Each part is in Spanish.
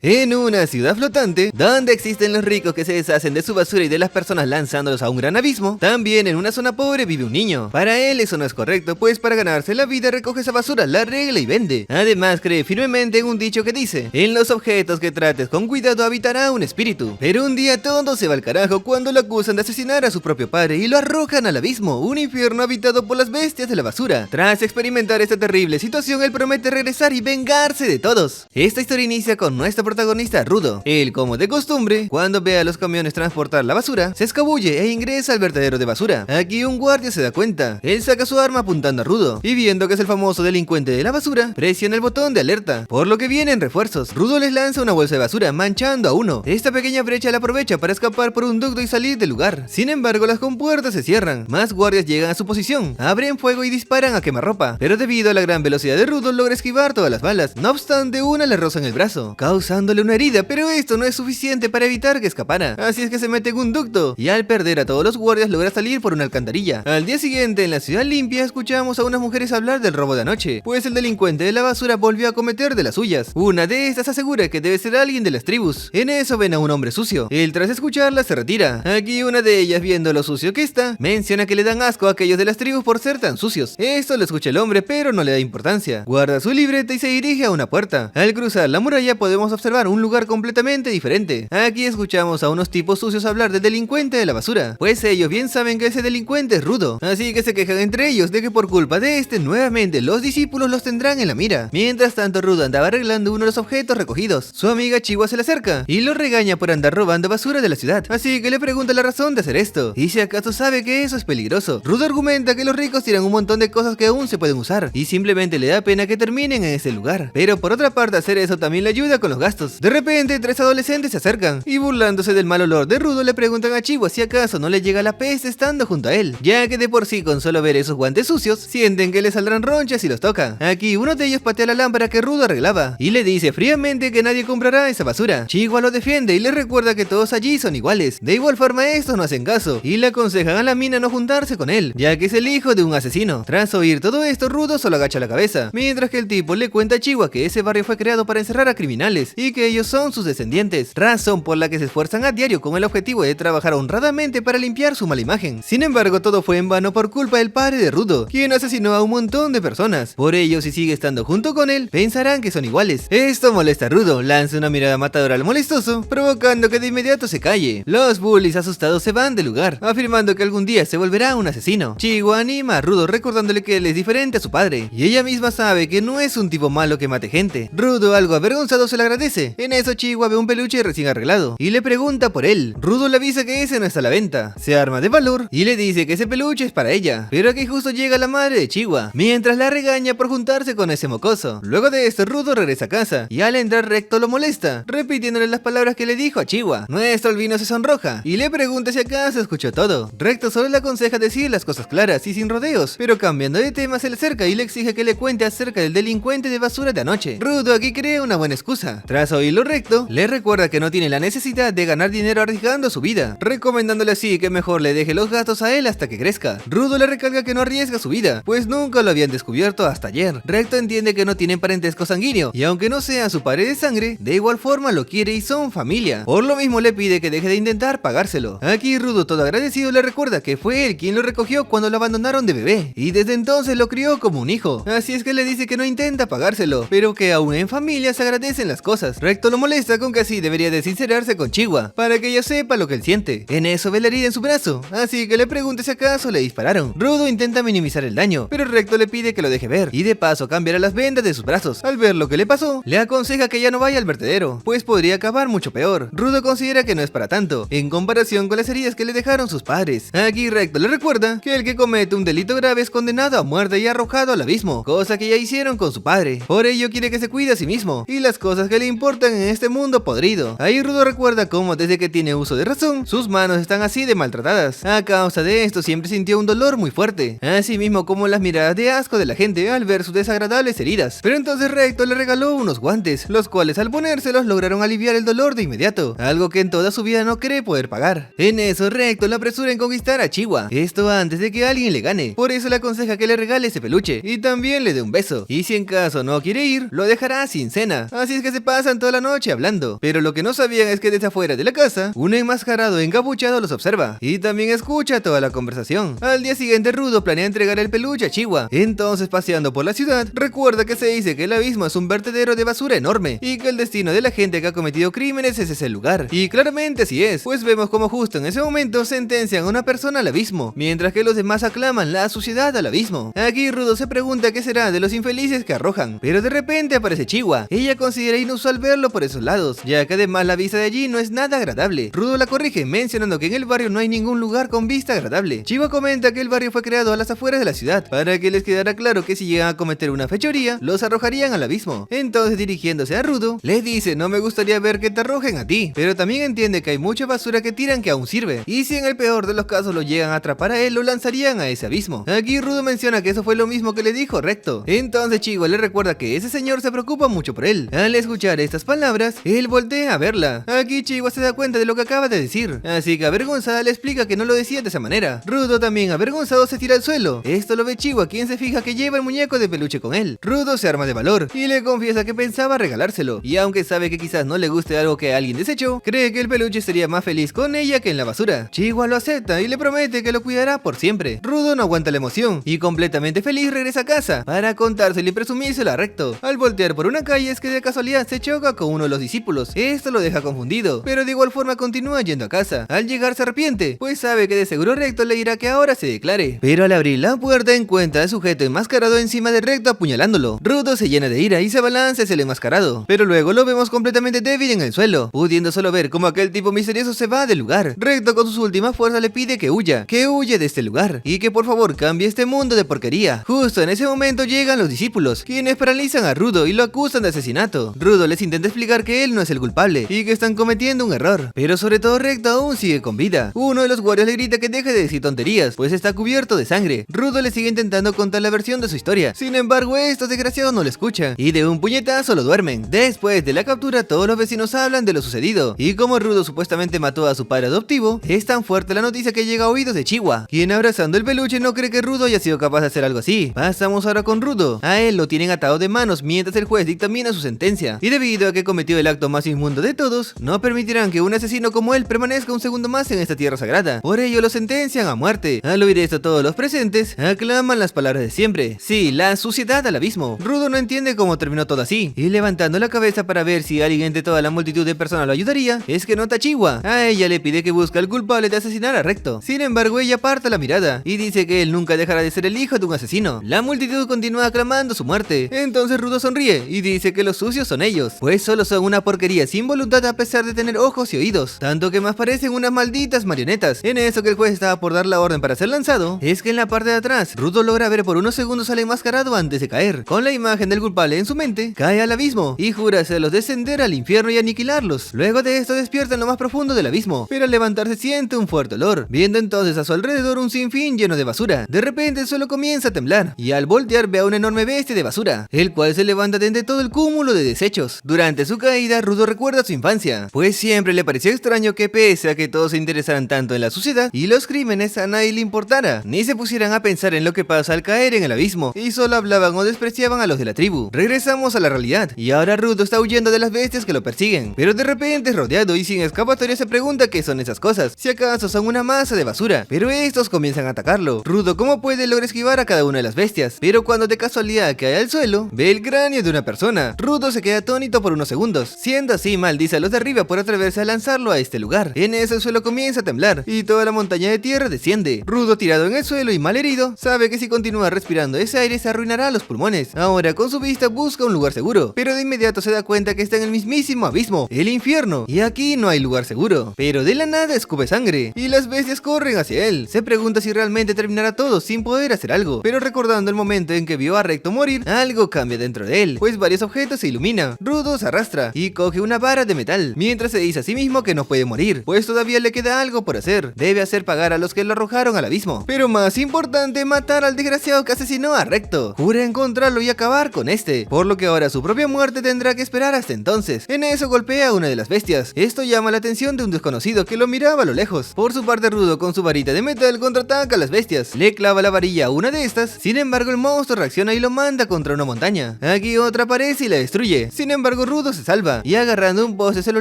En una ciudad flotante, donde existen los ricos que se deshacen de su basura y de las personas lanzándolos a un gran abismo, también en una zona pobre vive un niño. Para él eso no es correcto, pues para ganarse la vida recoge esa basura, la arregla y vende. Además cree firmemente en un dicho que dice: en los objetos que trates con cuidado habitará un espíritu. Pero un día todo se va al carajo cuando lo acusan de asesinar a su propio padre y lo arrojan al abismo, un infierno habitado por las bestias de la basura. Tras experimentar esta terrible situación, él promete regresar y vengarse de todos. Esta historia inicia con nuestro protagonista Rudo. Él, como de costumbre, cuando ve a los camiones transportar la basura, se escabulle e ingresa al vertedero de basura. Aquí un guardia se da cuenta. Él saca su arma apuntando a Rudo, y viendo que es el famoso delincuente de la basura, presiona el botón de alerta, por lo que vienen refuerzos. Rudo les lanza una bolsa de basura, manchando a uno. Esta pequeña brecha la aprovecha para escapar por un ducto y salir del lugar. Sin embargo, las compuertas se cierran. Más guardias llegan a su posición, abren fuego y disparan a quemarropa, pero debido a la gran velocidad de Rudo logra esquivar todas las balas. No obstante, una le roza en el brazo, causándole una herida, pero esto no es suficiente para evitar que escapara. Así es que se mete en un ducto, y al perder a todos los guardias logra salir por una alcantarilla. Al día siguiente, en la ciudad limpia, escuchamos a unas mujeres hablar del robo de anoche, pues el delincuente de la basura volvió a cometer de las suyas. Una de estas asegura que debe ser alguien de las tribus. En eso ven a un hombre sucio. Él, tras escucharla, se retira. Aquí una de ellas, viendo lo sucio que está, menciona que le dan asco a aquellos de las tribus por ser tan sucios. Esto lo escucha el hombre, pero no le da importancia. Guarda su libreta y se dirige a una puerta. Al cruzar la muralla podemos observar un lugar completamente diferente. Aquí escuchamos a unos tipos sucios hablar del delincuente de la basura, pues ellos bien saben que ese delincuente es Rudo, así que se quejan entre ellos de que por culpa de este nuevamente los discípulos los tendrán en la mira. Mientras tanto, Rudo andaba arreglando uno de los objetos recogidos. Su amiga Chihuahua se le acerca y lo regaña por andar robando basura de la ciudad, así que le pregunta la razón de hacer esto y si acaso sabe que eso es peligroso. Rudo argumenta que los ricos tiran un montón de cosas que aún se pueden usar y simplemente le da pena que terminen en ese lugar, pero por otra parte hacer eso también le ayuda con los gastos. De repente, tres adolescentes se acercan y, burlándose del mal olor de Rudo, le preguntan a Chihuahua si acaso no le llega la peste estando junto a él, ya que de por sí con solo ver esos guantes sucios sienten que le saldrán ronchas si los toca. Aquí uno de ellos patea la lámpara que Rudo arreglaba y le dice fríamente que nadie comprará esa basura. Chihuahua lo defiende y le recuerda que todos allí son iguales. De igual forma estos no hacen caso y le aconsejan a la mina no juntarse con él, ya que es el hijo de un asesino. Tras oír todo esto, Rudo solo agacha la cabeza, mientras que el tipo le cuenta a Chihuahua que ese barrio fue creado para encerrar a criminales y que ellos son sus descendientes, razón por la que se esfuerzan a diario con el objetivo de trabajar honradamente para limpiar su mala imagen. Sin embargo, todo fue en vano por culpa del padre de Rudo, quien asesinó a un montón de personas. Por ello, si sigue estando junto con él, pensarán que son iguales. Esto molesta a Rudo, lanza una mirada matadora al molestoso, provocando que de inmediato se calle. Los bullies asustados se van del lugar, afirmando que algún día se volverá un asesino. Chihuahua anima a Rudo recordándole que él es diferente a su padre, y ella misma sabe que no es un tipo malo que mate gente. Rudo, algo avergonzado, se le agradece. En eso Chihuahua ve un peluche recién arreglado y le pregunta por él. Rudo le avisa que ese no está a la venta, se arma de valor y le dice que ese peluche es para ella, pero aquí justo llega la madre de Chihuahua, mientras la regaña por juntarse con ese mocoso. Luego de esto, Rudo regresa a casa y al entrar Recto lo molesta, repitiéndole las palabras que le dijo a Chihuahua. Nuestro albino se sonroja y le pregunta si acaso escuchó todo. Recto solo le aconseja decir las cosas claras y sin rodeos, pero cambiando de tema se le acerca y le exige que le cuente acerca del delincuente de basura de anoche. Rudo aquí crea una buena excusa. Tras oírlo, Recto le recuerda que no tiene la necesidad de ganar dinero arriesgando su vida, recomendándole así que mejor le deje los gastos a él hasta que crezca. Rudo le recarga que no arriesga su vida, pues nunca lo habían descubierto hasta ayer. Recto entiende que no tienen parentesco sanguíneo, y aunque no sea su padre de sangre, de igual forma lo quiere y son familia. Por lo mismo le pide que deje de intentar pagárselo. Aquí Rudo, todo agradecido, le recuerda que fue él quien lo recogió cuando lo abandonaron de bebé, y desde entonces lo crió como un hijo. Así es que le dice que no intenta pagárselo, pero que aún en familia se agradecen las cosas. Recto lo molesta con que así debería de sincerarse con Chihuahua, para que ella sepa lo que él siente. En eso ve la herida en su brazo, así que le pregunta si acaso le dispararon. Rudo intenta minimizar el daño, pero Recto le pide que lo deje ver, y de paso cambiará las vendas de sus brazos. Al ver lo que le pasó, le aconseja que ya no vaya al vertedero, pues podría acabar mucho peor. Rudo considera que no es para tanto, en comparación con las heridas que le dejaron sus padres. Aquí Recto le recuerda que el que comete un delito grave es condenado a muerte y arrojado al abismo, cosa que ya hicieron con su padre. Por ello quiere que se cuide a sí mismo y las cosas que le importan en este mundo podrido. Ahí Rudo recuerda cómo desde que tiene uso de razón, sus manos están así de maltratadas. A causa de esto siempre sintió un dolor muy fuerte, así mismo como las miradas de asco de la gente al ver sus desagradables heridas. Pero entonces Recto le regaló unos guantes, los cuales al ponérselos lograron aliviar el dolor de inmediato, algo que en toda su vida no cree poder pagar. En eso Recto le apresura en conquistar a Chihuahua, esto antes de que alguien le gane. Por eso le aconseja que le regale ese peluche y también le dé un beso, y si en caso no quiere ir, lo dejará sin cena. Así es que se pasa pasan toda la noche hablando, pero lo que no sabían es que desde afuera de la casa, un enmascarado encapuchado los observa y también escucha toda la conversación. Al día siguiente Rudo planea entregar el peluche a Chiwa, entonces paseando por la ciudad, recuerda que se dice que el abismo es un vertedero de basura enorme y que el destino de la gente que ha cometido crímenes es ese lugar, y claramente así es, pues vemos como justo en ese momento sentencian a una persona al abismo, mientras que los demás aclaman la suciedad al abismo. Aquí Rudo se pregunta qué será de los infelices que arrojan, pero de repente aparece Chiwa. Ella considera inusual verlo por esos lados, ya que además la vista de allí no es nada agradable. Rudo la corrige mencionando que en el barrio no hay ningún lugar con vista agradable. Chiwa comenta que el barrio fue creado a las afueras de la ciudad, para que les quedara claro que si llegan a cometer una fechoría, los arrojarían al abismo. Entonces dirigiéndose a Rudo, le dice: no me gustaría ver que te arrojen a ti, pero también entiende que hay mucha basura que tiran que aún sirve, y si en el peor de los casos lo llegan a atrapar a él, lo lanzarían a ese abismo. Aquí Rudo menciona que eso fue lo mismo que le dijo Recto. Entonces Chiwa le recuerda que ese señor se preocupa mucho por él. Al escuchar estas palabras, él voltea a verla. Aquí Chiwa se da cuenta de lo que acaba de decir, así que avergonzada le explica que no lo decía de esa manera. Rudo también avergonzado se tira al suelo. Esto lo ve Chiwa, quien se fija que lleva el muñeco de peluche con él. Rudo se arma de valor y le confiesa que pensaba regalárselo, y aunque sabe que quizás no le guste algo que alguien desechó, cree que el peluche sería más feliz con ella que en la basura. Chiwa lo acepta y le promete que lo cuidará por siempre. Rudo no aguanta la emoción y completamente feliz regresa a casa para contárselo y presumírselo a Recto. Al voltear por una calle es que de casualidad se choca con uno de los discípulos. Esto lo deja confundido, pero de igual forma continúa yendo a casa. Al llegar se arrepiente, pues sabe que de seguro Recto le dirá que ahora se declare. Pero al abrir la puerta encuentra al sujeto enmascarado encima de Recto apuñalándolo. Rudo se llena de ira y se balanza hacia el enmascarado, pero luego lo vemos completamente débil en el suelo, pudiendo solo ver cómo aquel tipo misterioso se va del lugar. Recto con sus últimas fuerzas le pide que huya de este lugar y que por favor cambie este mundo de porquería. Justo en ese momento llegan los discípulos, quienes paralizan a Rudo y lo acusan de asesinato. Rudo les intenta explicar que él no es el culpable y que están cometiendo un error, pero sobre todo Recto aún sigue con vida. Uno de los guardias le grita que deje de decir tonterías, pues está cubierto de sangre. Rudo le sigue intentando contar la versión de su historia, sin embargo estos desgraciados no lo escuchan y de un puñetazo lo duermen. Después de la captura todos los vecinos hablan de lo sucedido, y como Rudo supuestamente mató a su padre adoptivo, es tan fuerte la noticia que llega a oídos de Chiwa, quien abrazando el peluche no cree que Rudo haya sido capaz de hacer algo así. Pasamos ahora con Rudo. A él lo tienen atado de manos mientras el juez dictamina su sentencia, y debido a que cometió el acto más inmundo de todos, no permitirán que un asesino como él permanezca un segundo más en esta tierra sagrada. Por ello lo sentencian a muerte. Al oír esto todos los presentes aclaman las palabras de siempre. Sí, la suciedad al abismo. Rudo no entiende cómo terminó todo así, y levantando la cabeza para ver si alguien entre toda la multitud de personas lo ayudaría, es que nota a Chiwa. A ella le pide que busque al culpable de asesinar a Recto. Sin embargo ella aparta la mirada y dice que él nunca dejará de ser el hijo de un asesino. La multitud continúa aclamando su muerte. Entonces Rudo sonríe y dice que los sucios son ellos, pues solo son una porquería sin voluntad a pesar de tener ojos y oídos, tanto que más parecen unas malditas marionetas. En eso que el juez estaba por dar la orden para ser lanzado, es que en la parte de atrás Rudo logra ver por unos segundos al enmascarado antes de caer. Con la imagen del culpable en su mente, cae al abismo y jura hacerlos descender al infierno y aniquilarlos. Luego de esto despierta en lo más profundo del abismo, pero al levantarse siente un fuerte olor, viendo entonces a su alrededor un sinfín lleno de basura. De repente el suelo comienza a temblar y al voltear ve a una enorme bestia de basura, el cual se levanta de entre todo el cúmulo de desechos. Durante su caída Rudo recuerda su infancia, pues siempre le pareció extraño que pese a que todos se interesaran tanto en la suciedad y los crímenes, a nadie le importara, ni se pusieran a pensar en lo que pasa al caer en el abismo, y solo hablaban o despreciaban a los de la tribu. Regresamos a la realidad y ahora Rudo está huyendo de las bestias que lo persiguen, pero de repente es rodeado y sin escapatoria se pregunta qué son esas cosas, si acaso son una masa de basura, pero estos comienzan a atacarlo. Rudo como puede logra esquivar a cada una de las bestias, pero cuando de casualidad cae al suelo, ve el cráneo de una persona. Rudo se queda atónito por unos segundos, siendo así maldice a los de arriba por atreverse a lanzarlo a este lugar. En eso el suelo comienza a temblar y toda la montaña de tierra desciende. Rudo tirado en el suelo y mal herido, sabe que si continúa respirando ese aire se arruinará los pulmones. Ahora con su vista busca un lugar seguro, pero de inmediato se da cuenta que está en el mismísimo abismo, el infierno, y aquí no hay lugar seguro. Pero de la nada escupe sangre y las bestias corren hacia él. Se pregunta si realmente terminará todo sin poder hacer algo, pero recordando el momento en que vio a Recto morir, algo cambia dentro de él, pues varios objetos se iluminan. Rudo se arrastra y coge una vara de metal, mientras se dice a sí mismo que no puede morir, pues todavía le queda algo por hacer. Debe hacer pagar a los que lo arrojaron al abismo, pero más importante, matar al desgraciado que asesinó a Recto. Jura encontrarlo y acabar con este, por lo que ahora su propia muerte tendrá que esperar hasta entonces. En eso golpea a una de las bestias. Esto llama la atención de un desconocido que lo miraba a lo lejos. Por su parte Rudo con su varita de metal contraataca a las bestias, le clava la varilla a una de estas, sin embargo el monstruo reacciona y lo manda contra una montaña. Aquí otra aparece y la destruye. Sin embargo luego Rudo se salva y agarrando un poste se lo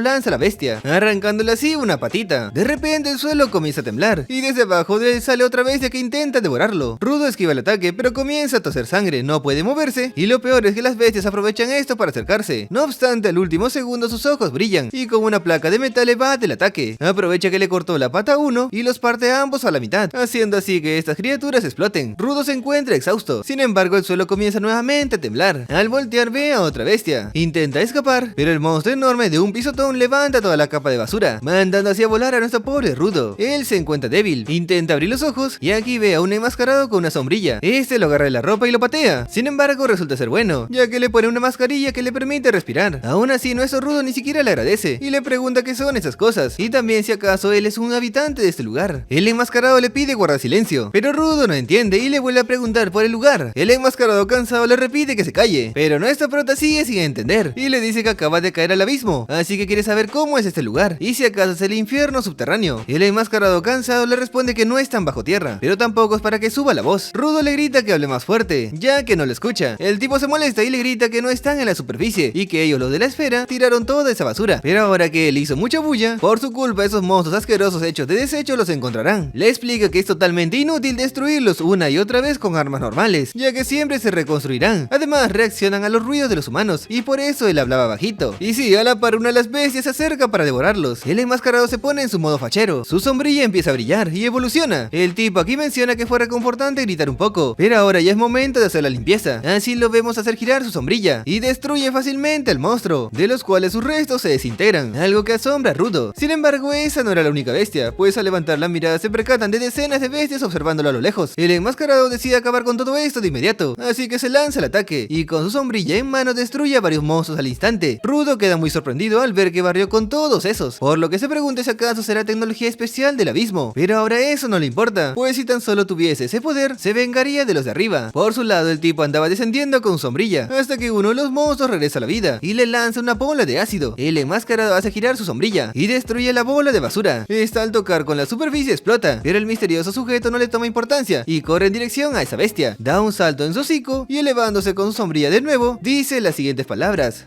lanza a la bestia, arrancándole así una patita. De repente el suelo comienza a temblar y desde abajo de él sale otra bestia que intenta devorarlo. Rudo esquiva el ataque pero comienza a toser sangre, no puede moverse y lo peor es que las bestias aprovechan esto para acercarse. No obstante, al último segundo sus ojos brillan y con una placa de metal evade el ataque. Aprovecha que le cortó la pata a uno y los parte a ambos a la mitad, haciendo así que estas criaturas exploten. Rudo se encuentra exhausto, sin embargo el suelo comienza nuevamente a temblar. Al voltear ve a otra bestia, intenta escapar, pero el monstruo enorme de un pisotón levanta toda la capa de basura, mandando así a volar a nuestro pobre Rudo. Él se encuentra débil, intenta abrir los ojos y aquí ve a un enmascarado con una sombrilla. Este lo agarra de la ropa y lo patea, sin embargo resulta ser bueno, ya que le pone una mascarilla que le permite respirar. Aún así nuestro Rudo ni siquiera le agradece y le pregunta qué son esas cosas y también si acaso él es un habitante de este lugar. El enmascarado le pide guardar silencio, pero Rudo no entiende y le vuelve a preguntar por el lugar. El enmascarado cansado le repite que se calle, pero nuestro prota sigue sin entender y le dice que acaba de caer al abismo, así que quiere saber cómo es este lugar y si acaso es el infierno subterráneo. El enmascarado cansado le responde que no están bajo tierra, pero tampoco es para que suba la voz. Rudo le grita que hable más fuerte, ya que no lo escucha. El tipo se molesta y le grita que no están en la superficie y que ellos, los de la esfera, tiraron toda esa basura, pero ahora que él hizo mucha bulla, por su culpa esos monstruos asquerosos hechos de desecho los encontrarán. Le explica que es totalmente inútil destruirlos una y otra vez con armas normales, ya que siempre se reconstruirán. Además reaccionan a los ruidos de los humanos y por eso él hablaba bajito. Y sí, a la par una de las bestias se acerca para devorarlos. El enmascarado se pone en su modo fachero, su sombrilla empieza a brillar y evoluciona. El tipo aquí menciona que fue reconfortante gritar un poco, pero ahora ya es momento de hacer la limpieza. Así lo vemos hacer girar su sombrilla y destruye fácilmente al monstruo, de los cuales sus restos se desintegran, algo que asombra a Rudo. Sin embargo, esa no era la única bestia, pues al levantar la mirada se percatan de decenas de bestias observándolo a lo lejos. El enmascarado decide acabar con todo esto de inmediato, así que se lanza al ataque y con su sombrilla en mano destruye a varios monstruos al instante. Rudo queda muy sorprendido al ver que barrió con todos esos, por lo que se pregunta si acaso será tecnología especial del abismo, pero ahora eso no le importa, pues si tan solo tuviese ese poder, se vengaría de los de arriba. Por su lado, el tipo andaba descendiendo con sombrilla, hasta que uno de los monstruos regresa a la vida y le lanza una bola de ácido. El enmascarado hace girar su sombrilla y destruye la bola de basura. Esta al tocar con la superficie explota, pero el misterioso sujeto no le toma importancia y corre en dirección a esa bestia. Da un salto en su hocico y elevándose con su sombrilla de nuevo, dice las siguientes palabras: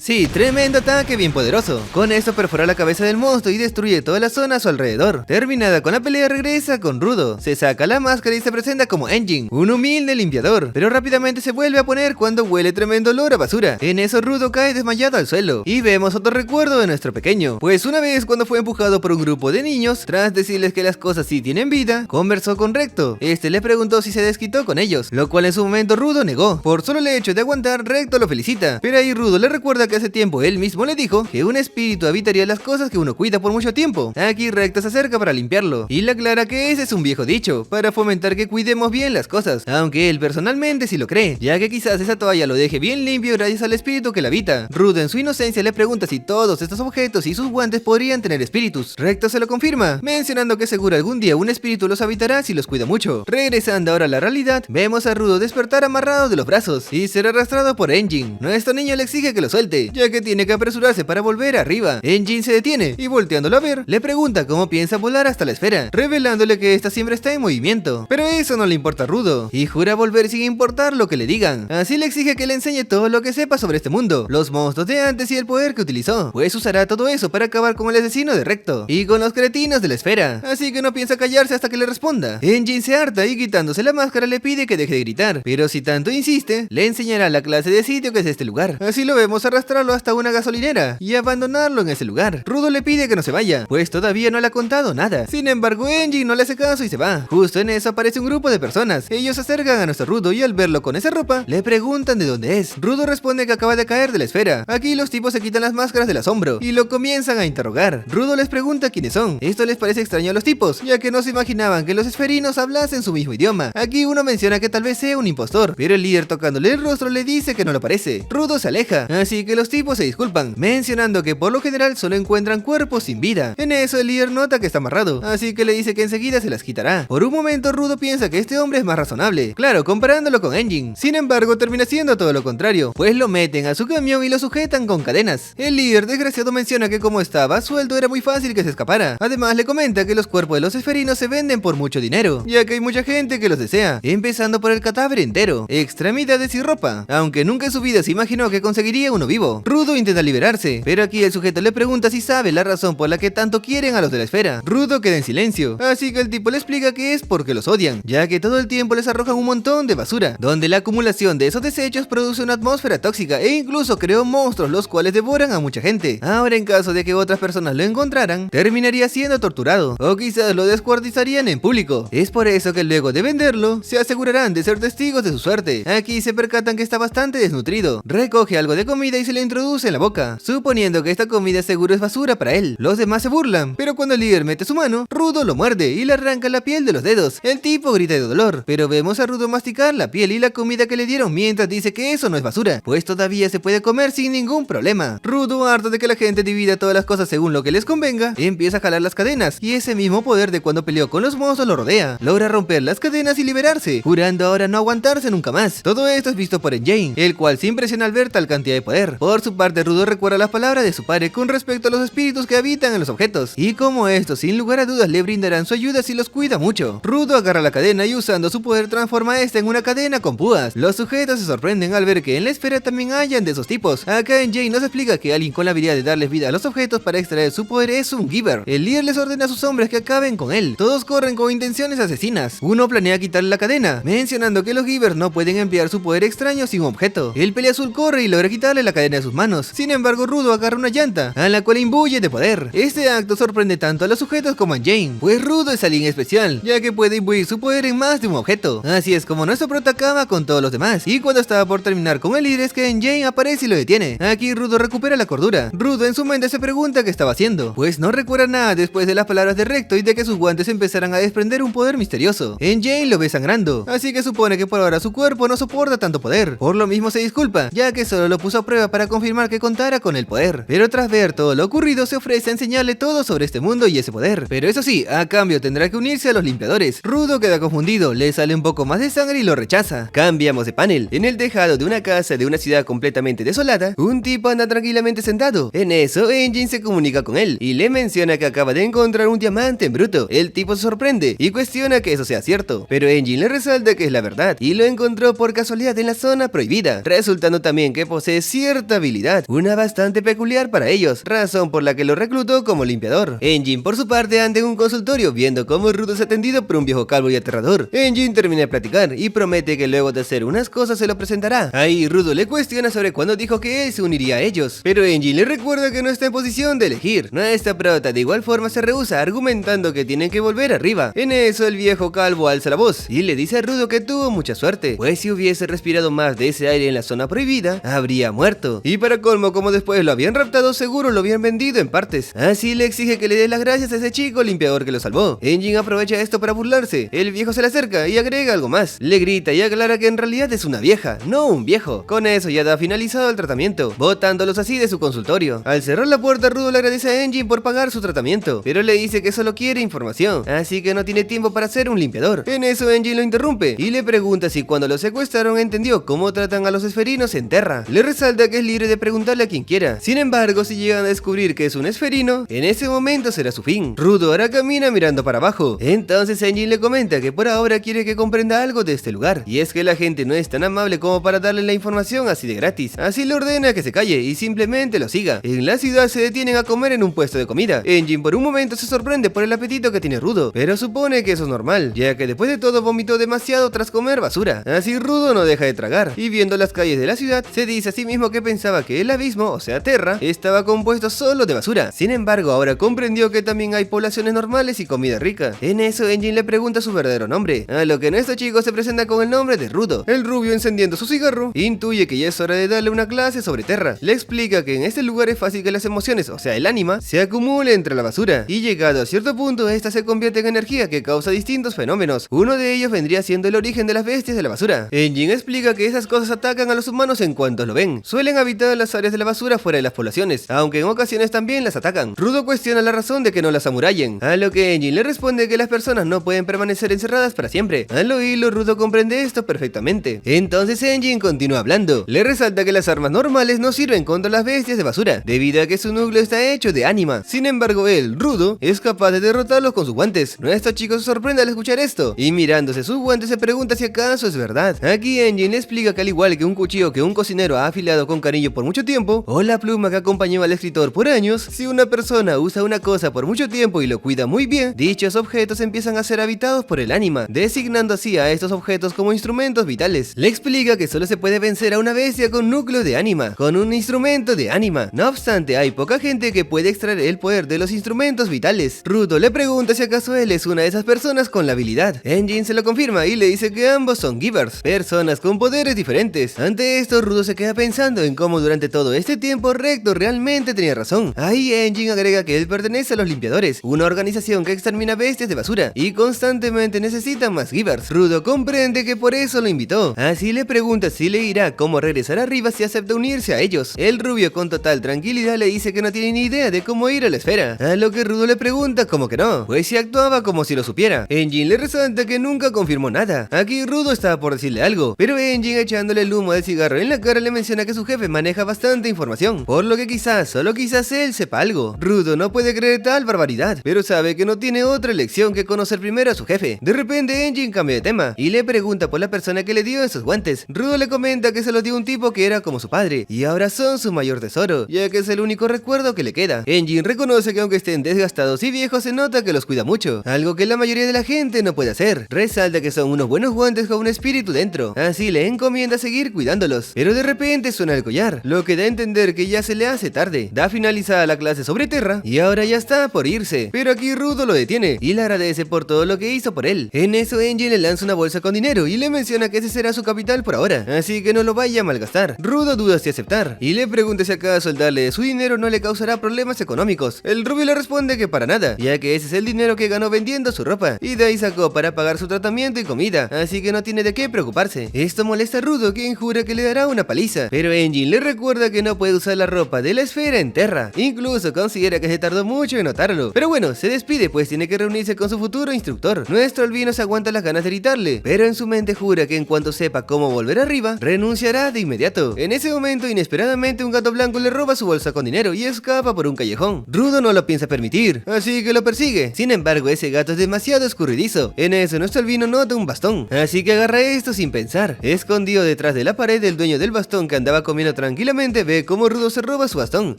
Sí, tremendo ataque bien poderoso. Con esto perfora la cabeza del monstruo y destruye toda la zona a su alrededor. Terminada con la pelea regresa con Rudo. Se saca la máscara y se presenta como Engine, un humilde limpiador, pero rápidamente se vuelve a poner cuando huele tremendo olor a basura. En eso Rudo cae desmayado al suelo y vemos otro recuerdo de nuestro pequeño, pues una vez cuando fue empujado por un grupo de niños, tras decirles que las cosas sí tienen vida, conversó con Recto. Este le preguntó si se desquitó con ellos, lo cual en su momento Rudo negó. Por solo el hecho de aguantar, Recto lo felicita, pero ahí Rudo le recuerda que hace tiempo él mismo le dijo que un espíritu habitaría las cosas que uno cuida por mucho tiempo. Aquí Recto se acerca para limpiarlo y le aclara que ese es un viejo dicho para fomentar que cuidemos bien las cosas, aunque él personalmente sí lo cree, ya que quizás esa toalla lo deje bien limpio gracias al espíritu que la habita. Rudo en su inocencia le pregunta si todos estos objetos y sus guantes podrían tener espíritus. Recto se lo confirma, mencionando que seguro algún día un espíritu los habitará si los cuida mucho. Regresando ahora a la realidad, vemos a Rudo despertar amarrado de los brazos y ser arrastrado por Engine. Nuestro niño le exige que lo suelte, ya que tiene que apresurarse para volver arriba. Engine se detiene y volteándolo a ver, le pregunta cómo piensa volar hasta la esfera, revelándole que esta siempre está en movimiento. Pero eso no le importa a Rudo y jura volver sin importar lo que le digan. Así le exige que le enseñe todo lo que sepa sobre este mundo, los monstruos de antes y el poder que utilizó, pues usará todo eso para acabar con el asesino de Recto y con los cretinos de la esfera. Así que no piensa callarse hasta que le responda. Engine se harta y quitándose la máscara le pide que deje de gritar, pero si tanto insiste, le enseñará la clase de sitio que es este lugar. Así lo vemos arrastrarlo hasta una gasolinera y abandonarlo en ese lugar. Rudo le pide que no se vaya, pues todavía no le ha contado nada. Sin embargo, Engine no le hace caso y se va. Justo en eso aparece un grupo de personas. Ellos se acercan a nuestro Rudo y al verlo con esa ropa, le preguntan de dónde es. Rudo responde que acaba de caer de la esfera. Aquí los tipos se quitan las máscaras del asombro y lo comienzan a interrogar. Rudo les pregunta quiénes son. Esto les parece extraño a los tipos, ya que no se imaginaban que los esferinos hablasen su mismo idioma. Aquí uno menciona que tal vez sea un impostor, pero el líder tocándole el rostro le dice que no lo parece. Rudo se aleja, así que los tipos se disculpan, mencionando que por lo general solo encuentran cuerpos sin vida. En eso el líder nota que está amarrado, así que le dice que enseguida se las quitará. Por un momento Rudo piensa que este hombre es más razonable, claro, comparándolo con Engine. Sin embargo termina siendo todo lo contrario, pues lo meten a su camión y lo sujetan con cadenas. El líder desgraciado menciona que como estaba suelto era muy fácil que se escapara. Además le comenta que los cuerpos de los esferinos se venden por mucho dinero, ya que hay mucha gente que los desea, empezando por el cadáver entero, extremidades y ropa, aunque nunca en su vida se imaginó que conseguiría uno vivo. Rudo intenta liberarse, pero aquí el sujeto le pregunta si sabe la razón por la que tanto quieren a los de la esfera. Rudo queda en silencio, así que el tipo le explica que es porque los odian, ya que todo el tiempo les arrojan un montón de basura, donde la acumulación de esos desechos produce una atmósfera tóxica e incluso creó monstruos los cuales devoran a mucha gente. Ahora en caso de que otras personas lo encontraran, terminaría siendo torturado, o quizás lo descuartizarían en público. Es por eso que luego de venderlo, se asegurarán de ser testigos de su suerte. Aquí se percatan que está bastante desnutrido, recoge algo de comida y se lo introduce en la boca, suponiendo que esta comida seguro es basura para él. Los demás se burlan, pero cuando el líder mete su mano, Rudo lo muerde y le arranca la piel de los dedos. El tipo grita de dolor, pero vemos a Rudo masticar la piel y la comida que le dieron mientras dice que eso no es basura, pues todavía se puede comer sin ningún problema. Rudo, harto de que la gente divida todas las cosas según lo que les convenga, empieza a jalar las cadenas, y ese mismo poder de cuando peleó con los monstruos lo rodea. Logra romper las cadenas y liberarse, jurando ahora no aguantarse nunca más. Todo esto es visto por Engine, el cual se impresiona al ver tal cantidad de poder. Por su parte, Rudo recuerda las palabras de su padre con respecto a los espíritus que habitan en los objetos, y como estos sin lugar a dudas le brindarán su ayuda si los cuida mucho. Rudo agarra la cadena y usando su poder transforma esta en una cadena con púas. Los sujetos se sorprenden al ver que en la esfera también hayan de esos tipos. Acá Engine nos explica que alguien con la habilidad de darles vida a los objetos para extraer su poder es un Giver. El líder les ordena a sus hombres que acaben con él. Todos corren con intenciones asesinas. Uno planea quitarle la cadena, mencionando que los Givers no pueden emplear su poder extraño sin un objeto. El pelea azul corre y logra quitarle la cadena de sus manos. Sin embargo, Rudo agarra una llanta, a la cual imbuye de poder. Este acto sorprende tanto a los sujetos como a Engine, pues Rudo es alguien especial, ya que puede imbuir su poder en más de un objeto. Así es como nuestro prota acaba con todos los demás, y cuando estaba por terminar con el líder es que Engine aparece y lo detiene. Aquí Rudo recupera la cordura. Rudo en su mente se pregunta qué estaba haciendo, pues no recuerda nada después de las palabras de Recto y de que sus guantes empezaran a desprender un poder misterioso. Engine lo ve sangrando, así que supone que por ahora su cuerpo no soporta tanto poder. Por lo mismo se disculpa, ya que solo lo puso a prueba para confirmar que contara con el poder. Pero tras ver todo lo ocurrido se ofrece a enseñarle todo sobre este mundo y ese poder. Pero eso sí, a cambio tendrá que unirse a los limpiadores. Rudo queda confundido, le sale un poco más de sangre y lo rechaza. Cambiamos de panel. En el tejado de una casa de una ciudad completamente desolada, un tipo anda tranquilamente sentado. En eso, Engine se comunica con él y le menciona que acaba de encontrar un diamante en bruto. El tipo se sorprende y cuestiona que eso sea cierto, pero Engine le resalta que es la verdad y lo encontró por casualidad en la zona prohibida, resultando también que posee cierta habilidad, una bastante peculiar para ellos, razón por la que lo reclutó como limpiador. Engine por su parte anda en un consultorio viendo cómo Rudo es atendido por un viejo calvo y aterrador. Engine termina de platicar y promete que luego de hacer unas cosas se lo presentará. Ahí Rudo le cuestiona sobre cuándo dijo que él se uniría a ellos, pero Engine le recuerda que no está en posición de elegir. Nuestra prota de igual forma se rehúsa argumentando que tienen que volver arriba. En eso el viejo calvo alza la voz y le dice a Rudo que tuvo mucha suerte, pues si hubiese respirado más de ese aire en la zona prohibida, habría muerto. Y para colmo, como después lo habían raptado, seguro lo habían vendido en partes. Así le exige que le dé las gracias a ese chico limpiador que lo salvó. Engine aprovecha esto para burlarse. El viejo se le acerca y agrega algo más. Le grita y aclara que en realidad es una vieja, no un viejo. Con eso ya da finalizado el tratamiento, botándolos así de su consultorio. Al cerrar la puerta, Rudo le agradece a Engine por pagar su tratamiento, pero le dice que solo quiere información, así que no tiene tiempo para ser un limpiador. En eso Engine lo interrumpe y le pregunta si cuando lo secuestraron entendió cómo tratan a los esferinos en Terra. Le resalta que es libre de preguntarle a quien quiera. Sin embargo, si llegan a descubrir que es un esferino, en ese momento será su fin. Rudo ahora camina mirando para abajo. Entonces Engine le comenta que por ahora quiere que comprenda algo de este lugar, y es que la gente no es tan amable como para darle la información así de gratis. Así le ordena que se calle y simplemente lo siga. En la ciudad se detienen a comer en un puesto de comida. Engine por un momento se sorprende por el apetito que tiene Rudo, pero supone que eso es normal, ya que después de todo vomitó demasiado tras comer basura. Así Rudo no deja de tragar, y viendo las calles de la ciudad, se dice a sí mismo que pensaba que el abismo, o sea Terra, estaba compuesto solo de basura. Sin embargo, ahora comprendió que también hay poblaciones normales y comida rica. En eso Engine le pregunta su verdadero nombre, a lo que nuestro chico se presenta con el nombre de Rudo. El rubio, encendiendo su cigarro, intuye que ya es hora de darle una clase sobre Terra. Le explica que en este lugar es fácil que las emociones, o sea el ánima, se acumule entre la basura, y llegado a cierto punto esta se convierte en energía que causa distintos fenómenos. Uno de ellos vendría siendo el origen de las bestias de la basura. Engine explica que esas cosas atacan a los humanos en cuanto lo ven. Suelen habitar habitar las áreas de la basura fuera de las poblaciones, aunque en ocasiones también las atacan. Rudo cuestiona la razón de que no las amurallen, a lo que Engine le responde que las personas no pueden permanecer encerradas para siempre. Al oírlo, Rudo comprende esto perfectamente. Entonces Engine continúa hablando. Le resalta que las armas normales no sirven contra las bestias de basura, debido a que su núcleo está hecho de ánima. Sin embargo, él, Rudo, es capaz de derrotarlos con sus guantes. Nuestro chico se sorprende al escuchar esto, y mirándose sus guantes se pregunta si acaso es verdad. Aquí Engine le explica que al igual que un cuchillo que un cocinero ha afilado con cariño por mucho tiempo, o la pluma que acompañó al escritor por años, si una persona usa una cosa por mucho tiempo y lo cuida muy bien, dichos objetos empiezan a ser habitados por el ánima, designando así a estos objetos como instrumentos vitales. Le explica que solo se puede vencer a una bestia con núcleo de ánima, con un instrumento de ánima. No obstante, hay poca gente que puede extraer el poder de los instrumentos vitales. Rudo le pregunta si acaso él es una de esas personas con la habilidad. Engine se lo confirma y le dice que ambos son givers, personas con poderes diferentes. Ante esto, Rudo se queda pensando en cómo durante todo este tiempo Recto realmente tenía razón. Ahí Engine agrega que él pertenece a los limpiadores, una organización que extermina bestias de basura y constantemente necesita más givers. Rudo comprende que por eso lo invitó, así le pregunta si le irá cómo regresar arriba si acepta unirse a ellos. El rubio con total tranquilidad le dice que no tiene ni idea de cómo ir a la esfera, a lo que Rudo le pregunta cómo que no, pues si actuaba como si lo supiera. Engine le resalta que nunca confirmó nada. Aquí Rudo estaba por decirle algo, pero Engine, echándole el humo del cigarro en la cara, le menciona que su jefe maneja bastante información, por lo que quizás, solo quizás él sepa algo. Rudo no puede creer tal barbaridad, pero sabe que no tiene otra elección que conocer primero a su jefe. De repente Engine cambia de tema y le pregunta por la persona que le dio esos guantes. Rudo le comenta que se los dio un tipo que era como su padre y ahora son su mayor tesoro, ya que es el único recuerdo que le queda. Engine reconoce que aunque estén desgastados y viejos, se nota que los cuida mucho, algo que la mayoría de la gente no puede hacer. Resalta que son unos buenos guantes con un espíritu dentro, así le encomienda seguir cuidándolos. Pero de repente suena el collar, lo que da a entender que ya se le hace tarde. Da finalizada la clase sobre Terra y ahora ya está por irse, pero aquí Rudo lo detiene y le agradece por todo lo que hizo por él. En eso Engine le lanza una bolsa con dinero y le menciona que ese será su capital por ahora, así que no lo vaya a malgastar. Rudo duda si aceptar y le pregunta si acaso el darle su dinero no le causará problemas económicos. El rubio le responde que para nada, ya que ese es el dinero que ganó vendiendo su ropa y de ahí sacó para pagar su tratamiento y comida, así que no tiene de qué preocuparse. Esto molesta a Rudo, quien jura que le dará una paliza, pero Engine le recuerda que no puede usar la ropa de la esfera en Terra. Incluso considera que se tardó mucho en notarlo, pero bueno, se despide pues tiene que reunirse con su futuro instructor. Nuestro albino se aguanta las ganas de gritarle, pero en su mente jura que en cuanto sepa cómo volver arriba, renunciará de inmediato. En ese momento, inesperadamente, un gato blanco le roba su bolsa con dinero y escapa por un callejón. Rudo no lo piensa permitir, así que lo persigue. Sin embargo, ese gato es demasiado escurridizo. En eso, nuestro albino nota un bastón, así que agarra esto sin pensar. Escondido detrás de la pared, el dueño del bastón, que andaba comiendo tranquilamente, ve cómo Rudo se roba su bastón.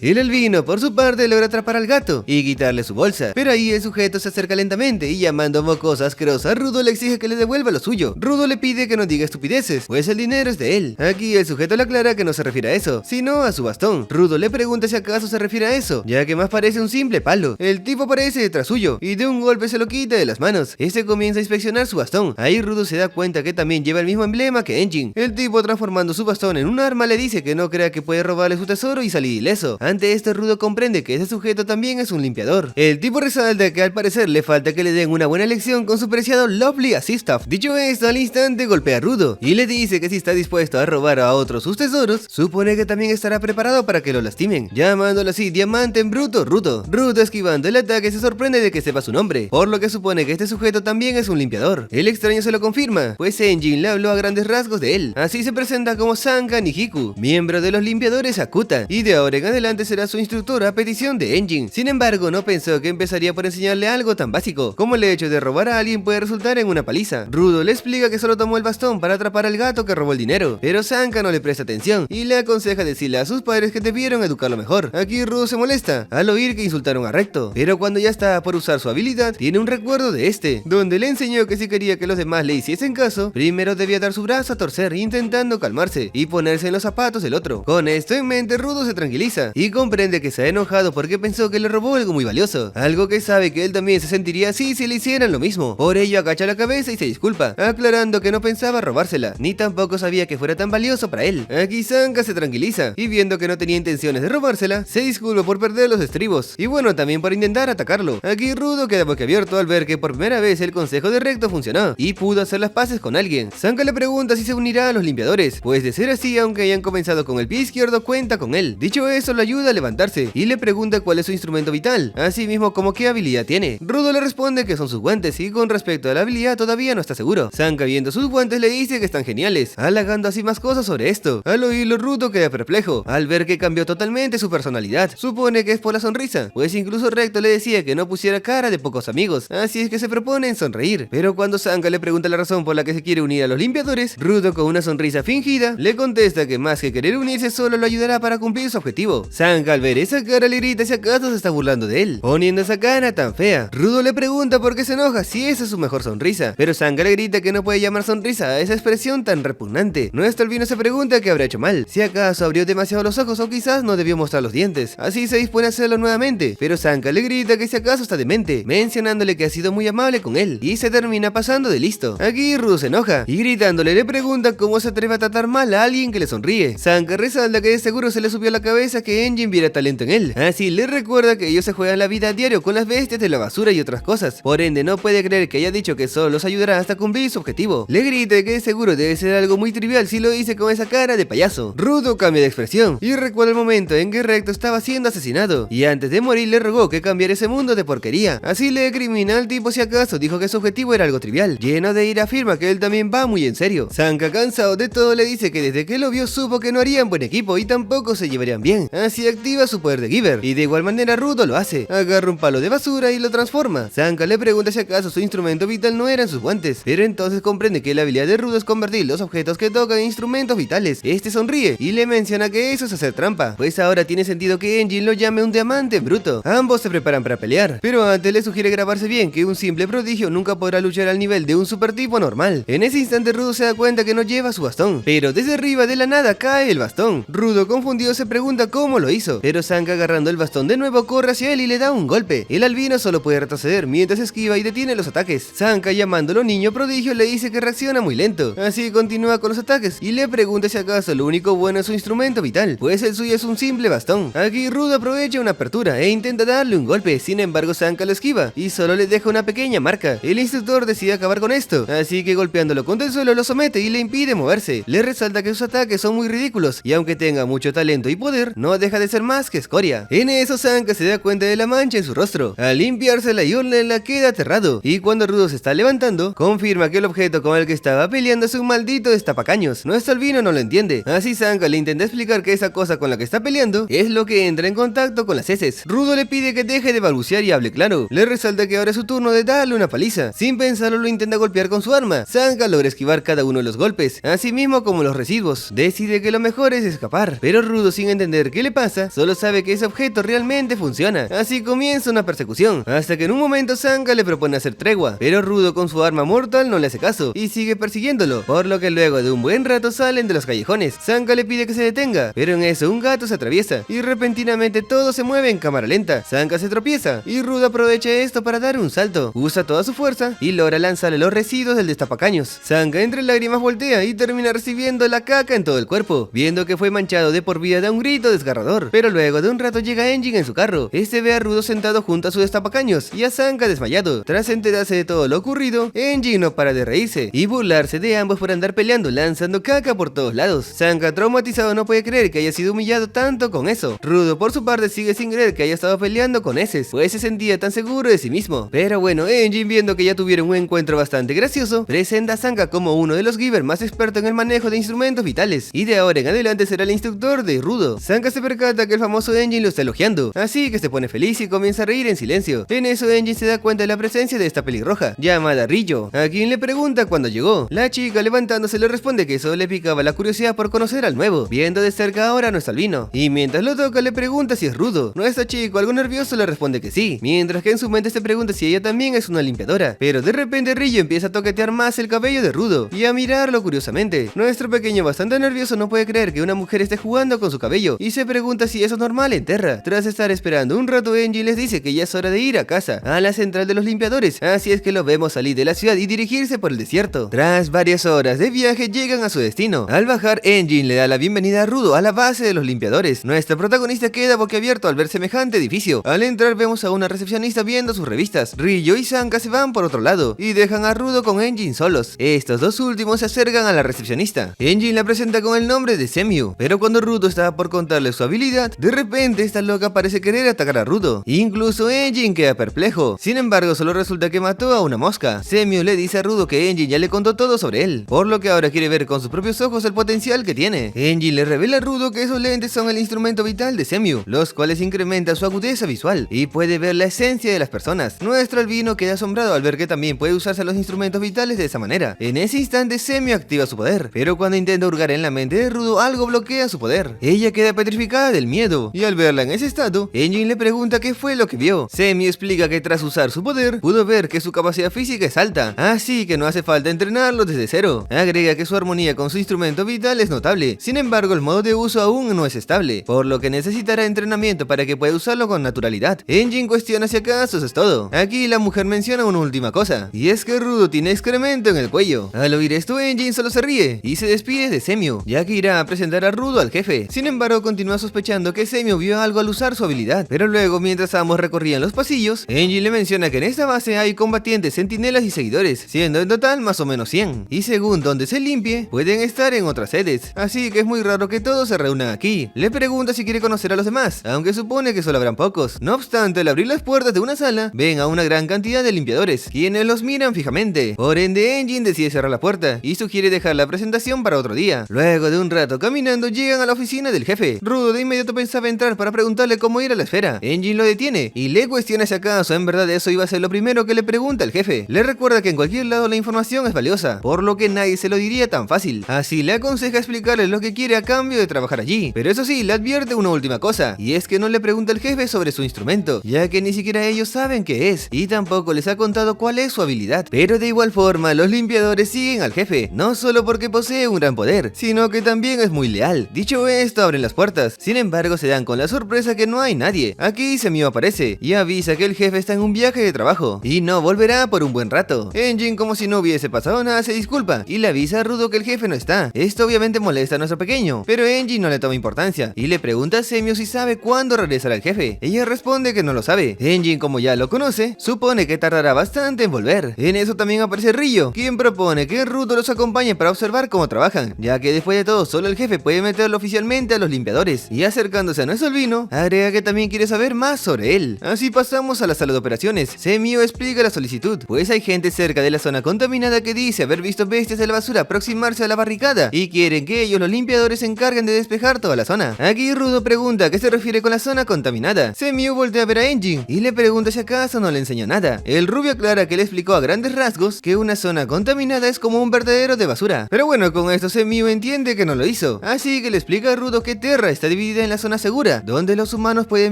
El albino, por su parte, logra atrapar al gato y quitarle su bolsa, pero ahí el sujeto se acerca lentamente y, llamando mocosa asquerosa, Rudo le exige que le devuelva lo suyo. Rudo le pide que no diga estupideces, pues el dinero es de él. Aquí el sujeto le aclara que no se refiere a eso, sino a su bastón. Rudo le pregunta si acaso se refiere a eso, ya que más parece un simple palo. El tipo aparece detrás suyo y de un golpe se lo quita de las manos. Este comienza a inspeccionar su bastón. Ahí Rudo se da cuenta que también lleva el mismo emblema que Engine. El tipo, transformando su bastón en un arma, le dice que no crea que puede robarle su tesoro y salir ileso. Ante esto, Rudo comprende que ese sujeto también es un limpiador. El tipo resalta que al parecer le falta que le den una buena lección con su preciado Lovely Assistant. Dicho esto, al instante golpea a Rudo y le dice que si está dispuesto a robar a otros sus tesoros, supone que también estará preparado para que lo lastimen, llamándolo así Diamante en bruto Rudo. Rudo, esquivando el ataque, se sorprende de que sepa su nombre, por lo que supone que este sujeto también es un limpiador. El extraño se lo confirma, pues Engine le habló a grandes rasgos de él. Así se presenta como Sanka Nihiku, miembro de los limpiadores Akuta, y de ahora en adelante será su instructor a petición de Engine. Sin embargo, no pensó que empezaría por enseñarle algo tan básico como el hecho de robar a alguien puede resultar en una paliza. Rudo le explica que solo tomó el bastón para atrapar al gato que robó el dinero, pero Sanka no le presta atención y le aconseja decirle a sus padres que debieron educarlo mejor. Aquí Rudo se molesta al oír que insultaron a Recto, pero cuando ya está por usar su habilidad, tiene un recuerdo de este, donde le enseñó que si quería que los demás le hiciesen caso, primero debía dar su brazo a torcer intentando calmarse y ponerse en los zapatos del otro. Con esto en mente, Rudo se tranquiliza y comprende que se ha enojado porque pensó que le robó algo muy valioso, algo que sabe que él también se sentiría así si le hicieran lo mismo. Por ello agacha la cabeza y se disculpa, aclarando que no pensaba robársela, ni tampoco sabía que fuera tan valioso para él. Aquí Sanka se tranquiliza y, viendo que no tenía intenciones de robársela, se disculpa por perder los estribos y bueno, también por intentar atacarlo. Aquí Rudo queda boquiabierto al ver que por primera vez el consejo de Recto funcionó y pudo hacer las paces con alguien. Sanka le pregunta si se unirá a los limpiadores, pues de ser así, aunque hayan comenzado con el pie izquierdo cuenta con él. Dicho eso, lo ayuda a levantarse y le pregunta cuál es su instrumento vital, así mismo como qué habilidad tiene. Rudo le responde que son sus guantes y con respecto a la habilidad todavía no está seguro. Sanka, viendo sus guantes, le dice que están geniales, halagando así más cosas sobre esto. Al oírlo, Rudo queda perplejo al ver que cambió totalmente su personalidad. Supone que es por la sonrisa, pues incluso Recto le decía que no pusiera cara de pocos amigos, así es que se propone en sonreír. Pero cuando Sanka le pregunta la razón por la que se quiere unir a los limpiadores, Rudo, con una sonrisa fingida, le contesta que más que querer unirse solo lo ayudará para cumplir su objetivo. Sanka, al ver esa cara, le grita si acaso se está burlando de él, poniendo esa cara tan fea. Rudo le pregunta por qué se enoja si esa es su mejor sonrisa, pero Sanka le grita que no puede llamar sonrisa a esa expresión tan repugnante. Nuestro albino se pregunta qué habrá hecho mal, si acaso abrió demasiado los ojos o quizás no debió mostrar los dientes, así se dispone a hacerlo nuevamente, pero Sanka le grita que si acaso está demente, mencionándole que ha sido muy amable con él, y se termina pasando de listo. Aquí Rudo se enoja, y gritándole le pregunta cómo se atreve a tratar mal a alguien que le sonríe. Sanka resalta que de seguro se le subió a la cabeza que Engine viera talento en él, así le recuerda que ellos se juegan la vida a diario con las bestias de la basura y otras cosas, por ende no puede creer que haya dicho que solo los ayudará hasta cumplir su objetivo. Le grita que de seguro debe ser algo muy trivial si lo dice con esa cara de payaso. Rudo cambia de expresión y recuerda el momento en que Recto estaba siendo asesinado, y antes de morir le rogó que cambiara ese mundo de porquería. Así le crimina al tipo si acaso dijo que su objetivo era algo trivial. Lleno de ira afirma que él también va muy en serio. Sanka, cansado de todo, le dice que desde que lo vio supo que no harían buen equipo y tampoco se llevarían bien, así activa su poder de Giver, y de igual manera Rudo lo hace. Agarra un palo de basura y lo transforma. Sanka le pregunta si acaso su instrumento vital no eran sus guantes, pero entonces comprende que la habilidad de Rudo es convertir los objetos que tocan en instrumentos vitales. Este sonríe y le menciona que eso es hacer trampa, pues ahora tiene sentido que Engine lo llame un diamante bruto. Ambos se preparan para pelear, pero antes le sugiere grabarse bien que un simple prodigio nunca podrá luchar al nivel de un super tipo normal. En ese instante Rudo se da cuenta que no lleva su bastón, pero desde arriba de la nada cae el bastón. Rudo, confundido, se pregunta cómo lo hizo, pero Sanka, agarrando el bastón de nuevo, corre hacia él y le da un golpe. El albino solo puede retroceder mientras esquiva y detiene los ataques. Sanka, llamándolo niño prodigio, le dice que reacciona muy lento, así continúa con los ataques y le pregunta si acaso lo único bueno es su instrumento vital, pues el suyo es un simple bastón. Aquí Rudo aprovecha una apertura e intenta darle un golpe, sin embargo Sanka lo esquiva y solo le deja una pequeña marca. El instructor decide acabar con esto, así que golpeándolo contra el suelo lo somete y le impide moverse. Le resalta que sus ataques son muy ridículos y aunque tenga mucho talento y poder, no deja de ser más que escoria. En eso Sanka se da cuenta de la mancha en su rostro. Al limpiársela y la queda aterrado, y cuando Rudo se está levantando, confirma que el objeto con el que estaba peleando es un maldito destapacaños. Nuestro albino no lo entiende, así Sanka le intenta explicar que esa cosa con la que está peleando es lo que entra en contacto con las heces. Rudo le pide que deje de balbucear y hable claro. Le resalta que ahora es su turno de darle una paliza. Sin pensarlo lo intenta golpear con su arma. Sanka logra esquivar cada uno de los golpes, así mismo como los residuos. Decide que lo mejor es escapar, pero Rudo, sin entender qué le pasa, solo sabe que ese objeto realmente funciona. Así comienza una persecución, hasta que en un momento Sanka le propone hacer tregua, pero Rudo con su arma mortal no le hace caso y sigue persiguiéndolo, por lo que luego de un buen rato salen de los callejones. Sanka le pide que se detenga, pero en eso un gato se atraviesa y repentinamente todo se mueve en cámara lenta. Sanka se tropieza y Rudo aprovecha esto para dar un salto, usa toda su fuerza y logra lanzarle los residuos del destapacaños. Sanka entre lágrimas voltea y termina recibiendo la caca en todo el cuerpo. Viendo que fue manchado de por vida, da un grito desgarrador, pero luego de un rato llega Engine en su carro. Este ve a Rudo sentado junto a su destapacaños y a Sanka desmayado. Tras enterarse de todo lo ocurrido, Engine no para de reírse y burlarse de ambos por andar peleando lanzando caca por todos lados. Sanka, traumatizado, no puede creer que haya sido humillado tanto con eso. Rudo por su parte sigue sin creer que haya estado peleando con heces, pues se sentía tan seguro de sí mismo. Pero bueno, Engine, viendo que ya tuvieron un encuentro bastante gracioso, presenta a Sanka como uno de los Giver más expertos en el manejo de instrumentos vitales, y de ahora en adelante será el instructor de Rudo. Sanka se percata que el famoso Engine lo está elogiando, así que se pone feliz y comienza a reír en silencio. En eso Engine se da cuenta de la presencia de esta pelirroja, llamada Rillo, a quien le pregunta cuándo llegó. La chica, levantándose, le responde que eso le picaba la curiosidad por conocer al nuevo, viendo de cerca ahora a nuestro albino, y mientras lo toca le pregunta si es Rudo. Nuestro chico, algo nervioso, le responde que sí, mientras que en su mente se pregunta si ella también es una limpiadora, pero de repente Rillo empieza a toquetear más el cabello de Rudo y a mirarlo curiosamente. Nuestro pequeño, bastante nervioso, no puede creer que una mujer esté jugando con su cabello y se pregunta si eso es normal en Terra. Tras estar esperando un rato, Engine les dice que ya es hora de ir a casa, a la central de los limpiadores, así es que lo vemos salir de la ciudad y dirigirse por el desierto. Tras varias horas de viaje llegan a su destino. Al bajar, Engine le da la bienvenida a Rudo a la base de los limpiadores. Nuestro protagonista queda boquiabierto al ver semejante edificio. Al entrar vemos a una recepcionista viendo sus revistas. Rillo y Sanka se van por otro lado y dejan a Rudo con Engine solos. Estos dos últimos se acercan a la recepcionista. Engine la presenta con el nombre de Semiu, pero cuando Rudo estaba por contarle su habilidad, de repente esta loca parece querer atacar a Rudo. Incluso Enjin queda perplejo, sin embargo solo resulta que mató a una mosca. Semiu le dice a Rudo que Enjin ya le contó todo sobre él, por lo que ahora quiere ver con sus propios ojos el potencial que tiene. Enjin le revela a Rudo que esos lentes son el instrumento vital de Semiu, los cuales incrementan su agudeza visual y puede ver la esencia de las personas. Nuestro albino queda asombrado al ver que también puede usarse los instrumentos vitales de esa manera. En ese instante Semiu activa su poder, pero cuando intenta hurgar en la mente de Rudo, algo bloquea su poder. Ella queda petrificada del miedo, y al verla en ese estado, Enjin le pregunta qué fue lo que vio. Semiu explica que tras usar su poder, pudo ver que su capacidad física es alta, así que no hace falta entrenarlo desde cero. Agrega que su armonía con su instrumento vital es notable, sin embargo el modo de uso aún no es estable, por lo que necesitará entrenamiento para que pueda usarlo con naturalidad. Enjin cuestiona si acaso eso es todo. Aquí la mujer menciona una última cosa, y es que Rudo tiene excremento en el cuello. Al oír esto, Enjin solo se ríe y se despide de Semiu, ya que irá a presentar a Rudo al jefe. Sin embargo, continúa sospechando que Semiu vio algo al usar su habilidad, pero luego, mientras ambos recorrían los pasillos, Enjin le menciona que en esta base hay combatientes, centinelas y seguidores, siendo en total más o menos 100, y según donde se limpie, pueden estar en otras sedes, así que es muy raro que todos se reúnan aquí. Le pregunta si quiere conocer a los demás, aunque supone que solo habrán pocos. No obstante, al abrir las puertas de una sala, ven a una gran cantidad de limpiadores, quienes los miran fijamente. Por ende, Enjin decide cerrar la puerta y sugiere dejar la presentación para otro día. Luego de un rato caminando, llegan a la oficina del jefe. Rudo de inmediato pensaba entrar para preguntarle cómo ir a la esfera. Enjin lo detiene y le cuestiona si acaso en verdad eso iba a ser lo primero que le pregunta el jefe. Le recuerda que en cualquier lado la información es valiosa, por lo que nadie se lo diría tan fácil. Así le aconseja explicarle lo que quiere a cambio de trabajar allí. Pero eso sí, le advierte una última cosa, y es que no le pregunta al jefe sobre su instrumento, ya que ni siquiera ellos saben qué es, y tampoco les ha contado cuál es su habilidad. Pero de igual forma, los limpiadores siguen al jefe, no solo porque posee un gran poder, sino que también es muy leal. Dicho esto, abren las puertas. Sin embargo, se dan con la sorpresa que no hay nadie. Aquí Semiu aparece y avisa que el jefe está en un viaje de trabajo y no volverá por un buen rato. Enjin, como si no hubiese pasado nada, se disculpa y le avisa a Rudo que el jefe no está. Esto obviamente molesta a nuestro pequeño, pero Enjin no le toma importancia y le pregunta a Semiu si sabe cuándo regresará el jefe. Ella responde que no lo sabe. Enjin, como ya lo conoce, supone que tardará bastante en volver. En eso también aparece Ryo, quien propone que Rudo los acompañe para observar cómo trabajan, ya que después de todo solo el jefe puede meterlo oficialmente a los limpiadores. Y acercándose a nuestro albino, agrega que también quiere saber más sobre él. Así pasamos a la sala de operaciones. Semiu explica la solicitud, pues hay gente cerca de la zona contaminada que dice haber visto bestias de la basura aproximarse a la barricada y quieren que ellos, los limpiadores, se encarguen de despejar toda la zona. Aquí Rudo pregunta a qué se refiere con la zona contaminada. Semiu voltea a ver a Enjin y le pregunta si acaso no le enseñó nada. El rubio aclara que le explicó a grandes rasgos que una zona contaminada es como un vertedero de basura. Pero bueno, con esto Semiu entiende que no lo hizo, así que le explica a Rudo que Terra está dividida en la zona segura, donde los humanos pueden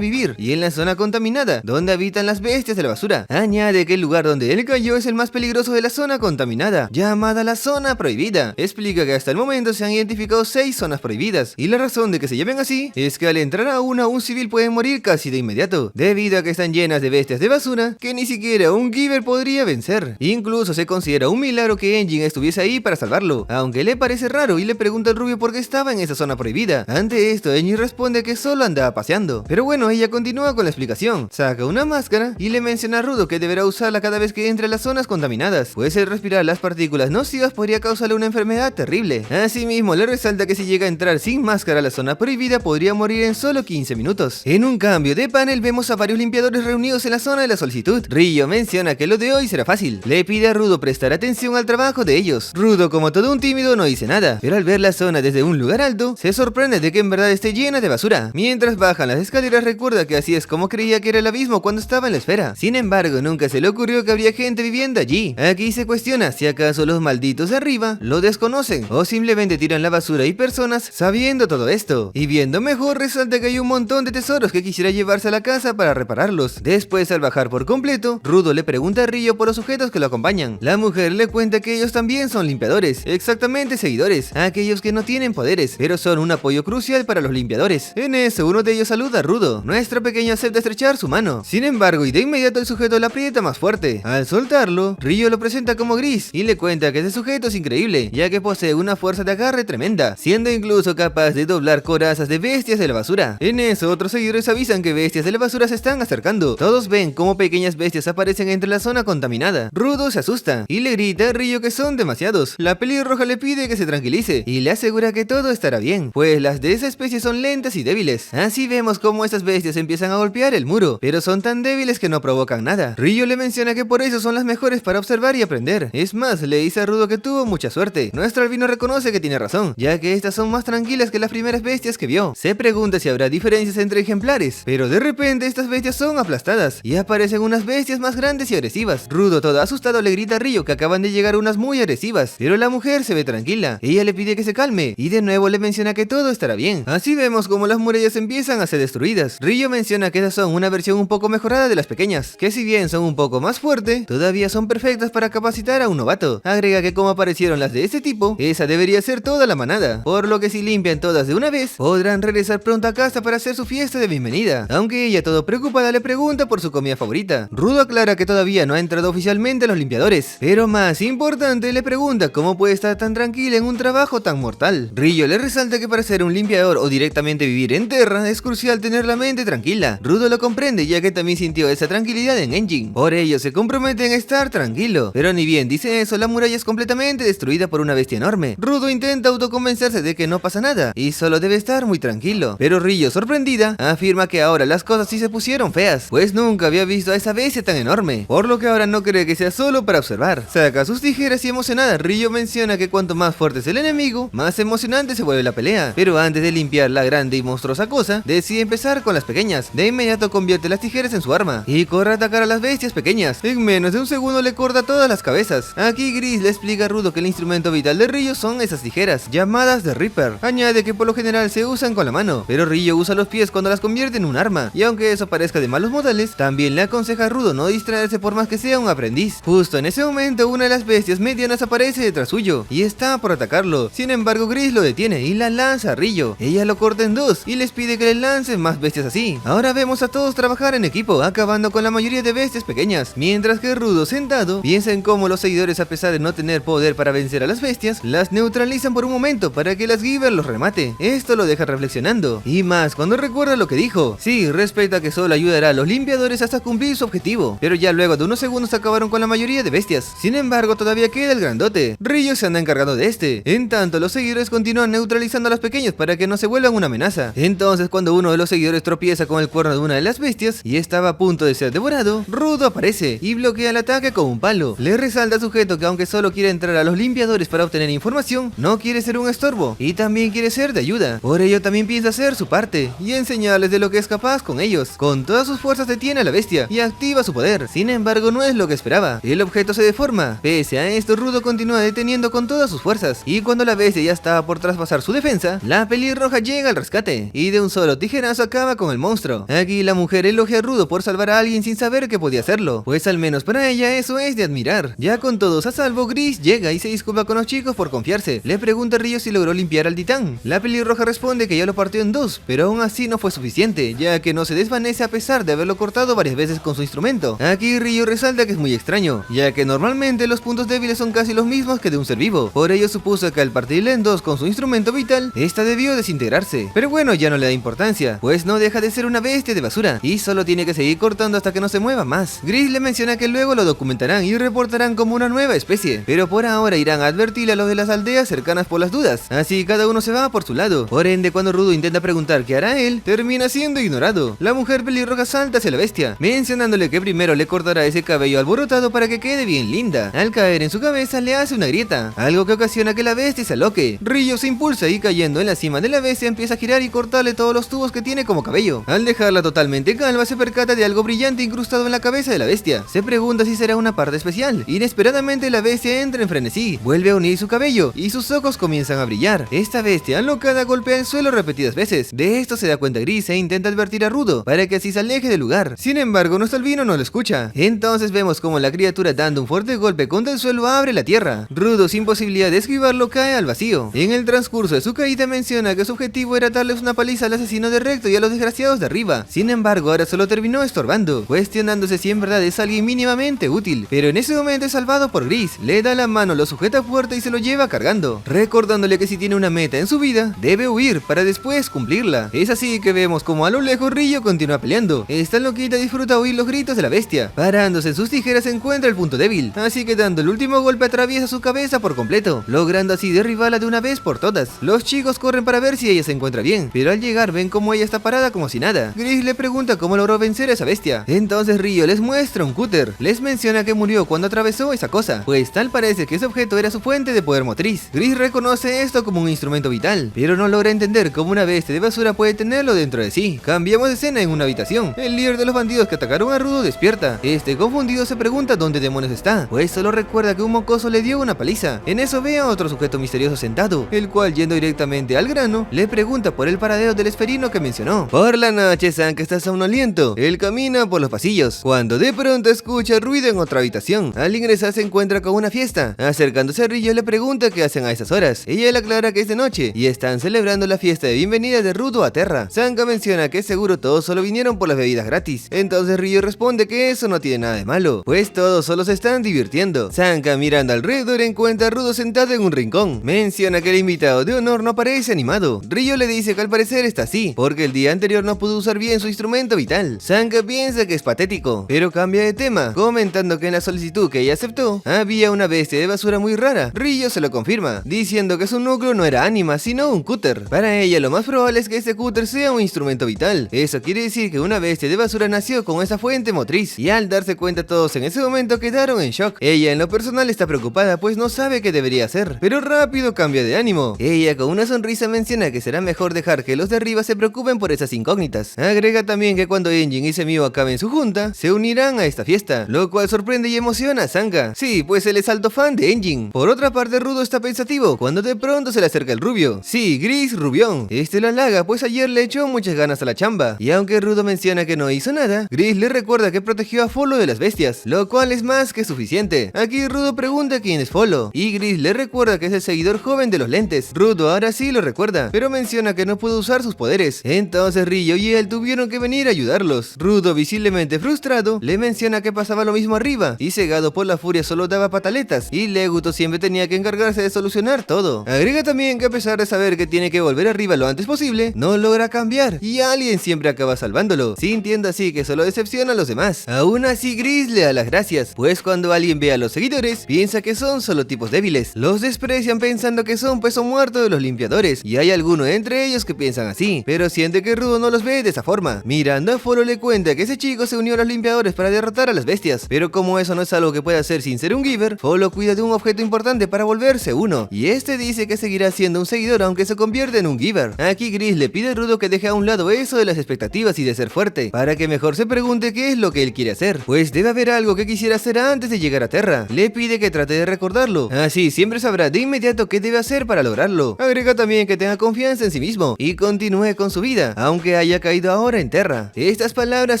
vivir, y en la zona contaminada, donde habitan las bestias de la basura. Añade que el lugar donde él cayó es el más peligroso de la zona contaminada, llamada la zona prohibida. Explica que hasta el momento se han identificado 6 zonas prohibidas, y la razón de que se llamen así es que al entrar a una, un civil puede morir casi de inmediato, debido a que están llenas de bestias de basura que ni siquiera un Giver podría vencer. Incluso se considera un milagro que Enjin estuviese ahí para salvarlo, aunque le parece raro y le pregunta al rubio por qué estaba en esa zona prohibida. Ante esto, Enjin responde que solo andaba paseando. Pero bueno, ella continúa con la explicación. Saca una máscara y le menciona a Rudo que deberá usarla cada vez que entre a las zonas contaminadas, pues el respirar las partículas nocivas podría causarle una enfermedad terrible. Asimismo, le resalta que si llega a entrar sin máscara a la zona prohibida, podría morir en solo 15 minutos. En un cambio de panel, vemos a varios limpiadores reunidos en la zona de la solicitud. Ryo menciona que lo de hoy será fácil. Le pide a Rudo prestar atención al trabajo de ellos. Rudo, como todo un tímido, no dice nada, pero al ver la zona desde un lugar alto, se sorprende de que en verdad esté llena de basura. Mientras bajan las escaleras, recuerda que así es como creía que era el abismo cuando estaba en la esfera. Sin embargo, nunca se le ocurrió que habría gente viviendo allí. Aquí se cuestiona si acaso los malditos de arriba lo desconocen o simplemente tiran la basura y personas sabiendo todo esto. Y viendo mejor, resalta que hay un montón de tesoros que quisiera llevarse a la casa para repararlos. Después, al bajar por completo, Rudo le pregunta a Ryo por los sujetos que lo acompañan. La mujer le cuenta que ellos también son limpiadores, exactamente seguidores, aquellos que no tienen poderes, pero son un apoyo crucial para los limpiadores. En eso, uno de ellos saluda a Rudo. Nuestro pequeño acepta estrechar su mano. Sin embargo, y de inmediato el sujeto la aprieta más fuerte. Al soltarlo, Ryo lo presenta como Gris y le cuenta que ese sujeto es increíble, ya que posee una fuerza de agarre tremenda, siendo incluso capaz de doblar corazas de bestias de la basura. En eso, otros seguidores avisan que bestias de la basura se están acercando. Todos ven cómo pequeñas bestias aparecen entre la zona contaminada. Rudo se asusta y le grita a Ryo que son demasiados. La pelirroja le pide que se tranquilice y le asegura que todo todo estará bien, pues las de esa especie son lentas y débiles. Así vemos cómo estas bestias empiezan a golpear el muro, pero son tan débiles que no provocan nada. Ryo le menciona que por eso son las mejores para observar y aprender. Es más, le dice a Rudo que tuvo mucha suerte. Nuestro albino reconoce que tiene razón, ya que estas son más tranquilas que las primeras bestias que vio. Se pregunta si habrá diferencias entre ejemplares, pero de repente estas bestias son aplastadas y aparecen unas bestias más grandes y agresivas. Rudo, todo asustado, le grita a Ryo que acaban de llegar unas muy agresivas, pero la mujer se ve tranquila. Ella le pide que se calme y de nuevo le menciona que todo estará bien. Así vemos como las murallas empiezan a ser destruidas. Ryo menciona que esas son una versión un poco mejorada de las pequeñas, que si bien son un poco más fuertes, todavía son perfectas para capacitar a un novato. Agrega que como aparecieron las de este tipo, esa debería ser toda la manada, por lo que si limpian todas de una vez, podrán regresar pronto a casa para hacer su fiesta de bienvenida. Aunque ella, todo preocupada, le pregunta por su comida favorita. Rudo aclara que todavía no ha entrado oficialmente a los limpiadores, pero más importante, le pregunta cómo puede estar tan tranquila en un trabajo tan mortal. Ryo le resalta que para ser un limpiador o directamente vivir en Terra es crucial tener la mente tranquila. Rudo lo comprende, ya que también sintió esa tranquilidad en Engine. Por ello se comprometen a estar tranquilo, pero ni bien dice eso, la muralla es completamente destruida por una bestia enorme. Rudo intenta autoconvencerse de que no pasa nada y solo debe estar muy tranquilo, pero Ryo, sorprendida, afirma que ahora las cosas sí se pusieron feas, pues nunca había visto a esa bestia tan enorme, por lo que ahora no cree que sea solo para observar. Saca sus tijeras y emocionada, Ryo menciona que cuanto más fuerte es el enemigo, más emocionante se vuelve la pelea, pero antes de limpiar la grande y monstruosa cosa, decide empezar con las pequeñas. De inmediato convierte las tijeras en su arma y corre a atacar a las bestias pequeñas. En menos de un segundo le corta todas las cabezas. Aquí Gris le explica a Rudo que el instrumento vital de Ryo son esas tijeras, llamadas de Reaper. Añade que por lo general se usan con la mano, pero Ryo usa los pies cuando las convierte en un arma, y aunque eso parezca de malos modales, también le aconseja a Rudo no distraerse por más que sea un aprendiz. Justo en ese momento una de las bestias medianas aparece detrás suyo y está por atacarlo. Sin embargo, Gris lo detiene y la lanza a Ryo. Ella lo corta en dos y les pide que le lancen más bestias así. Ahora vemos a todos trabajar en equipo, acabando con la mayoría de bestias pequeñas, mientras que Rudo, sentado, piensa en cómo los seguidores, a pesar de no tener poder para vencer a las bestias, las neutralizan por un momento para que las Giver los remate. Esto lo deja reflexionando, y más cuando recuerda lo que dijo. Sí, respecta que solo ayudará a los limpiadores hasta cumplir su objetivo, pero ya luego de unos segundos acabaron con la mayoría de bestias. Sin embargo, todavía queda el grandote. Ryo se anda encargando de este. En tanto, los seguidores continúan neutralizando a los pequeños para que no se vuelvan una amenaza. Entonces, cuando uno de los seguidores tropieza con el cuerno de una de las bestias y estaba a punto de ser devorado, Rudo aparece y bloquea el ataque con un palo. Le resalta al sujeto que aunque solo quiere entrar a los limpiadores para obtener información, no quiere ser un estorbo y también quiere ser de ayuda. Por ello también piensa hacer su parte y enseñarles de lo que es capaz con ellos. Con todas sus fuerzas detiene a la bestia y activa su poder. Sin embargo, no es lo que esperaba. El objeto se deforma. Pese a esto, Rudo continúa deteniendo con todas sus fuerzas, y cuando la bestia ya estaba por traspasar su defensa, la pelirroja llega al rescate y de un solo tijerazo acaba con el monstruo. Aquí la mujer elogia a Rudo por salvar a alguien sin saber que podía hacerlo, pues al menos para ella eso es de admirar. Ya con todos a salvo, Gris llega y se disculpa con los chicos por confiarse. Le pregunta a Ryo si logró limpiar al titán. La pelirroja responde que ya lo partió en dos, pero aún así no fue suficiente, ya que no se desvanece a pesar de haberlo cortado varias veces con su instrumento. Aquí Ryo resalta que es muy extraño, ya que normalmente los puntos débiles son casi los mismos que de un ser vivo. Por ello supuso que al partirle en dos con su instrumento vital, esta debió desintegrarse. Pero bueno, ya no le da importancia, pues no deja de ser una bestia de basura y solo tiene que seguir cortando hasta que no se mueva más. Gris le menciona que luego lo documentarán y reportarán como una nueva especie, pero por ahora irán a advertirle a los de las aldeas cercanas por las dudas. Así cada uno se va por su lado. Por ende, cuando Rudo intenta preguntar qué hará él, termina siendo ignorado. La mujer pelirroja salta hacia la bestia, mencionándole que primero le cortará ese cabello alborotado para que quede bien linda. Al caer en su cabeza le hace una grieta, algo que ocasiona que la bestia se aloque. Ryo se impulsa y cayendo en la cima de la bestia empieza a girar y cortarle todos los tubos que tiene como cabello. Al dejarla totalmente calva se percata de algo brillante incrustado en la cabeza de la bestia. Se pregunta si será una parte especial. Inesperadamente la bestia entra en frenesí, vuelve a unir su cabello y sus ojos comienzan a brillar. Esta bestia alocada golpea el suelo repetidas veces. De esto se da cuenta Gris e intenta advertir a Rudo para que así se aleje del lugar. Sin embargo, nuestro albino no lo escucha. Entonces vemos como la criatura, dando un fuerte golpe contra el suelo, abre la tierra. Rudo, sin posibilidad de esquivarlo, cae al vacío. En el transcurso de su caída menciona que su objetivo era darles una paliza al asesino de Recto y a los desgraciados de arriba. Sin embargo, ahora solo terminó estorbando, cuestionándose si en verdad es alguien mínimamente útil. Pero en ese momento es salvado por Gris, le da la mano, lo sujeta fuerte y se lo lleva cargando, recordándole que si tiene una meta en su vida, debe huir para después cumplirla. Es así que vemos como a lo lejos Ryo continúa peleando. Esta loquita disfruta oír los gritos de la bestia. Parándose en sus tijeras se encuentra el punto débil, así que dando el último golpe atraviesa su cabeza por completo, logrando así derribarla de una vez por todas. todas. Los chicos corren para ver si ella se encuentra bien, pero al llegar ven como ella está parada como si nada. Gris le pregunta cómo logró vencer a esa bestia. Entonces Ryo les muestra un cúter. Les menciona que murió cuando atravesó esa cosa, pues tal parece que ese objeto era su fuente de poder motriz. Gris reconoce esto como un instrumento vital, pero no logra entender cómo una bestia de basura puede tenerlo dentro de sí. Cambiamos de escena en una habitación. El líder de los bandidos que atacaron a Rudo despierta. Este confundido se pregunta dónde demonios está, pues solo recuerda que un mocoso le dio una paliza. En eso ve a otro sujeto misterioso sentado, el cual, yendo directamente al grano, le pregunta por el paradero del esferino que mencionó. Por la noche, Sanka está somnoliento. Él camina por los pasillos, cuando de pronto escucha ruido en otra habitación. Al ingresar se encuentra con una fiesta. Acercándose a Ryo le pregunta qué hacen a esas horas. Ella le aclara que es de noche y están celebrando la fiesta de bienvenida de Rudo a Terra. Sanka menciona que seguro todos solo vinieron por las bebidas gratis. Entonces Ryo responde que eso no tiene nada de malo, pues todos solo se están divirtiendo. Sanka, mirando alrededor, encuentra a Rudo sentado en un rincón. Menciona que el invitado de honor no parece animado. Ryo le dice que al parecer está así, porque el día anterior no pudo usar bien su instrumento vital. Sanka piensa que es patético, pero cambia de tema, comentando que en la solicitud que ella aceptó, había una bestia de basura muy rara. Ryo se lo confirma, diciendo que su núcleo no era ánima, sino un cúter. Para ella lo más probable es que este cúter sea un instrumento vital. Eso quiere decir que una bestia de basura nació con esa fuente motriz, y al darse cuenta todos en ese momento quedaron en shock. Ella en lo personal está preocupada, pues no sabe qué debería hacer, pero rápido cambia de ánimo. Ella con una sonrisa menciona que será mejor dejar que los de arriba se preocupen por esas incógnitas. Agrega también que cuando Enjin y Semio acaben su junta, se unirán a esta fiesta, lo cual sorprende y emociona a Sanka. Sí, pues él es alto fan de Enjin. Por otra parte, Rudo está pensativo cuando de pronto se le acerca el rubio. Sí, Gris Rubión. Este lo halaga, pues ayer le echó muchas ganas a la chamba, y aunque Rudo menciona que no hizo nada, Gris le recuerda que protegió a Follow de las bestias, lo cual es más que suficiente. Aquí Rudo pregunta quién es Follow, y Gris le recuerda que es el seguidor joven de los lentes. Rudo ahora sí lo recuerda, pero menciona que no pudo usar sus poderes. Entonces Ryo y él tuvieron que venir a ayudarlos. Rudo, visiblemente frustrado, le menciona que pasaba lo mismo arriba, y cegado por la furia solo daba pataletas, y Leguto siempre tenía que encargarse de solucionar todo. Agrega también que a pesar de saber que tiene que volver arriba lo antes posible, no logra cambiar, y alguien siempre acaba salvándolo, sintiendo así que solo decepciona a los demás. Aún así Gris le da las gracias, pues cuando alguien ve a los seguidores, piensa que son solo tipos débiles. Los desprecian pensando que son peso muerto de los limpiadores, y hay algunos entre ellos que piensan así, pero siente que Rudo no los ve de esa forma. Mirando a Follow le cuenta que ese chico se unió a los limpiadores para derrotar a las bestias, pero como eso no es algo que pueda hacer sin ser un giver, Follow cuida de un objeto importante para volverse uno, y este dice que seguirá siendo un seguidor aunque se convierta en un giver. Aquí Gris le pide a Rudo que deje a un lado eso de las expectativas y de ser fuerte, para que mejor se pregunte qué es lo que él quiere hacer, pues debe haber algo que quisiera hacer antes de llegar a Terra. Le pide que trate de recordarlo, así siempre sabrá de inmediato qué debe hacer para lograrlo. Agrega también que tenga confianza en sí mismo y continúe con su vida, aunque haya caído ahora en Terra. Estas palabras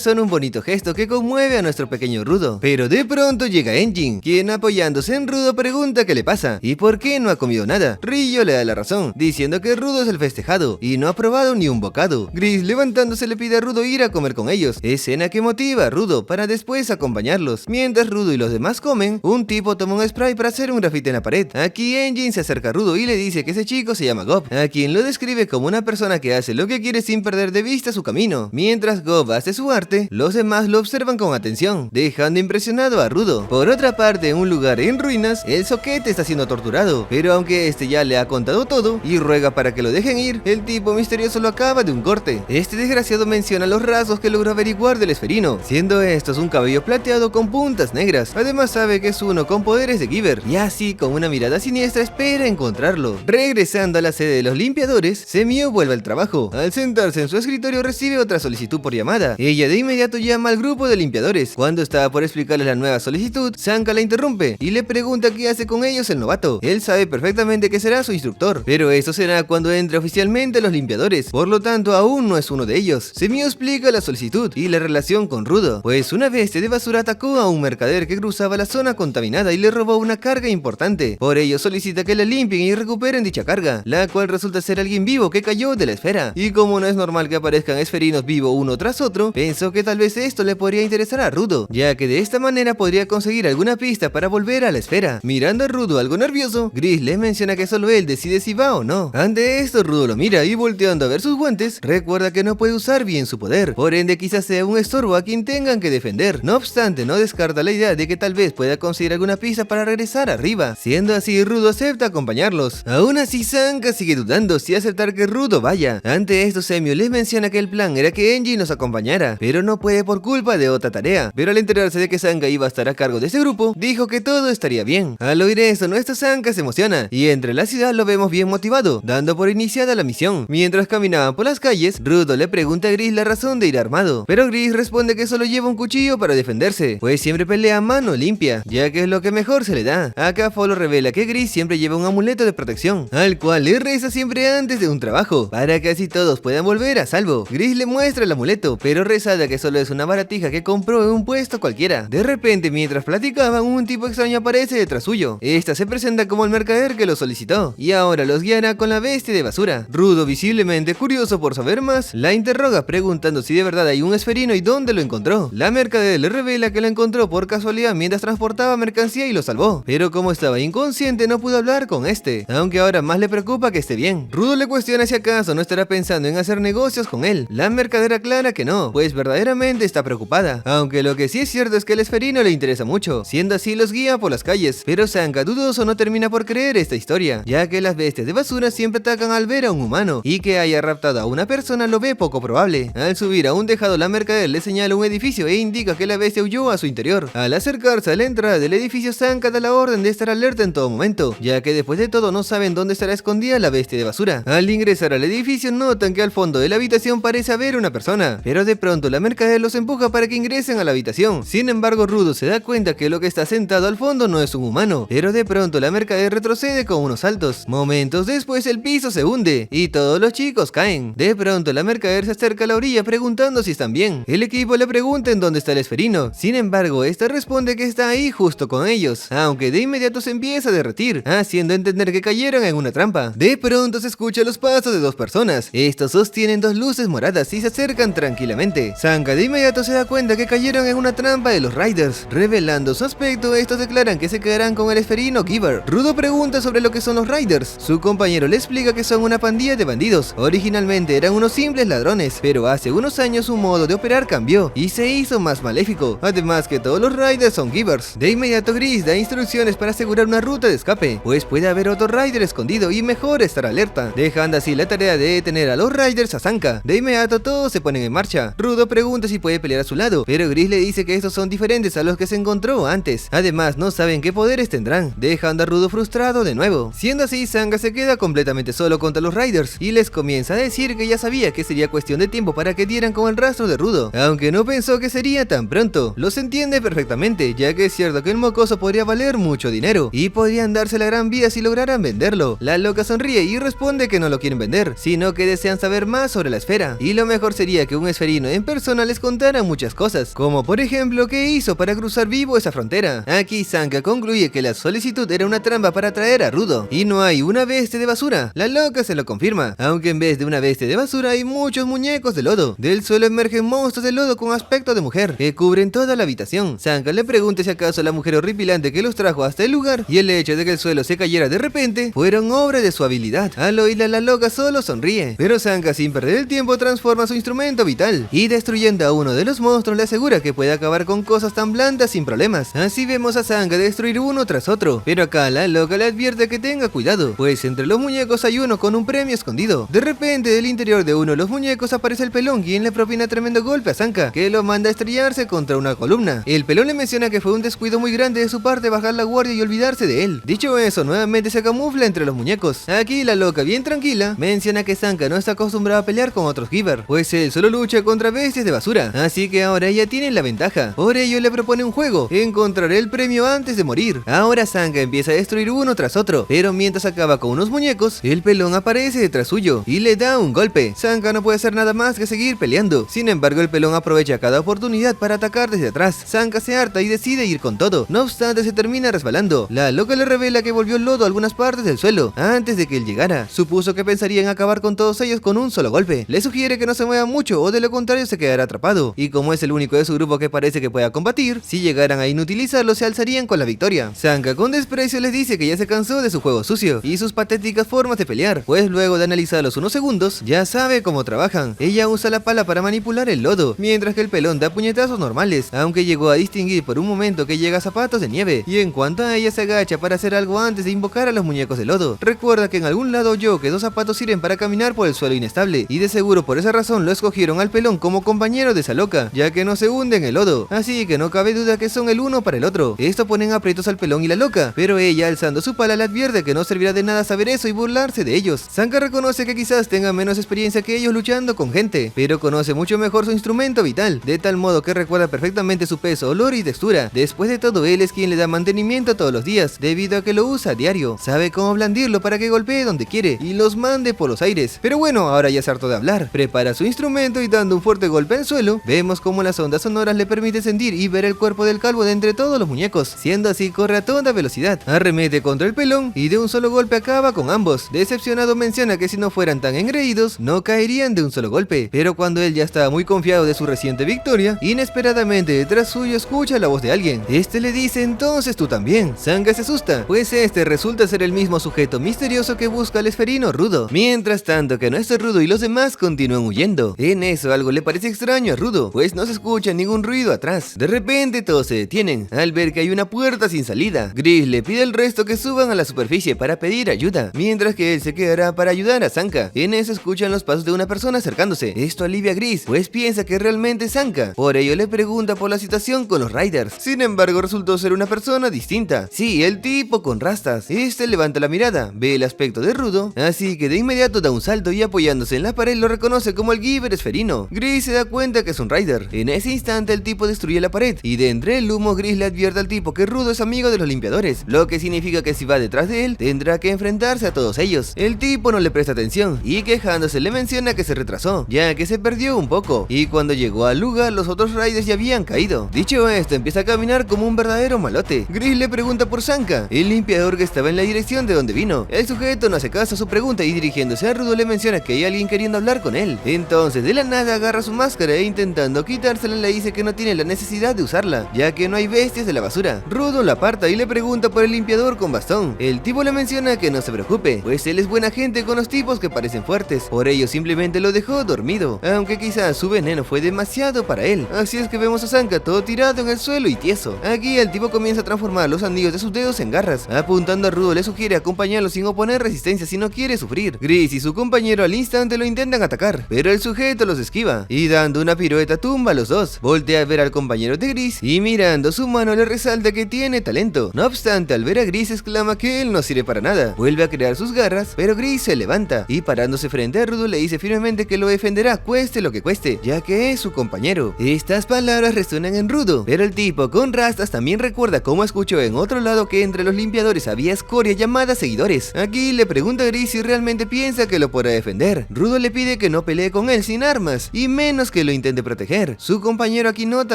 son un bonito gesto que conmueve a nuestro pequeño Rudo, pero de pronto llega Enjin, quien apoyándose en Rudo pregunta qué le pasa y por qué no ha comido nada. Ryo le da la razón, diciendo que Rudo es el festejado y no ha probado ni un bocado. Gris levantándose le pide a Rudo ir a comer con ellos, escena que motiva a Rudo para después acompañarlos. Mientras Rudo y los demás comen, un tipo toma un spray para hacer un grafite en la pared. Aquí Enjin se acerca a Rudo y le dice que ese chico se llama Gob, a quien lo describe como una persona que hace lo que quiere sin perder de vista su camino. Mientras Gob hace su arte, los demás lo observan con atención, dejando impresionado a Rudo. Por otra parte, en un lugar en ruinas, el soquete está siendo torturado, pero aunque este ya le ha contado todo y ruega para que lo dejen ir, el tipo misterioso lo acaba de un corte. Este desgraciado menciona los rasgos que logró averiguar del esferino, siendo estos un cabello plateado con puntas negras. Además sabe que es uno con poderes de Giver, y así con una mirada siniestra espera encontrarlo. Regresando a la sede de los limpiadores, Semio vuelve al trabajo. Al sentarse en su escritorio recibe otra solicitud por llamada. Ella de inmediato llama al grupo de limpiadores. Cuando estaba por explicarles la nueva solicitud, Sanka la interrumpe y le pregunta qué hace con ellos el novato. Él sabe perfectamente que será su instructor, pero eso será cuando entre oficialmente a los limpiadores, por lo tanto aún no es uno de ellos. Semio explica la solicitud y la relación con Rudo, pues una bestia de basura atacó a un mercader que cruzaba la zona contaminada y le robó una carga importante. Por ello solicita que la limpien y recuperen dicha carga, la cual resulta ser alguien vivo que cayó de la esfera. Y como no es normal que aparezcan esferinos vivos uno tras otro, pensó que tal vez esto le podría interesar a Rudo, ya que de esta manera podría conseguir alguna pista para volver a la esfera. Mirando a Rudo algo nervioso, Gris le menciona que solo él decide si va o no. Ante esto, Rudo lo mira y volteando a ver sus guantes, recuerda que no puede usar bien su poder, por ende quizás sea un estorbo a quien tengan que defender. No obstante, no descarta la idea de que tal vez pueda conseguir alguna pista para regresar arriba. Siendo así, Rudo acepta acompañarlos. Aún Aún así, Sanka sigue dudando si aceptar que Rudo vaya. Ante esto, Semio les menciona que el plan era que Enji nos acompañara, pero no puede por culpa de otra tarea. Pero al enterarse de que Sanka iba a estar a cargo de ese grupo, dijo que todo estaría bien. Al oír esto, nuestro Sanka se emociona y entre la ciudad lo vemos bien motivado, dando por iniciada la misión. Mientras caminaban por las calles, Rudo le pregunta a Gris la razón de ir armado, pero Gris responde que solo lleva un cuchillo para defenderse, pues siempre pelea a mano limpia, ya que es lo que mejor se le da. Acá Follow revela que Gris siempre lleva un amuleto de protección, al cual le reza siempre antes de un trabajo, para que así todos puedan volver a salvo. Gris le muestra el amuleto, pero resalta que solo es una baratija que compró en un puesto cualquiera. De repente, mientras platicaban, un tipo extraño aparece detrás suyo. Esta se presenta como el mercader que lo solicitó, y ahora los guiará con la bestia de basura. Rudo, visiblemente curioso por saber más, la interroga preguntando si de verdad hay un esferino y dónde lo encontró. La mercader le revela que lo encontró por casualidad mientras transportaba mercancía y lo salvó, pero como estaba inconsciente no pudo hablar con este, aunque ahora más le preocupa que esté bien. Rudo le cuestiona si acaso no estará pensando en hacer negocios con él. La mercader aclara que no, pues verdaderamente está preocupada, aunque lo que sí es cierto es que el esferino le interesa mucho, siendo así los guía por las calles. Pero Sanka, dudoso, no termina por creer esta historia, ya que las bestias de basura siempre atacan al ver a un humano, y que haya raptado a una persona lo ve poco probable. Al subir a un tejado, la mercader le señala un edificio e indica que la bestia huyó a su interior. Al acercarse a la entrada del edificio, Sanka da la orden de estar alerta en todo momento, ya que después de todo no saben dónde estará escondida la bestia de basura. Al ingresar al edificio notan que al fondo de la habitación parece haber una persona, pero de pronto la mercader los empuja para que ingresen a la habitación. Sin embargo, Rudo se da cuenta que lo que está sentado al fondo no es un humano, pero de pronto la mercader retrocede con unos saltos. Momentos después el piso se hunde y todos los chicos caen. De pronto la mercader se acerca a la orilla preguntando si están bien. El equipo le pregunta en dónde está el esferino, sin embargo esta responde que está ahí justo con ellos, aunque de inmediato se empieza a derretir, haciendo entender que cayeron en una trampa. De pronto se escuchan los pasos de dos personas. Estos sostienen dos luces moradas y se acercan tranquilamente. Sanka de inmediato se da cuenta que cayeron en una trampa de los Riders. Revelando su aspecto, estos declaran que se quedarán con el esferino Giver. Rudo pregunta sobre lo que son los Riders. Su compañero le explica que son una pandilla de bandidos. Originalmente eran unos simples ladrones, pero hace unos años su modo de operar cambió y se hizo más maléfico. Además que todos los Riders son Givers. De inmediato Gris da instrucciones para asegurar una ruta de escape, pues puede haber otro Rider escondido y mejor estar alerta, dejando así la tarea de detener a los Riders a Sanka. De inmediato todos se ponen en marcha. Rudo pregunta si puede pelear a su lado, pero Gris le dice que estos son diferentes a los que se encontró antes. Además no saben qué poderes tendrán, dejando a Rudo frustrado de nuevo. Siendo así, Sanka se queda completamente solo contra los Riders y les comienza a decir que ya sabía que sería cuestión de tiempo para que dieran con el rastro de Rudo, aunque no pensó que sería tan pronto. Los entiende perfectamente, ya que es cierto que el mocoso podría valer mucho dinero y podrían darse la gran vida si lograran venderlo. La loca sonríe y responde que no lo quieren vender, sino que desean saber más sobre la esfera, y lo mejor sería que un esferino en persona les contara muchas cosas, como por ejemplo qué hizo para cruzar vivo esa frontera. Aquí Sanka concluye que la solicitud era una trampa para atraer a Rudo, y no hay una bestia de basura. La loca se lo confirma, aunque en vez de una bestia de basura hay muchos muñecos de lodo. Del suelo emergen monstruos de lodo con aspecto de mujer, que cubren toda la habitación. Sanka le pregunta si acaso la mujer horripilante que los trajo hasta el lugar y el hecho de que el suelo se cayera de repente fueron obra de su habilidad. Al oírla, la loca solo sonríe, pero Sanka, sin perder el tiempo, transforma su instrumento vital y destruyendo a uno de los monstruos le asegura que puede acabar con cosas tan blandas sin problemas. Así vemos a Sanka destruir uno tras otro, pero acá la loca le advierte que tenga cuidado, pues entre los muñecos hay uno con un premio escondido. De repente, del interior de uno de los muñecos aparece el pelón, quien le propina tremendo golpe a Sanka, que lo manda a estrellarse contra una columna. El pelón le menciona que fue un descuido muy grande de su parte bajar la guardia y olvidarse de él. Dicho eso, nuevamente se camufla entre los muñecos. Aquí la loca, bien tranquila, menciona que Sanka no está acostumbrada a pelear con otros Giver, pues él solo lucha contra bestias de basura, así que ahora ella tiene la ventaja. Por ello le propone un juego, encontrar el premio antes de morir. Ahora Sanka empieza a destruir uno tras otro, pero mientras acaba con unos muñecos, el pelón aparece detrás suyo y le da un golpe. Sanka no puede hacer nada más que seguir peleando. Sin embargo, el pelón aprovecha cada oportunidad para atacar desde atrás. Sanka se harta y decide ir con todo. No obstante, se termina resbalando. La loca le revela que volvió lodo a algunas partes del suelo antes de que él llegara. Supuso que pensaría en acabar con todos ellos con un solo golpe. Le sugiere que no se mueva mucho o de lo contrario se quedará atrapado. Y como es el único de su grupo que parece que pueda combatir, si llegaran a inutilizarlo se alzarían con la victoria. Sanka con desprecio les dice que ya se cansó de su juego sucio y sus patéticas formas de pelear, pues luego de analizarlos unos segundos, ya sabe cómo trabajan. Ella usa la pala para manipular el lodo, mientras que el pelón da puñetazos normales, aunque llegó a distinguir por un momento que llega a zapatos de nieve, y en cuanto a ella se agacha para hacer algo antes de invocar a los muñecos de lodo. lodo. Recuerda que en algún lado oyó que 2 zapatos sirven para caminar por el suelo inestable, y de seguro por esa razón lo escogieron al pelón como compañero de esa loca, ya que no se hunde en el lodo, así que no cabe duda que son el uno para el otro. Esto pone en aprietos al pelón y la loca, pero ella, alzando su pala, le advierte que no servirá de nada saber eso y burlarse de ellos. Sanka reconoce que quizás tenga menos experiencia que ellos luchando con gente, pero conoce mucho mejor su instrumento vital, de tal modo que recuerda perfectamente su peso, olor y textura. Después de todo, él es quien le da mantenimiento todos los días, debido a que lo usa a diario. Sabe cómo blandirlo para que golpee donde quiere y los mande por los aires. Pero bueno, ahora ya es harto de hablar. Prepara su instrumento y dando un fuerte golpe al suelo, vemos cómo las ondas sonoras le permiten sentir y ver el cuerpo del calvo de entre todos los muñecos. Siendo así, corre a toda velocidad, arremete contra el pelón y de un solo golpe acaba con ambos. Decepcionado menciona que si no fueran tan engreídos, no caerían de un solo golpe. Pero cuando él ya estaba muy confiado de su reciente victoria, inesperadamente detrás suyo escucha la voz de alguien. Este le dice: entonces tú también. Sanka se asusta, pues este resulta ser el mismo sujeto misterioso que busca al esferino Rudo. Mientras tanto que nuestro Rudo y los demás continúan huyendo. En eso algo le parece extraño a Rudo, pues no se escucha ningún ruido atrás. De repente todos se detienen al ver que hay una puerta sin salida. Gris le pide al resto que suban a la superficie para pedir ayuda, mientras que él se quedará para ayudar a Sanka. En eso escuchan los pasos de una persona acercándose. Esto alivia a Gris, pues piensa que realmente es Sanka. Por ello le pregunta por la situación con los Riders. Sin embargo, resultó ser una persona distinta. Sí, el tipo con rastas. Este levanta la mirada, ve el aspecto de Rudo, así que de inmediato da un salto y apoyándose en la pared lo reconoce como el Giver esferino. Gris se da cuenta que es un Rider. En ese instante el tipo destruye la pared y de entre el humo Gris le advierte al tipo que Rudo es amigo de los limpiadores, lo que significa que si va detrás de él tendrá que enfrentarse a todos ellos. El tipo no le presta atención y quejándose le menciona que se retrasó, ya que se perdió un poco, y cuando llegó al lugar los otros Riders ya habían caído. Dicho esto, empieza a caminar como un verdadero malote. Gris le pregunta por Sanka, el limpiador que estaba en la dirección de donde vino. El sujeto no hace caso a su pregunta y dirigiéndose a Rudo le menciona que hay alguien queriendo hablar con él. Entonces de la nada agarra su máscara e intentando quitársela le dice que no tiene la necesidad de usarla, ya que no hay bestias de la basura. Rudo la aparta y le pregunta por el limpiador con bastón. El tipo le menciona que no se preocupe, pues él es buena gente con los tipos que parecen fuertes, por ello simplemente lo dejó dormido, aunque quizás su veneno fue demasiado para él. Así es que vemos a Sanka todo tirado en el suelo y tieso. Aquí el tipo comienza a transformar los anillos de sus dedos en garras. Apuntando a Rudo le sugiere acompañarlo sin oponer resistencia si no quiere sufrir. Gris y su compañero al instante lo intentan atacar, pero el sujeto los esquiva y dando una pirueta tumba a los dos. Voltea a ver al compañero de Gris y mirando su mano le resalta que tiene talento. No obstante, al ver a Gris exclama que él no sirve para nada. Vuelve a crear sus garras, pero Gris se levanta y parándose frente a Rudo le dice firmemente que lo defenderá cueste lo que cueste, ya que es su compañero. Estas palabras resuenan en Rudo, pero el tipo con rastas también recuerda cómo escuchó en otro lado que entre los limpiadores había escoria llamada seguidores. Aquí le pregunta a Gris si realmente piensa que lo podrá defender. Rudo le pide que no pelee con él sin armas, y menos que lo intente proteger. Su compañero aquí nota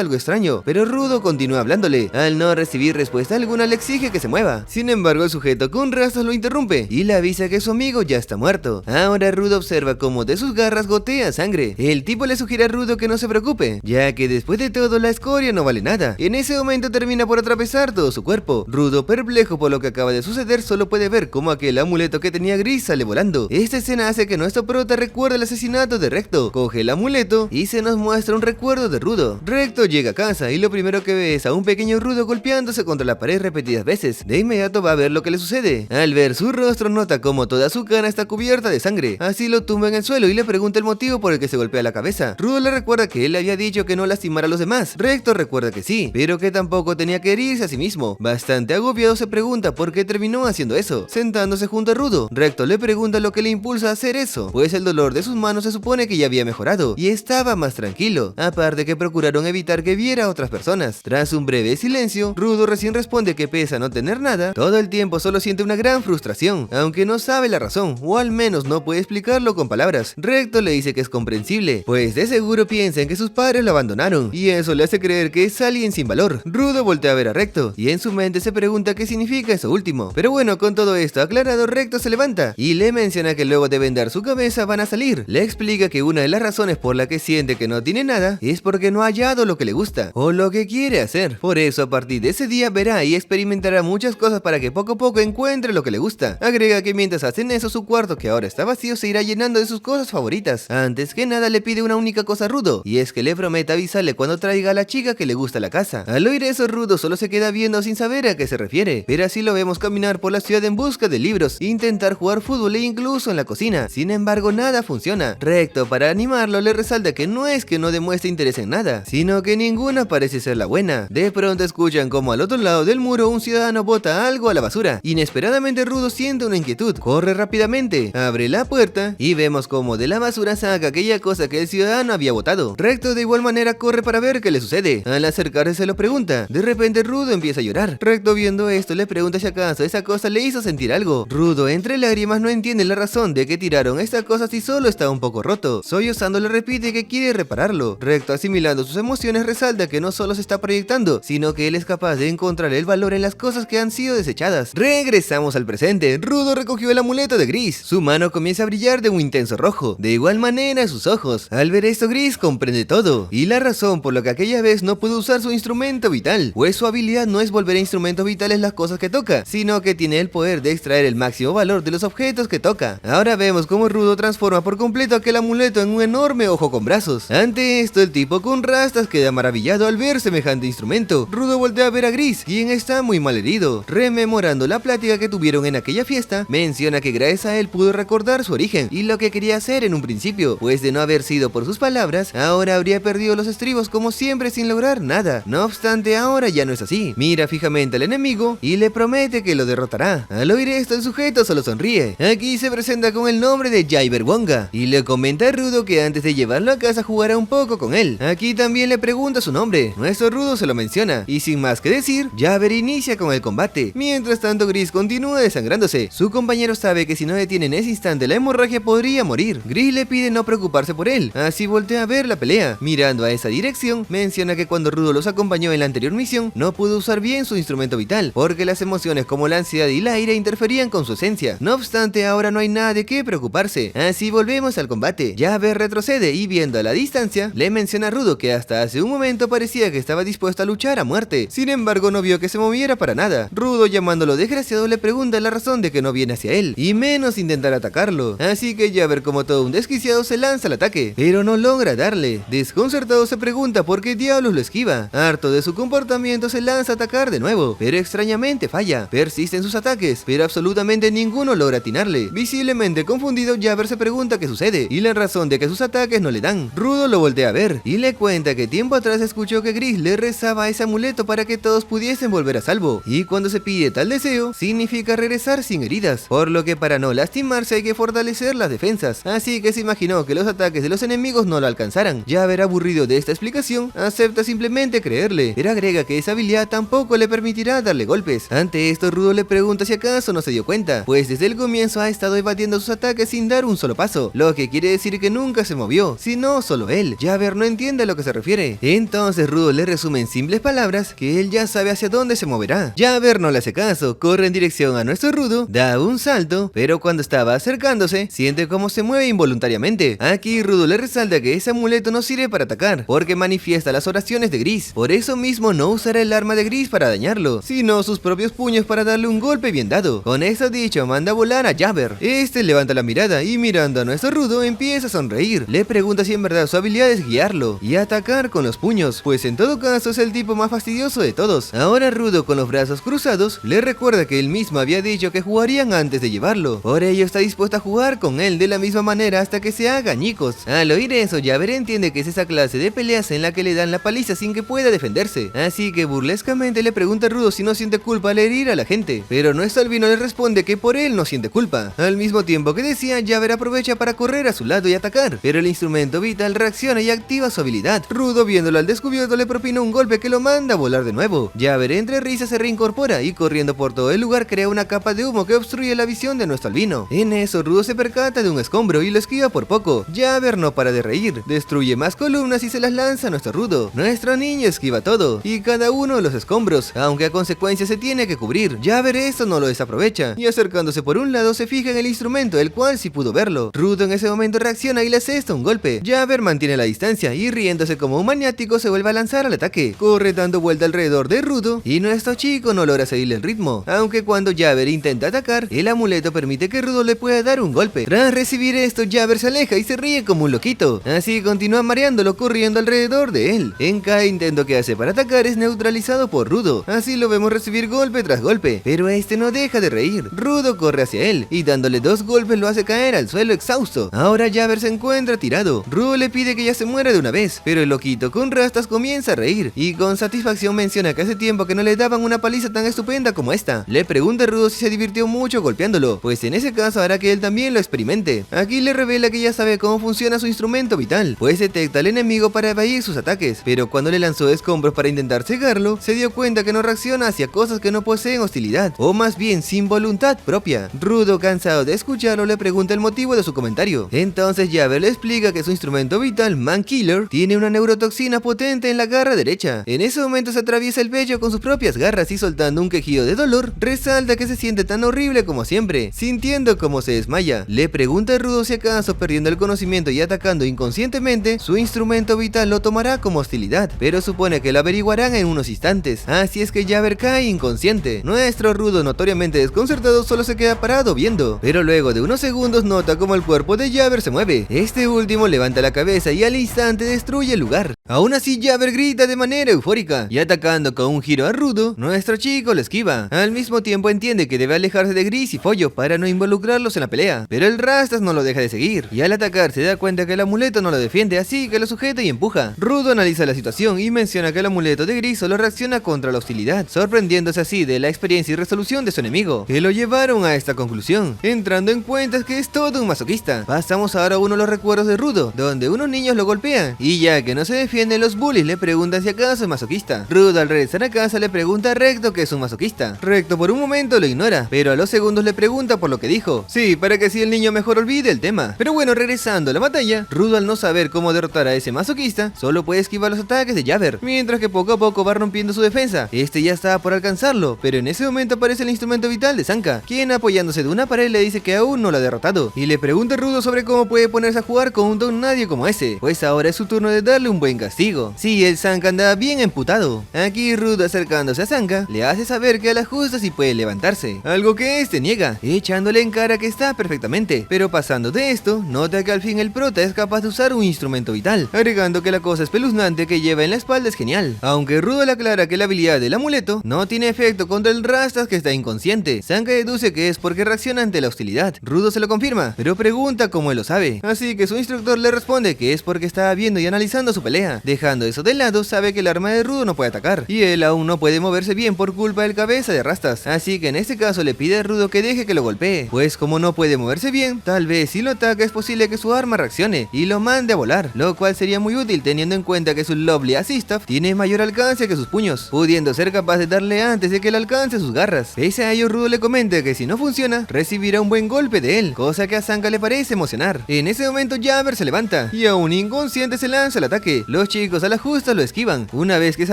algo extraño, pero Rudo continúa hablándole. Al no recibir respuesta alguna le exige que se mueva. Sin embargo, el sujeto con rastas lo interrumpe y le avisa que su amigo ya está muerto. Ahora Rudo observa cómo de sus garras gotea sangre. El tipo le sugiere a Rudo que no se preocupe, ya que después de todo la escoria no vale nada. En ese momento termina por atravesar todo su cuerpo. Rudo, perplejo por lo que acaba de suceder, solo puede ver cómo aquel amuleto que tenía Gris sale volando. Esta escena hace que nuestro prota recuerde el asesinato de Recto. Coge el amuleto y se nos muestra un recuerdo de Rudo. Recto llega a casa y lo primero que ve es a un pequeño Rudo golpeándose contra la pared repetidas veces. De inmediato va a ver lo que le sucede. Al ver su rostro nota como toda su cara está cubierta de sangre. Así lo tumba en el suelo y le pregunta el motivo por el que se golpea la cabeza. Rudo le recuerda que él le había dicho que no lastimara a los demás. Recto recuerda que sí, pero que tampoco tenía que herirse a sí mismo. Bastante agobiado se pregunta por qué terminó haciendo eso. Sentándose junto a Rudo, Recto le pregunta lo que le impulsa a hacer eso, pues el dolor de sus manos se supone que ya había mejorado y estaba más tranquilo, aparte que procuraron evitar que viera a otras personas. Tras un breve silencio, Rudo recién responde que pese a no tener nada, todo el tiempo solo siente una gran frustración, aunque no sabe la razón, o al menos no puede explicarlo con palabras. Recto le dice que es comprensible, pues de seguro piensa en que sus padres lo abandonaron, y eso le hace creer que es alguien sin valor. Rudo voltea a ver a Recto, y en su mente se pregunta qué significa eso último. Pero bueno, con todo esto aclarado, Recto se levanta, y le menciona que luego de vendar su cabeza van a salir. Le explica que una de las razones por la que siente que no tiene nada, es porque no ha hallado lo que le gusta, o lo que quiere hacer. Por eso a partir de ese día verá y experimentará muchas cosas para que poco a poco encuentre lo que le gusta. Agrega que mientras hacen eso, su cuarto, que ahora está vacío, se irá llenando de sus cosas favoritas. Antes que nada le pide una única cosa a Rudo, y es que le promete avisarle cuando traiga a la chica que le gusta la casa. Al oír eso, Rudo solo se queda viendo sin saber a qué se refiere, pero así lo vemos caminar por la ciudad en busca busca de libros, intentar jugar fútbol e incluso en la cocina. Sin embargo, nada funciona. Recto, para animarlo, le resalta que no es que no demuestre interés en nada, sino que ninguna parece ser la buena. De pronto escuchan como al otro lado del muro un ciudadano bota algo a la basura. Inesperadamente Rudo siente una inquietud, corre rápidamente, abre la puerta y vemos como de la basura saca aquella cosa que el ciudadano había botado. Recto de igual manera corre para ver qué le sucede. Al acercarse se lo pregunta. De repente Rudo empieza a llorar. Recto viendo esto le pregunta si acaso esa cosa le hizo sentir algo. Rudo entre lágrimas no entiende la razón de que tiraron esta cosa si solo está un poco roto. Sollozando le repite que quiere repararlo. Recto asimilando sus emociones resalta que no solo se está proyectando, sino que él es capaz de encontrar el valor en las cosas que han sido desechadas. Regresamos al presente. Rudo recogió el amuleto de Gris. Su mano comienza a brillar de un intenso rojo. De igual manera sus ojos. Al ver esto Gris comprende todo y la razón por la que aquella vez no pudo usar su instrumento vital, pues su habilidad no es volver a instrumentos vitales las cosas que toca, sino que tiene el poder de extraer el máximo valor de los objetos que toca. Ahora vemos cómo Rudo transforma por completo aquel amuleto en un enorme ojo con brazos. Ante esto el tipo con rastas queda maravillado al ver semejante instrumento. Rudo voltea a ver a Gris, quien está muy mal herido. Rememorando la plática que tuvieron en aquella fiesta, menciona que gracias a él pudo recordar su origen y lo que quería hacer en un principio, pues de no haber sido por sus palabras, ahora habría perdido los estribos como siempre sin lograr nada. No obstante, ahora ya no es así. Mira fijamente al enemigo y le promete que lo derrotará. Al oír esto el sujeto solo sonríe. Aquí se presenta con el nombre de Jaiber Wonga y le comenta a Rudo que antes de llevarlo a casa jugará un poco con él. Aquí también le pregunta su nombre. Nuestro Rudo se lo menciona y sin más que decir, Jaiber inicia con el combate. Mientras tanto Gris continúa desangrándose. Su compañero sabe que si no detiene en ese instante la hemorragia podría morir. Gris le pide no preocuparse por él, así voltea a ver la pelea. Mirando a esa dirección, menciona que cuando Rudo los acompañó en la anterior misión, no pudo usar bien su instrumento vital, porque las emociones como la ansiedad y la ira interferían con su esencia. No obstante, ahora no hay nada de qué preocuparse. Así volvemos al combate. Jaiber retrocede y viendo a la distancia, le menciona a Rudo que hasta hace un momento parecía que estaba dispuesto a luchar a muerte. Sin embargo, no vio que se moviera para nada. Rudo, llamándolo desgraciado, le pregunta la razón de que no viene hacia él, y menos intentar atacarlo. Así que Jaiber, como todo un desquiciado, se lanza al ataque, pero no logra darle. Desconcertado se pregunta por qué diablos lo esquiva. Harto de su comportamiento se lanza a atacar de nuevo, pero extrañamente falla. Persiste en sus ataques, pero absolutamente ninguno logra atinarle. Visiblemente confundido, Jaiber se pregunta qué sucede y la razón de que sus ataques no le dan. Rudo lo voltea a ver y le cuenta que tiempo atrás escuchó que Gris le rezaba a ese amuleto para que todos pudiesen volver a salvo, y cuando se pide tal deseo, significa regresar sin heridas, por lo que para no lastimarse hay que fortalecer las defensas. Así que se imaginó que los ataques de los enemigos no lo alcanzaran. Jaiber, aburrido de esta explicación, acepta simplemente creerle, pero agrega que esa habilidad tampoco le permitirá darle golpes. Ante esto, Rudo le pregunta si acaso no se dio cuenta, pues desde el comienzo ha estado evadiendo sus ataques sin dar un solo paso, lo que quiere decir que nunca se movió, sino solo él. Jaiber no entiende a lo que se refiere. Entonces Rudo le resume en simples palabras que él ya sabe hacia dónde se moverá. Jaiber no le hace caso, corre en dirección a nuestro Rudo, da un salto, pero cuando estaba acercándose, siente cómo se mueve involuntariamente. Aquí Rudo le resalta que ese amuleto no sirve para atacar, porque manifiesta las oraciones de Gris. Por eso mismo no usará el arma de Gris para dañarlo, sino sus propios puños para darle un golpe bien dado. Con eso dicho, manda a volar a Jaiber. Este levanta la mirada y mirando a nuestro Rudo empieza a sonreír. Le pregunta si en verdad su habilidad es guiarlo y atacar con los puños, pues en todo caso es el tipo más fastidioso de todos. Ahora Rudo, con los brazos cruzados, le recuerda que él mismo había dicho que jugarían antes de llevarlo. Por ello está dispuesto a jugar con él de la misma manera hasta que se haga añicos. Al oír eso, Jaiber entiende que es esa clase de peleas en la que le dan la paliza sin que pueda defenderse. Así que burlescamente le pregunta a Rudo si no siente culpa al herir a la gente, pero nuestro albino le responde que por él no siente culpa. Al mismo tiempo que decía, Jaiber aprovecha para correr a su lado y atacar, pero el instrumento vital reacciona y activa su habilidad. Rudo, viéndolo al descubierto, le propina un golpe que lo manda a volar de nuevo. Jaiber, entre risas, se reincorpora y corriendo por todo el lugar crea una capa de humo que obstruye la visión de nuestro albino. En eso, Rudo se percata de un escombro y lo esquiva por poco. Jaiber no para de reír, destruye más columnas y se las lanza a nuestro Rudo. Nuestro niño esquiva todo y cada uno de los escombros, aunque a consecuencia se tiene que cubrir. Jaiber esto no lo desaprovecha y acercándose por un lado se fija en el instrumento, el cual sí pudo verlo. Rudo en ese momento reacciona y le asesta un golpe. Jaiber mantiene la distancia y riéndose como un maniático se vuelve a lanzar al ataque. Corre dando vuelta alrededor de Rudo y nuestro chico no logra seguirle el ritmo, aunque cuando Jaiber intenta atacar, el amuleto permite que Rudo le pueda dar un golpe. Tras recibir esto, Jaiber se aleja y se ríe como un loquito. Así continúa mareándolo corriendo alrededor de él. En cada intento que hace para atacar es neutralizado por Rudo. Así lo vemos recibir golpe tras golpe, pero este no deja de de reír. Rudo corre hacia él y dándole 2 golpes lo hace caer al suelo exhausto. Ahora Jabber se encuentra tirado. Rudo le pide que ya se muera de una vez, pero el loquito con rastas comienza a reír y con satisfacción menciona que hace tiempo que no le daban una paliza tan estupenda como esta. Le pregunta a Rudo si se divirtió mucho golpeándolo, pues en ese caso hará que él también lo experimente. Aquí le revela que ya sabe cómo funciona su instrumento vital, pues detecta al enemigo para evadir sus ataques, pero cuando le lanzó escombros para intentar cegarlo, se dio cuenta que no reacciona hacia cosas que no poseen hostilidad, o más bien sin voluntad propia. Rudo, cansado de escucharlo, le pregunta el motivo de su comentario. Entonces Jabber le explica que su instrumento vital, Man Killer, tiene una neurotoxina potente en la garra derecha. En ese momento se atraviesa el pecho con sus propias garras y soltando un quejido de dolor, resalta que se siente tan horrible como siempre, sintiendo como se desmaya. Le pregunta a Rudo si acaso perdiendo el conocimiento y atacando inconscientemente, su instrumento vital lo tomará como hostilidad, pero supone que lo averiguarán en unos instantes. Así es que Jabber cae inconsciente. Nuestro Rudo, notoriamente desconcertado, solo se queda parado viendo, pero luego de unos segundos nota como el cuerpo de Jabber se mueve. Este último levanta la cabeza y al instante destruye el lugar. Aún así Jabber grita de manera eufórica y atacando con un giro a Rudo, nuestro chico lo esquiva. Al mismo tiempo entiende que debe alejarse de Gris y Follo para no involucrarlos en la pelea, pero el Rastas no lo deja de seguir y al atacar se da cuenta que el amuleto no lo defiende, así que lo sujeta y empuja. Rudo analiza la situación y menciona que el amuleto de Gris solo reacciona contra la hostilidad, sorprendiéndose así de la experiencia y resolución de su enemigo, que lo llevaron a esta conclusión, entrando en cuenta que es todo un masoquista. Pasamos ahora a uno de los recuerdos de Rudo, donde unos niños lo golpean, y ya que no se defienden, los bullies le preguntan si acaso es masoquista. Rudo, al regresar a casa, le pregunta a Recto que es un masoquista. Recto por un momento lo ignora, pero a los segundos le pregunta por lo que dijo. Sí, para que así el niño mejor olvide el tema. Pero bueno, regresando a la batalla, Rudo, al no saber cómo derrotar a ese masoquista, solo puede esquivar los ataques de Jabber, mientras que poco a poco va rompiendo su defensa. Este ya estaba por alcanzarlo, pero en ese momento aparece el instrumento vital de Sanka, quien apoyándose de una pared le dice que aún no lo ha derrotado, y le pregunta a Rudo sobre cómo puede ponerse a jugar con un don nadie como ese, pues ahora es su turno de darle un buen castigo. Sí, el Sanka andaba bien emputado. Aquí Rudo, acercándose a Sanka, le hace saber que a la justa sí puede levantarse, algo que este niega, echándole en cara que está perfectamente, pero pasando de esto, nota que al fin el prota es capaz de usar un instrumento vital, agregando que la cosa espeluznante que lleva en la espalda es genial, aunque Rudo le aclara que la habilidad del amuleto no tiene efecto contra el Rastas que está inconsciente. Sanka deduce que es porque reacciona ante la hostilidad. Rudo se lo confirma, pero pregunta cómo él lo sabe, así que su instructor le responde que es porque estaba viendo y analizando su pelea. Dejando eso de lado, sabe que el arma de Rudo no puede atacar, y él aún no puede moverse bien por culpa del cabeza de Rastas, así que en este caso le pide a Rudo que deje que lo golpee, pues como no puede moverse bien, tal vez si lo ataca es posible que su arma reaccione y lo mande a volar, lo cual sería muy útil teniendo en cuenta que su Lovely Assistaf tiene mayor alcance que sus puños, pudiendo ser capaz de darle antes de que él alcance sus garras. Pese a ello, Rudo le comenta que si no funciona, recibirá un buen golpe de él, cosa que a Sanka le parece emocionar. En ese momento Jabber se levanta y aún inconsciente se lanza al ataque. Los chicos a la justa lo esquivan. Una vez que se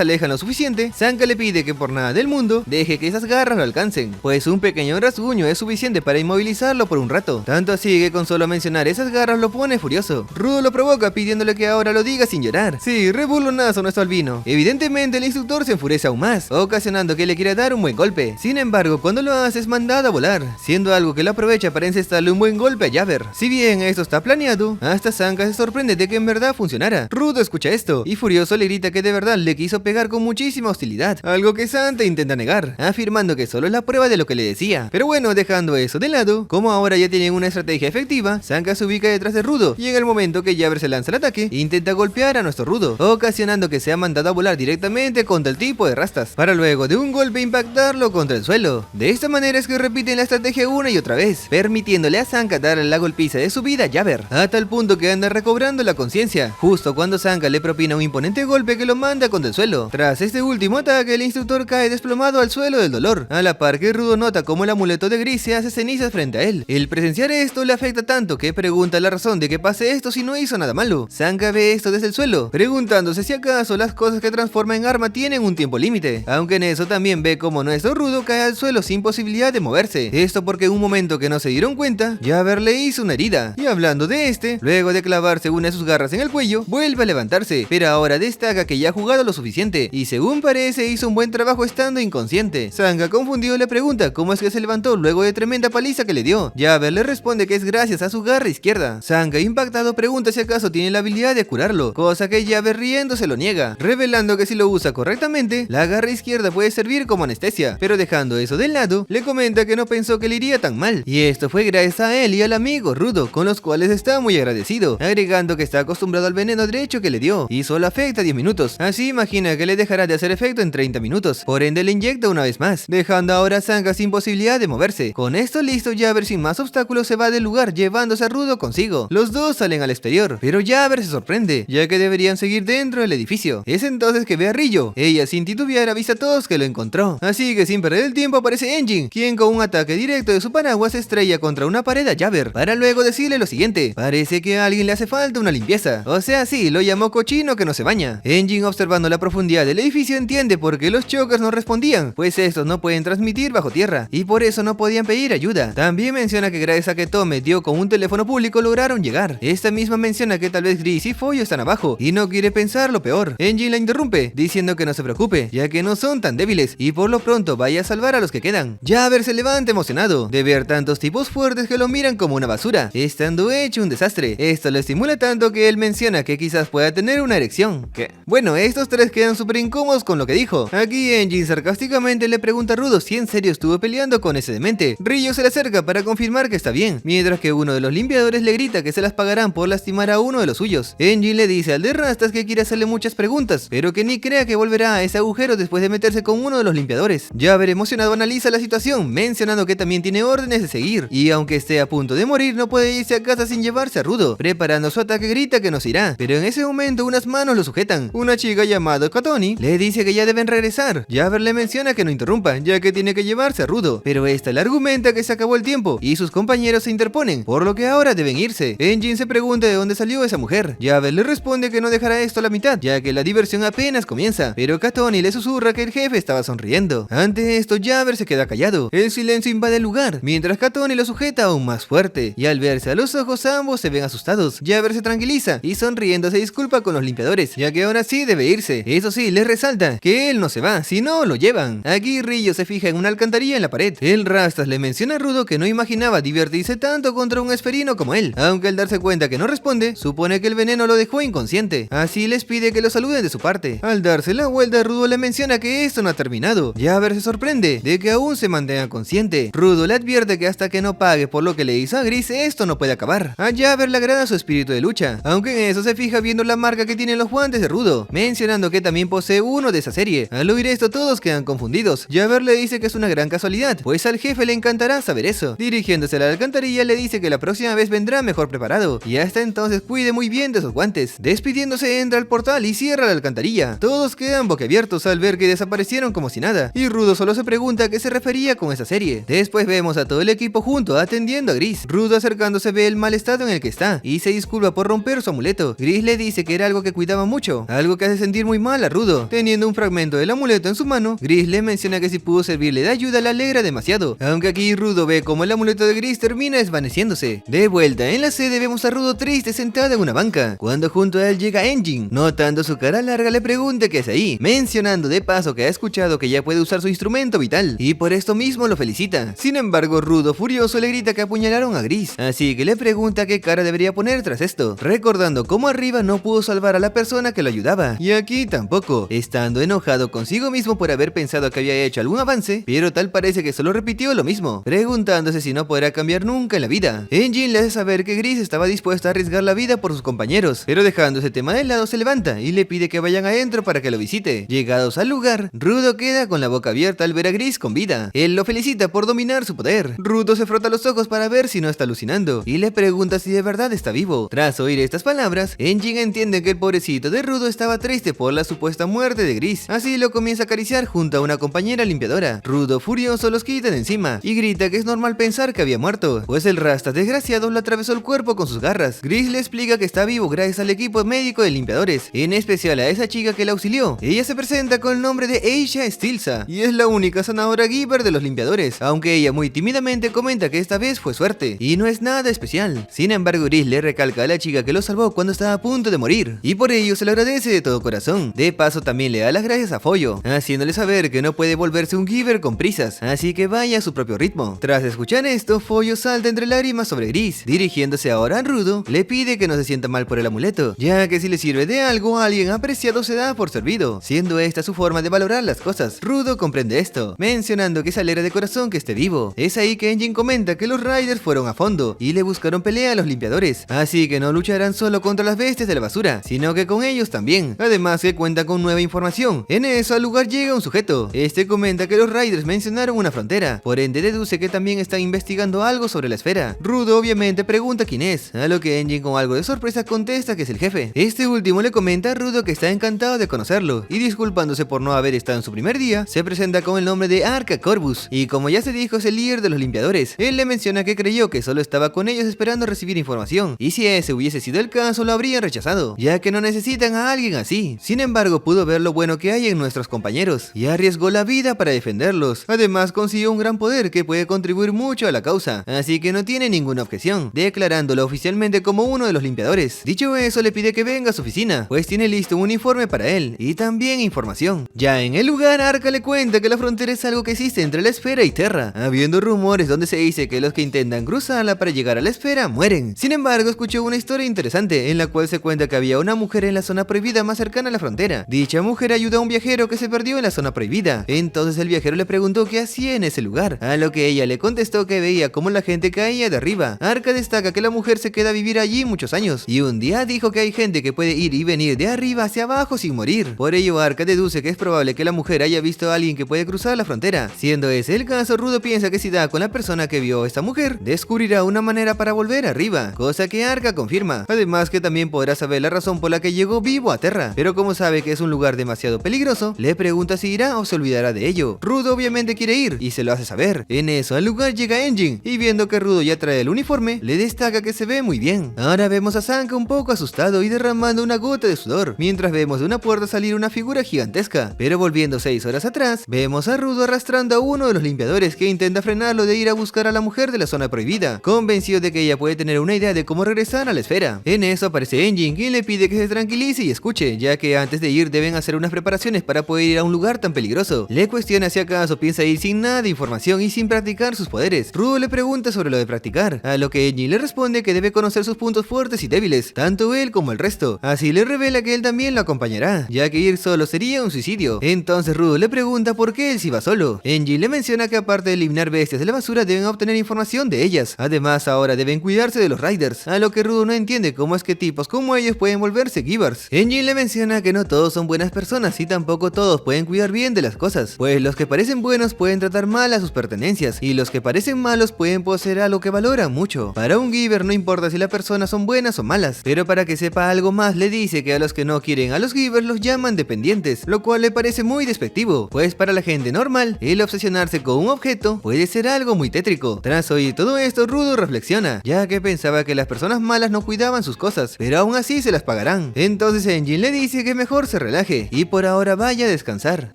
alejan lo suficiente, Sanka le pide que por nada del mundo deje que esas garras lo alcancen, pues un pequeño rasguño es suficiente para inmovilizarlo por un rato. Tanto así que con solo mencionar esas garras lo pone furioso. Rudo lo provoca pidiéndole que ahora lo diga sin llorar. Sí, reburlonazo nuestro albino. Evidentemente el instructor se enfurece aún más, ocasionando que le quiera dar un buen golpe. Sin embargo, cuando lo hace es mandado a volar, siendo algo que lo aprovecha para encestarle un buen golpe a Jabber. Si bien esto está planeado, hasta Sanka se sorprende de que en verdad funcionara. Rudo escucha esto y furioso le grita que de verdad le quiso pegar con muchísima hostilidad, algo que Santa intenta negar, afirmando que solo es la prueba de lo que le decía. Pero bueno, dejando eso de lado, como ahora ya tienen una estrategia efectiva, Sanka se ubica detrás de Rudo y en el momento que Jabber se lanza al ataque, intenta golpear a nuestro Rudo, ocasionando que sea mandado a volar directamente contra el tipo de Rastas, para luego de un golpe impactarlo contra el suelo. De esta manera es que repiten la estrategia una y otra vez, permitiéndole a Sanka darle la golpiza de su vida a Jabber, a tal punto que anda recobrando la conciencia, justo cuando Sanka le propina un imponente golpe que lo manda contra el suelo. Tras este último ataque, el instructor cae desplomado al suelo del dolor, a la par que Rudo nota como el amuleto de Gris se hace cenizas frente a él. El presenciar esto le afecta tanto que pregunta la razón de que pase esto si no hizo nada malo. Sanka ve esto desde el suelo, preguntándose si acaso las cosas que transforma en arma tienen un tiempo límite, aunque en eso también ve como nuestro Rudo cae al suelo sin posibilidad de moverse. Esto porque en un momento que no se dieron cuenta, Jabber le hizo una herida, y hablando de este, luego de clavarse una de sus garras en el cuello, vuelve a levantarse, pero ahora destaca que ya ha jugado lo suficiente, y según parece hizo un buen trabajo estando inconsciente. Sanka, confundido, le pregunta cómo es que se levantó luego de tremenda paliza que le dio. Jabber le responde que es gracias a su garra izquierda. Sanka, impactado, pregunta si acaso tiene la habilidad de curarlo, cosa que Jabber riendo se lo niega, revelando que si lo usa correctamente, la garra izquierda puede servir como anestesia. Pero dejando eso de lado, Rudo le comenta que no pensó que le iría tan mal, y esto fue gracias a él y al amigo Rudo, con los cuales está muy agradecido, agregando que está acostumbrado al veneno derecho que le dio, y solo afecta 10 minutos, así imagina que le dejará de hacer efecto en 30 minutos, por ende le inyecta una vez más, dejando ahora a Sanga sin posibilidad de moverse. Con esto listo, Jabber sin más obstáculos se va del lugar llevándose a Rudo consigo. Los dos salen al exterior, pero Jabber se sorprende, ya que deberían seguir dentro del edificio. Es entonces que ve a Rillo. Ella sin titubear avisa a todos que lo encontró, así que sin perder el tiempo aparece Engine, quien con un ataque directo de su paraguas estrella contra una pared a Jabber, para luego decirle lo siguiente: parece que a alguien le hace falta una limpieza, o sea, sí, lo llamó cochino que no se baña. Engine, observando la profundidad del edificio, entiende por qué los chokers no respondían, pues estos no pueden transmitir bajo tierra, y por eso no podían pedir ayuda. También menciona que gracias a que Tome dio con un teléfono público lograron llegar. Esta misma menciona que tal vez Gris y Follo están abajo, y no quiere pensar lo peor. Engine la interrumpe, diciendo que no se preocupe, ya que no son tan débiles, y por lo pronto vaya a salvar a los que quedan. Jabber se levanta emocionado de ver tantos tipos fuertes que lo miran como una basura, estando hecho un desastre. Esto lo estimula tanto que él menciona que quizás pueda tener una erección. ¿Qué? Bueno, estos tres quedan súper incómodos con lo que dijo. Aquí Engine sarcásticamente le pregunta a Rudo si en serio estuvo peleando con ese demente. Rillo se le acerca para confirmar que está bien, mientras que uno de los limpiadores le grita que se las pagarán por lastimar a uno de los suyos. Engine le dice al de rastas que quiere hacerle muchas preguntas, pero que ni crea que volverá a ese agujero después de meterse con uno de los limpiadores. Jabber emocionado analiza la situación, mencionando que también tiene órdenes de seguir, y aunque esté a punto de morir no puede irse a casa sin llevarse a Rudo. Preparando su ataque grita que nos irá, pero en ese momento unas manos lo sujetan. Una chica llamada Katoni le dice que ya deben regresar. Jabber le menciona que no interrumpa, ya que tiene que llevarse a Rudo, pero esta le argumenta que se acabó el tiempo y sus compañeros se interponen, por lo que ahora deben irse. Engine se pregunta de dónde salió esa mujer. Jabber le responde que no dejará esto a la mitad, ya que la diversión apenas comienza, pero Katoni le susurra que el jefe estaba sonriendo. Ante esto, Jabber se queda callado. El silencio invade el lugar, mientras Katoni lo sujeta aún más fuerte, y al verse a los ojos ambos se ven asustados. Jabber se tranquiliza y sonriendo se disculpa con los limpiadores, ya que ahora sí debe irse. Eso sí, le resalta que él no se va, si no lo llevan. Aquí Rillo se fija en una alcantarilla en la pared. El Rastas le menciona a Rudo que no imaginaba divertirse tanto contra un esferino como él, aunque al darse cuenta que no responde, supone que el veneno lo dejó inconsciente. Así les pide que lo saluden de su parte. Al darse la vuelta, Rudo le menciona que esto no ha terminado. Jabber se sorprende de que aún se mantenga consciente. Rudo le advierte que hasta que no pague por lo que le hizo a Gris, esto no puede acabar. A Jabber le agrada su espíritu de lucha, aunque en eso se fija viendo la marca que tienen los guantes de Rudo, mencionando que también posee uno de esa serie. Al oír esto todos quedan confundidos. Jabber le dice que es una gran casualidad, pues al jefe le encantará saber eso. Dirigiéndose a la alcantarilla le dice que la próxima vez vendrá mejor preparado, y hasta entonces cuide muy bien de sus guantes. Despidiéndose entra al portal y cierra la alcantarilla. Todos quedan boquiabiertos al ver que desaparecieron como si nada, y Rudo solo se pregunta a qué se refería con esa serie. Después vemos a todo el equipo junto atendiendo a Gris. Rudo acercándose ve el mal estado en el que está y se disculpa por romper su amuleto. Gris le dice que era algo que cuidaba mucho, algo que hace sentir muy mal a Rudo. Teniendo un fragmento del amuleto en su mano, Gris le menciona que si pudo servirle de ayuda le alegra demasiado, aunque aquí Rudo ve como el amuleto de Gris termina desvaneciéndose. De vuelta en la sede vemos a Rudo triste sentado en una banca, cuando junto a él llega Engine. Notando su cara larga le pregunta qué hace ahí, mencionando de paso que ha escuchado que ya puede usar su instrumento vital, y por esto mismo lo felicita. Sin embargo, Rudo furioso le grita que apuñalaron a Gris, así que le pregunta qué cara debería poner tras esto, recordando cómo arriba no pudo salvar a la persona que lo ayudaba, y aquí tampoco, estando enojado consigo mismo por haber pensado que había hecho algún avance, pero tal parece que solo repitió lo mismo, preguntándose si no podrá cambiar nunca en la vida. Engine le hace saber que Gris estaba dispuesta a arriesgar la vida por sus compañeros, pero dejando ese tema de lado se levanta y le pide que vayan adentro para que lo visite. Llegados al lugar, Rudo queda con la boca abierta al ver a Gris con vida. Él lo felicita por dominar su poder. Rudo se frota los ojos para ver si no está alucinando y le pregunta si de verdad está vivo. Tras oír estas palabras, Engine entiende que el pobrecito de Rudo estaba triste por la supuesta muerte de Gris, así lo comienza a acariciar junto a una compañera limpiadora. Rudo furioso los quita de encima y grita que es normal pensar que había muerto, pues el Rastas desgraciado le atravesó el cuerpo con sus garras. Gris le explica que está vivo gracias al equipo médico de limpiadores, en especial a esa chica que la auxilió. Ella se presenta con el nombre de Aisha Stilza y es la única sanadora giver de los limpiadores, aunque ella muy tímidamente comenta que esta vez fue suerte y no es nada especial. Sin embargo, Gris le recalca a la chica que lo salvó cuando estaba a punto de morir y por ello se lo agradece de todo corazón. De paso también le da las gracias a Follo, haciéndole saber que no puede volverse un giver con prisas, así que vaya a su propio ritmo. Tras escuchar esto, Follo salta entre lágrimas sobre Gris, dirigiéndose ahora a Rudo, le pide que no se sienta mal por el amuleto, ya que si le sirve de algo, alguien apreciado se da por servido, siendo esta su forma de valorar las cosas. Rudo comprende esto, mencionando que que se alegra de corazón que esté vivo. Es ahí que Engine comenta que los Riders fueron a fondo y le buscaron pelea a los limpiadores, así que no lucharán solo contra las bestias de la basura, sino que con ellos también. Además que cuenta con nueva información. En eso al lugar llega un sujeto. Este comenta que los Riders mencionaron una frontera, por ende deduce que también están investigando algo sobre la esfera. Rudo obviamente pregunta quién es, a lo que Engine con algo de sorpresa contesta que es el jefe. Este último le comenta a Rudo que está encantado de conocerlo y disculpándose por no haber estado en su primer día, se presenta con el nombre de Arca Corvus y como ya se dijo es el líder de los limpiadores. Él le menciona que creyó que solo estaba con ellos esperando recibir información y si ese hubiese sido el caso lo habrían rechazado, ya que no necesitan a alguien así. Sin embargo pudo ver lo bueno que hay en nuestros compañeros y arriesgó la vida para defenderlos. Además consiguió un gran poder que puede contribuir mucho a la causa, así que no tiene ninguna objeción, declarándolo oficialmente como uno de los limpiadores. Dicho eso le pide que venga a su oficina, pues tiene listo un uniforme para él y también información. Ya en el lugar Arca le cuenta que la frontera es algo que existe entre la esfera y Terra, habiendo rumores donde se dice que los que intentan cruzarla para llegar a la esfera mueren. Sin embargo escuchó una historia interesante en la cual se cuenta que había una mujer en la zona prohibida más cercana a la frontera. Dicha mujer ayudó a un viajero que se perdió en la zona prohibida. Entonces el viajero le preguntó qué hacía en ese lugar, a lo que ella le contestó que veía cómo la gente caía de arriba. Arca destaca que la mujer se queda a vivir allí muchos años y un día dijo que hay gente que puede ir y venir de arriba hacia abajo sin morir. Por ello Arca deduce que es probable que la mujer haya visto a alguien que puede cruzar la frontera. Siendo ese el caso, Rudo piensa que si da con la persona que vio a esta mujer, descubrirá una manera para volver arriba, cosa que Arca confirma. Además que también podrá saber la razón por la que llegó vivo a Terra, pero como sabe que es un lugar demasiado peligroso, le pregunta si irá o se olvidará de ello. Rudo obviamente quiere ir y se lo hace saber. En eso al lugar llega Engine y viendo que Rudo ya trae el uniforme, le destaca que se ve muy bien. Ahora vemos a Sanka un poco asustado y derramando una gota de sudor, mientras vemos de una puerta salir una figura gigantesca. Pero volviendo 6 horas atrás, vemos a Rudo arrastrando a uno de los limpiadores que intenta frenarlo de ir a buscar a la mujer de la zona prohibida, convencido de que ella puede tener una idea de cómo regresar a la esfera. En eso aparece Engine, quien le pide que se tranquilice y escuche, ya que antes de ir deben hacer unas preparaciones para poder ir a un lugar tan peligroso. Le cuestiona si acaso piensa ir sin nada de información y sin practicar sus poderes. Rudo le pregunta sobre lo de practicar, a lo que Engine le responde que debe conocer sus puntos fuertes y débiles, tanto él como el resto. Así le revela que él también lo acompañará, ya que ir solo sería un suicidio. Entonces Rudo le pregunta por qué él sí va solo. Engine le menciona que aparte de eliminar bestias de la basura deben obtener información de ellas. Además ahora deben cuidarse de los Riders, a lo que Rudo no entiende cómo es que tipos como ellos pueden volverse Givers. Engine le menciona que no todos son buenas personas y tampoco todos pueden cuidar bien de las cosas, pues los que parecen buenos pueden tratar mal a sus pertenencias y los que parecen malos pueden poseer algo que valoran mucho. Para un Giver no importa si las personas son buenas o malas, pero para que sepa algo más le dice que a los que no quieren a los Givers los llaman dependientes, lo cual le parece muy despectivo, pues para la gente normal el obsesionarse con un objeto puede ser algo muy tétrico. Tras oír todo esto, Rudo reflexiona, ya que pensaba que las personas malas no cuidaban sus cosas, pero aún así se las pagarán. Entonces Engine le dice que mejor se relaje y por ahora vaya a descansar.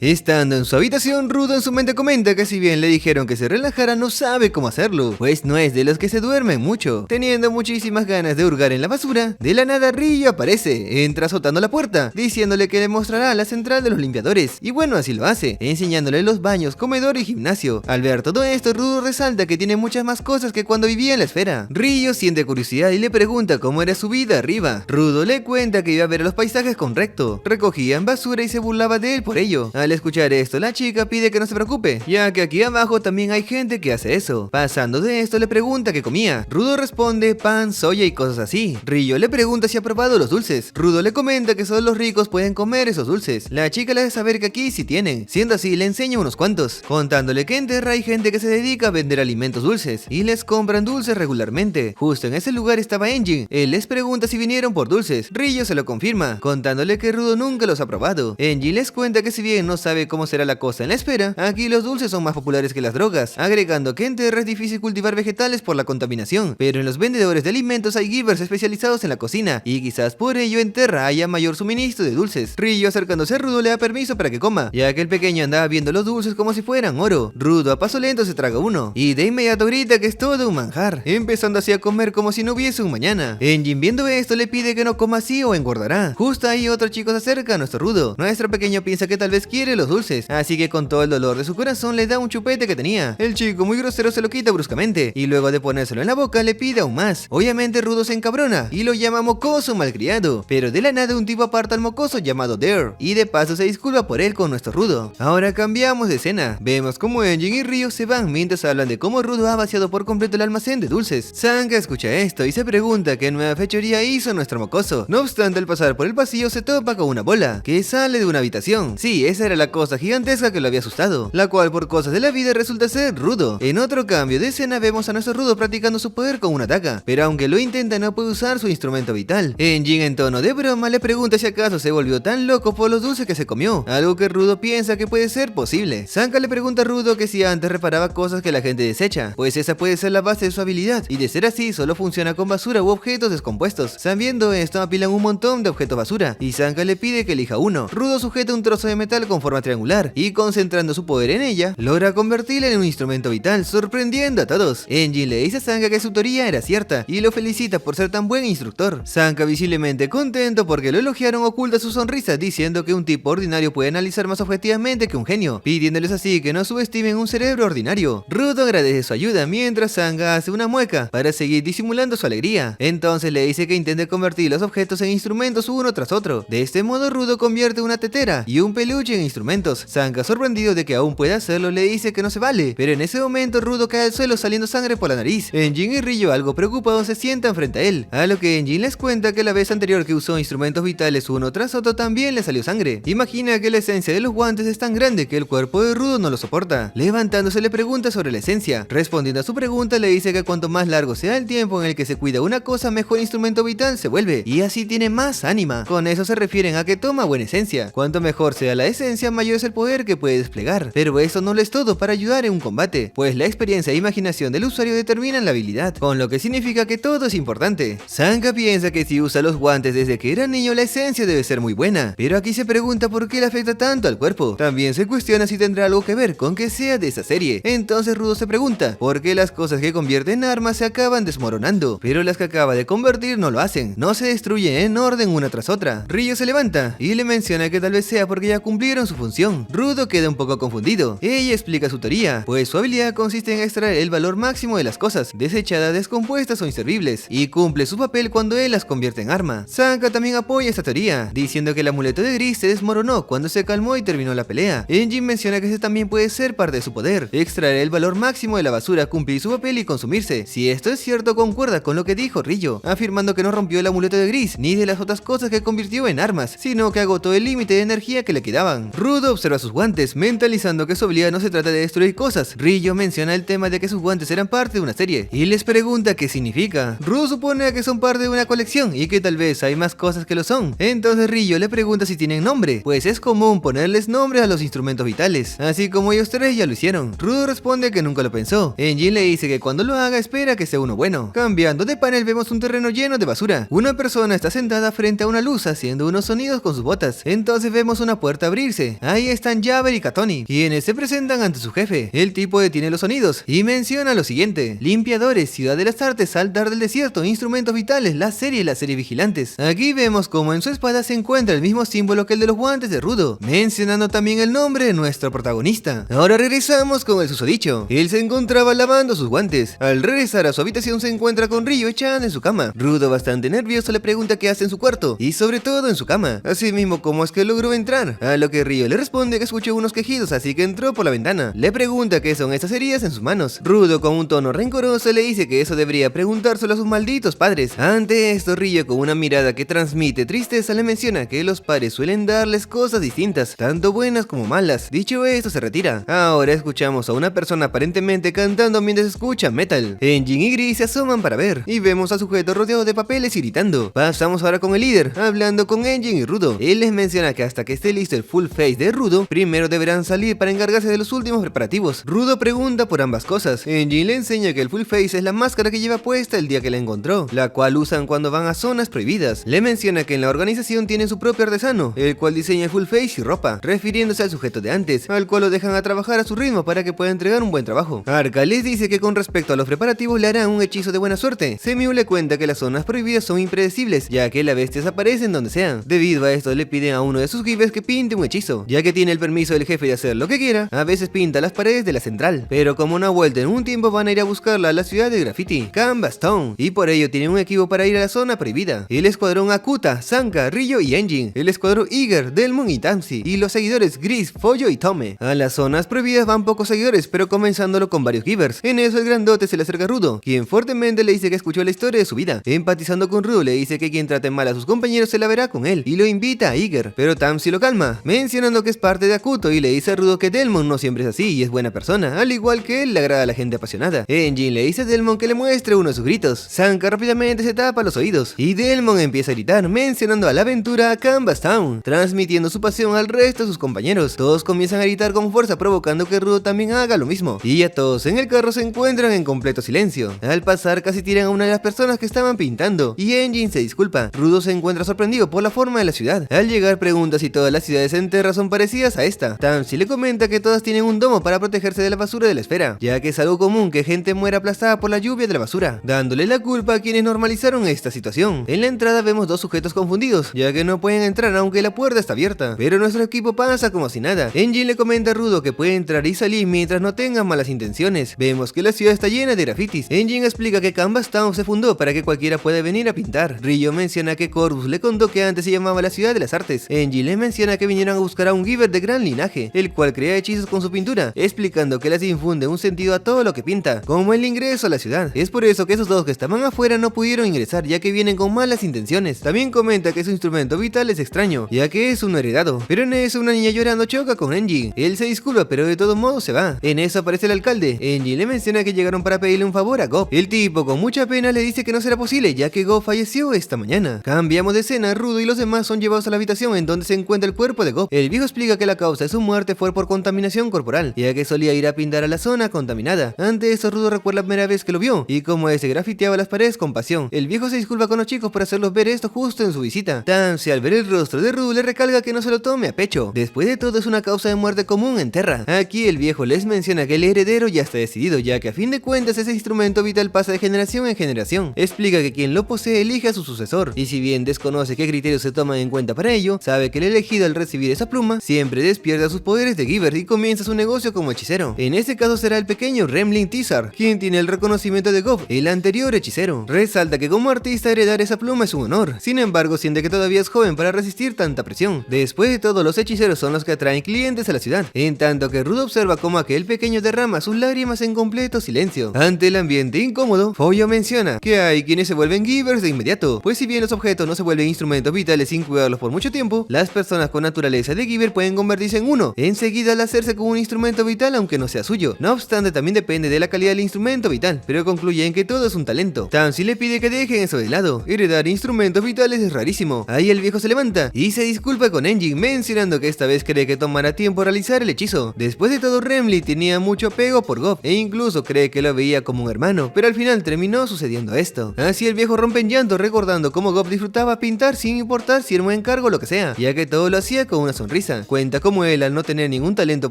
Estando en su habitación, Rudo en su mente comenta que si bien le dijeron que se relajara, no sabe cómo hacerlo, pues no es de los que se duermen mucho. Teniendo muchísimas ganas de hurgar en la basura, de la nada Ryo aparece, entra azotando la puerta, diciéndole que le mostrará la central de los limpiadores, y bueno, así lo hace, enseñándole los baños, comedor y gimnasio. Al ver todo esto, Rudo resalta que tiene muchas más cosas que cuando vivía en la esfera. Ryo siente curiosidad y le pregunta cómo era su vida arriba. Rudo le cuenta que iba a ver los paisajes con recto, recogían basura y se burlaba de él por ello. Al escuchar esto, la chica pide que no se preocupe, ya que aquí abajo también hay gente que hace eso. Pasando de esto, le pregunta qué comía. Rudo responde pan, soya y cosas así. Ryo le pregunta si ha probado los dulces. Rudo le comenta que solo los ricos pueden comer esos dulces. La chica le hace saber que aquí sí tienen, siendo así le enseña unos cuantos, contándole que en Terra hay gente que se dedica a vender alimentos dulces y les compran dulces regularmente. Justo en ese lugar estaba Engine. Él les pregunta si vinieron por dulces. Ryo se lo confirma, contándole que Rudo nunca los ha probado. Engine les cuenta que si bien no sabe cómo será la cosa en la espera, aquí los dulces son más populares que las drogas, agregando que en Terra es difícil cultivar vegetales por la contaminación, pero en los vendedores de alimentos hay Givers especializados en la cocina y quizás por ello en Terra haya mayor suministro de dulces. Ryo acercándose a Rudo le da permiso para que coma, ya que el pequeño andaba viendo los dulces como si fueran oro. Rudo a paso lento se traga uno y de inmediato grita que es todo un manjar, empezando así a comer como si no hubiese un mañana. Engine viendo esto le pide que no coma así o engordará. Justo ahí otro chico se acerca a nuestro Rudo. Nuestro pequeño piensa que tal vez quiere los dulces, así que con todo el dolor de su corazón le da un chupete que tenía. El chico muy grosero se lo quita bruscamente y luego de ponérselo en la boca le pide aún más. Obviamente Rudo se encabrona y lo llama mocoso malcriado, pero de la nada un tipo aparta al mocoso llamado Dare y de paso se disculpa por él con nuestro Rudo. Ahora cambiamos de escena. vemos como Enjin y Ryo se van mientras hablan de cómo Rudo ha vaciado por completo el almacén de dulces. Sanka escucha esto y se pregunta qué nueva fechoría hizo nuestro mocoso. No obstante, al pasar por el pasillo se topa con una bola que sale de una habitación. Sí, esa era la cosa gigantesca que lo había asustado, la cual por cosas de la vida resulta ser Rudo. En otro cambio de escena vemos a nuestro Rudo practicando su poder con una daga, pero aunque lo intenta no puede usar su instrumento vital. Enjin en tono de broma le pregunta si acaso se volvió tan loco por los dulces que se comió, algo que Rudo piensa que puede ser posible. Sanka le pregunta a Rudo que si antes reparaba cosas que la gente desecha, pues esa puede ser la base de su habilidad, y de ser así solo funciona con basura u objetos descompuestos. Sabiendo esto, apilan un montón de objetos basura, y Sanka le pide que elija uno. Rudo sujeta un trozo de metal con forma triangular, y concentrando su poder en ella, logra convertirla en un instrumento vital, sorprendiendo a todos. Enjin le dice a Sanka que su teoría era cierta, y lo felicita por ser tan buen instructor. Sanka, visiblemente contento porque lo elogiaron, oculta su sonrisa, diciendo que un tipo ordinario puede analizar más objetivamente que un genio, pidiéndoles así que no subestimen un cerebro ordinario. Rudo agradece su ayuda mientras Sanka hace una mueca para seguir disimulando su alegría. Entonces le dice que intente convertir los objetos en instrumentos uno tras otro. De este modo Rudo convierte una tetera y un peluche en instrumentos. Sanka, sorprendido de que aún puede hacerlo, le dice que no se vale, pero en ese momento Rudo cae al suelo saliendo sangre por la nariz. Enjin y Ryo, algo preocupados, se sientan frente a él, a lo que Enjin les cuenta que la vez anterior que usó instrumentos vitales uno tras otro también le salió sangre. Imagina que la esencia de los guantes es tan grande que el cuerpo de Rudo no lo soporta. Levantándose le pregunta sobre la esencia. Respondiendo a su pregunta le dice que cuanto más largo sea el tiempo en el que se cuida una cosa, mejor instrumento vital se vuelve, y así tiene más ánima. Con eso se refieren a que toma buena esencia. Cuanto mejor sea la esencia, mayor es el poder que puede desplegar. Pero eso no lo es todo para ayudar en un combate, pues la experiencia e imaginación del usuario determinan la habilidad, con lo que significa que todo es importante. Sanka piensa que si usa los guantes desde que era niño, la esencia debe ser muy buena, pero aquí se pregunta por qué le afecta tanto al cuerpo. También se cuestiona si tendrá algo que ver con que sea de esa serie. Entonces Rudo se pregunta por qué las cosas que convierte en armas se acaban desmoronando, pero las que acaba de convertir no lo hacen, no se destruyen en orden una tras otra. Ryo se levanta y le menciona que tal vez sea porque ya cumplieron su función. Rudo queda un poco confundido. Ella explica su teoría, pues su habilidad consiste en extraer el valor máximo de las cosas, desechadas, descompuestas o inservibles, y cumple su papel cuando él las convierte en arma. Sanka también apoya esta teoría, diciendo que el amuleto de Gris se desmoronó cuando se calmó y terminó la pelea. Enjin menciona que ese también puede ser parte de su poder, extraer el valor máximo de la basura, cumplir su papel y consumirse. Si esto es cierto, concuerda con lo que dijo Ryo, afirmando que no rompió el amuleto de Gris, ni de las otras cosas que convirtió en armas, sino que agotó el límite de energía que le quedaban. Rudo observa sus guantes, mentalizando que su habilidad no se trata de destruir cosas. Ryo menciona el tema de que sus guantes eran parte de una serie, y les pregunta qué significa. Rudo supone que son parte de una colección, y que tal vez hay más cosas que lo son. Entonces Ryo le pregunta si tienen nombre, pues es común ponerles nombres a los instrumentos vitales, así como ellos tres ya lo hicieron. Rudo responde que nunca lo pensó. Enjin le dice que cuando lo haga espera que sea uno bueno. Cambiando de panel vemos un terreno lleno de basura. Una persona está sentada frente a una luz haciendo unos sonidos con sus botas. Entonces vemos una puerta abrirse. Ahí están Javer y Katoni, quienes se presentan ante su jefe. El tipo detiene los sonidos y menciona lo siguiente: limpiadores, ciudad de las artes, altar del desierto, instrumentos vitales, la serie vigilantes. Aquí vemos como en su espada se encuentra el mismo símbolo que el de los guantes de Rudo, mencionando también el nombre de nuestro protagonista. Ahora regresamos con el susodicho. Él se encontraba lavando sus guantes. Al regresar a su habitación se encuentra con Ryo-chan en su cama. Rudo, bastante nervioso, le pregunta qué hace en su cuarto, y sobre todo en su cama, asimismo cómo es que logró entrar, a lo que Ryo le responde que escuchó unos quejidos, así que entró por la ventana. Le pregunta qué son esas heridas en sus manos. Rudo, con un tono rencoroso, le dice que eso debería preguntárselo a sus malditos padres. Ante esto, Ryo, con una mirada que transmite tristeza, le menciona que los padres suelen darles cosas distintas, tanto buenas como malas. Dicho esto, se retira. Ahora escuchamos a una persona aparentemente cantando mientras escucha metal. Enjin y Gris se asoman para ver, y vemos al sujeto rodeado de papeles y gritando. Pasamos ahora con el líder, hablando con Enjin y Rudo. Él les menciona que hasta que esté listo el full face de Rudo, primero deberán salir para encargarse de los últimos preparativos. Rudo pregunta por ambas cosas. Enjin le enseña que el full face es la máscara que lleva puesta el día que la encontró, la cual usan cuando van a zonas prohibidas. Le menciona que en la organización tienen su propio artesano, el cual diseña el full face y ropa, refiriéndose al sujeto de antes, al cual lo dejan a trabajar a su ritmo para que pueda entregar un buen trabajo. Arca les dice que con respecto a los preparativos le harán un hechizo de buena suerte. Semiu le cuenta que las zonas prohibidas son impredecibles, ya que las bestias aparecen donde sean. Debido a esto le piden a uno de sus givers que pinte un hechizo, ya que tiene el permiso del jefe de hacer lo que quiera. A veces pinta las paredes de la central, pero como no ha vuelto en un tiempo van a ir a buscarla a la ciudad de graffiti, Canvas Town, y por ello tienen un equipo para ir a la zona prohibida. El escuadrón Akuta, Sanka, Ryo y Enjin, el escuadrón Iger, Delmon y Tamsi, y los seguidores Gris, Follo y Tome. A la zona zonas prohibidas van pocos seguidores, pero comenzándolo con varios givers. En eso el grandote se le acerca a Rudo, quien fuertemente le dice que escuchó la historia de su vida. Empatizando con Rudo, le dice que quien trate mal a sus compañeros se la verá con él, y lo invita a Iger, pero Tamsi lo calma, mencionando que es parte de Akuto, y le dice a Rudo que Delmon no siempre es así y es buena persona, al igual que él le agrada a la gente apasionada. Enjin le dice a Delmon que le muestre uno de sus gritos. Sanka rápidamente se tapa los oídos, y Delmon empieza a gritar, mencionando a la aventura a Canvas Town, transmitiendo su pasión al resto de sus compañeros. Todos comienzan a gritar con fuerza, provocando que Rudo también haga lo mismo, y ya todos en el carro se encuentran en completo silencio. Al pasar casi tiran a una de las personas que estaban pintando, y Enjin se disculpa. Rudo se encuentra sorprendido por la forma de la ciudad. Al llegar pregunta si todas las ciudades en Terra son parecidas a esta. Tamsi le comenta que todas tienen un domo para protegerse de la basura de la esfera, ya que es algo común que gente muera aplastada por la lluvia de la basura, dándole la culpa a quienes normalizaron esta situación. En la entrada vemos dos sujetos confundidos, ya que no pueden entrar aunque la puerta está abierta, pero nuestro equipo pasa como si nada. Enjin le comenta a Rudo que puede entrar y salir mientras no tengan malas intenciones. Vemos que la ciudad está llena de grafitis. Enjin explica que Canvas Town se fundó para que cualquiera pueda venir a pintar. Ryo menciona que Corvus le contó que antes se llamaba la ciudad de las artes. Enjin le menciona que vinieron a buscar a un giver de gran linaje, el cual crea hechizos con su pintura, explicando que les infunde un sentido a todo lo que pinta, como el ingreso a la ciudad. Es por eso que esos dos que estaban afuera no pudieron ingresar, ya que vienen con malas intenciones. También comenta que su instrumento vital es extraño, ya que es uno heredado. Pero en eso una niña llorando choca con Enjin. Él se disculpa, pero de todos modos se va. En eso aparece el alcalde. Enjin le menciona que llegaron para pedirle un favor a Gob. El tipo con mucha pena le dice que no será posible, ya que Gob falleció esta mañana. Cambiamos de escena. Rudo y los demás son llevados a la habitación en donde se encuentra el cuerpo de Gob. El viejo explica que la causa de su muerte fue por contaminación corporal, ya que solía ir a pintar a la zona contaminada. Ante eso, Rudo recuerda la primera vez que lo vio y cómo ese grafiteaba las paredes con pasión. El viejo se disculpa con los chicos por hacerlos ver esto justo en su visita. Tamsi, al ver el rostro de Rudo, le recalca que no se lo tome a pecho. Después de todo, es una causa de muerte común en Terra. Aquí el viejo les menciona que el heredero ya está decidido, ya que a fin de cuentas ese instrumento vital pasa de generación en generación. Explica que quien lo posee elige a su sucesor, y si bien desconoce qué criterios se toman en cuenta para ello, sabe que el elegido al recibir esa pluma siempre despierta sus poderes de giver y comienza su negocio como hechicero. En este caso será el pequeño Remlin Tizar, quien tiene el reconocimiento de Gob, el anterior hechicero. Resalta que como artista heredar esa pluma es un honor, sin embargo siente que todavía es joven para resistir tanta presión. Después de todo, los hechiceros son los que atraen clientes a la ciudad, en tanto que Rudo observa cómo aquel pequeño derrama sus lágrimas en completo silencio. Ante el ambiente incómodo, Foyo menciona que hay quienes se vuelven givers de inmediato, pues si bien los objetos no se vuelven instrumentos vitales sin cuidarlos por mucho tiempo, las personas con naturaleza de giver pueden convertirse en uno enseguida al hacerse con un instrumento vital aunque no sea suyo. No obstante, también depende de la calidad del instrumento vital, pero concluye en que todo es un talento. Tamsi le pide que dejen eso de lado. Heredar instrumentos vitales es rarísimo. Ahí el viejo se levanta y se disculpa con Enjin, mencionando que esta vez cree que tomará tiempo realizar el hechizo. Después de todo, Remli tenía mucho apego por Gob e incluso cree que lo veía como un hermano, pero al final terminó sucediendo esto. Así el viejo rompe en llanto recordando cómo Gob disfrutaba pintar sin importar si era un encargo o lo que sea, ya que todo lo hacía con una sonrisa. Cuenta como él, al no tener ningún talento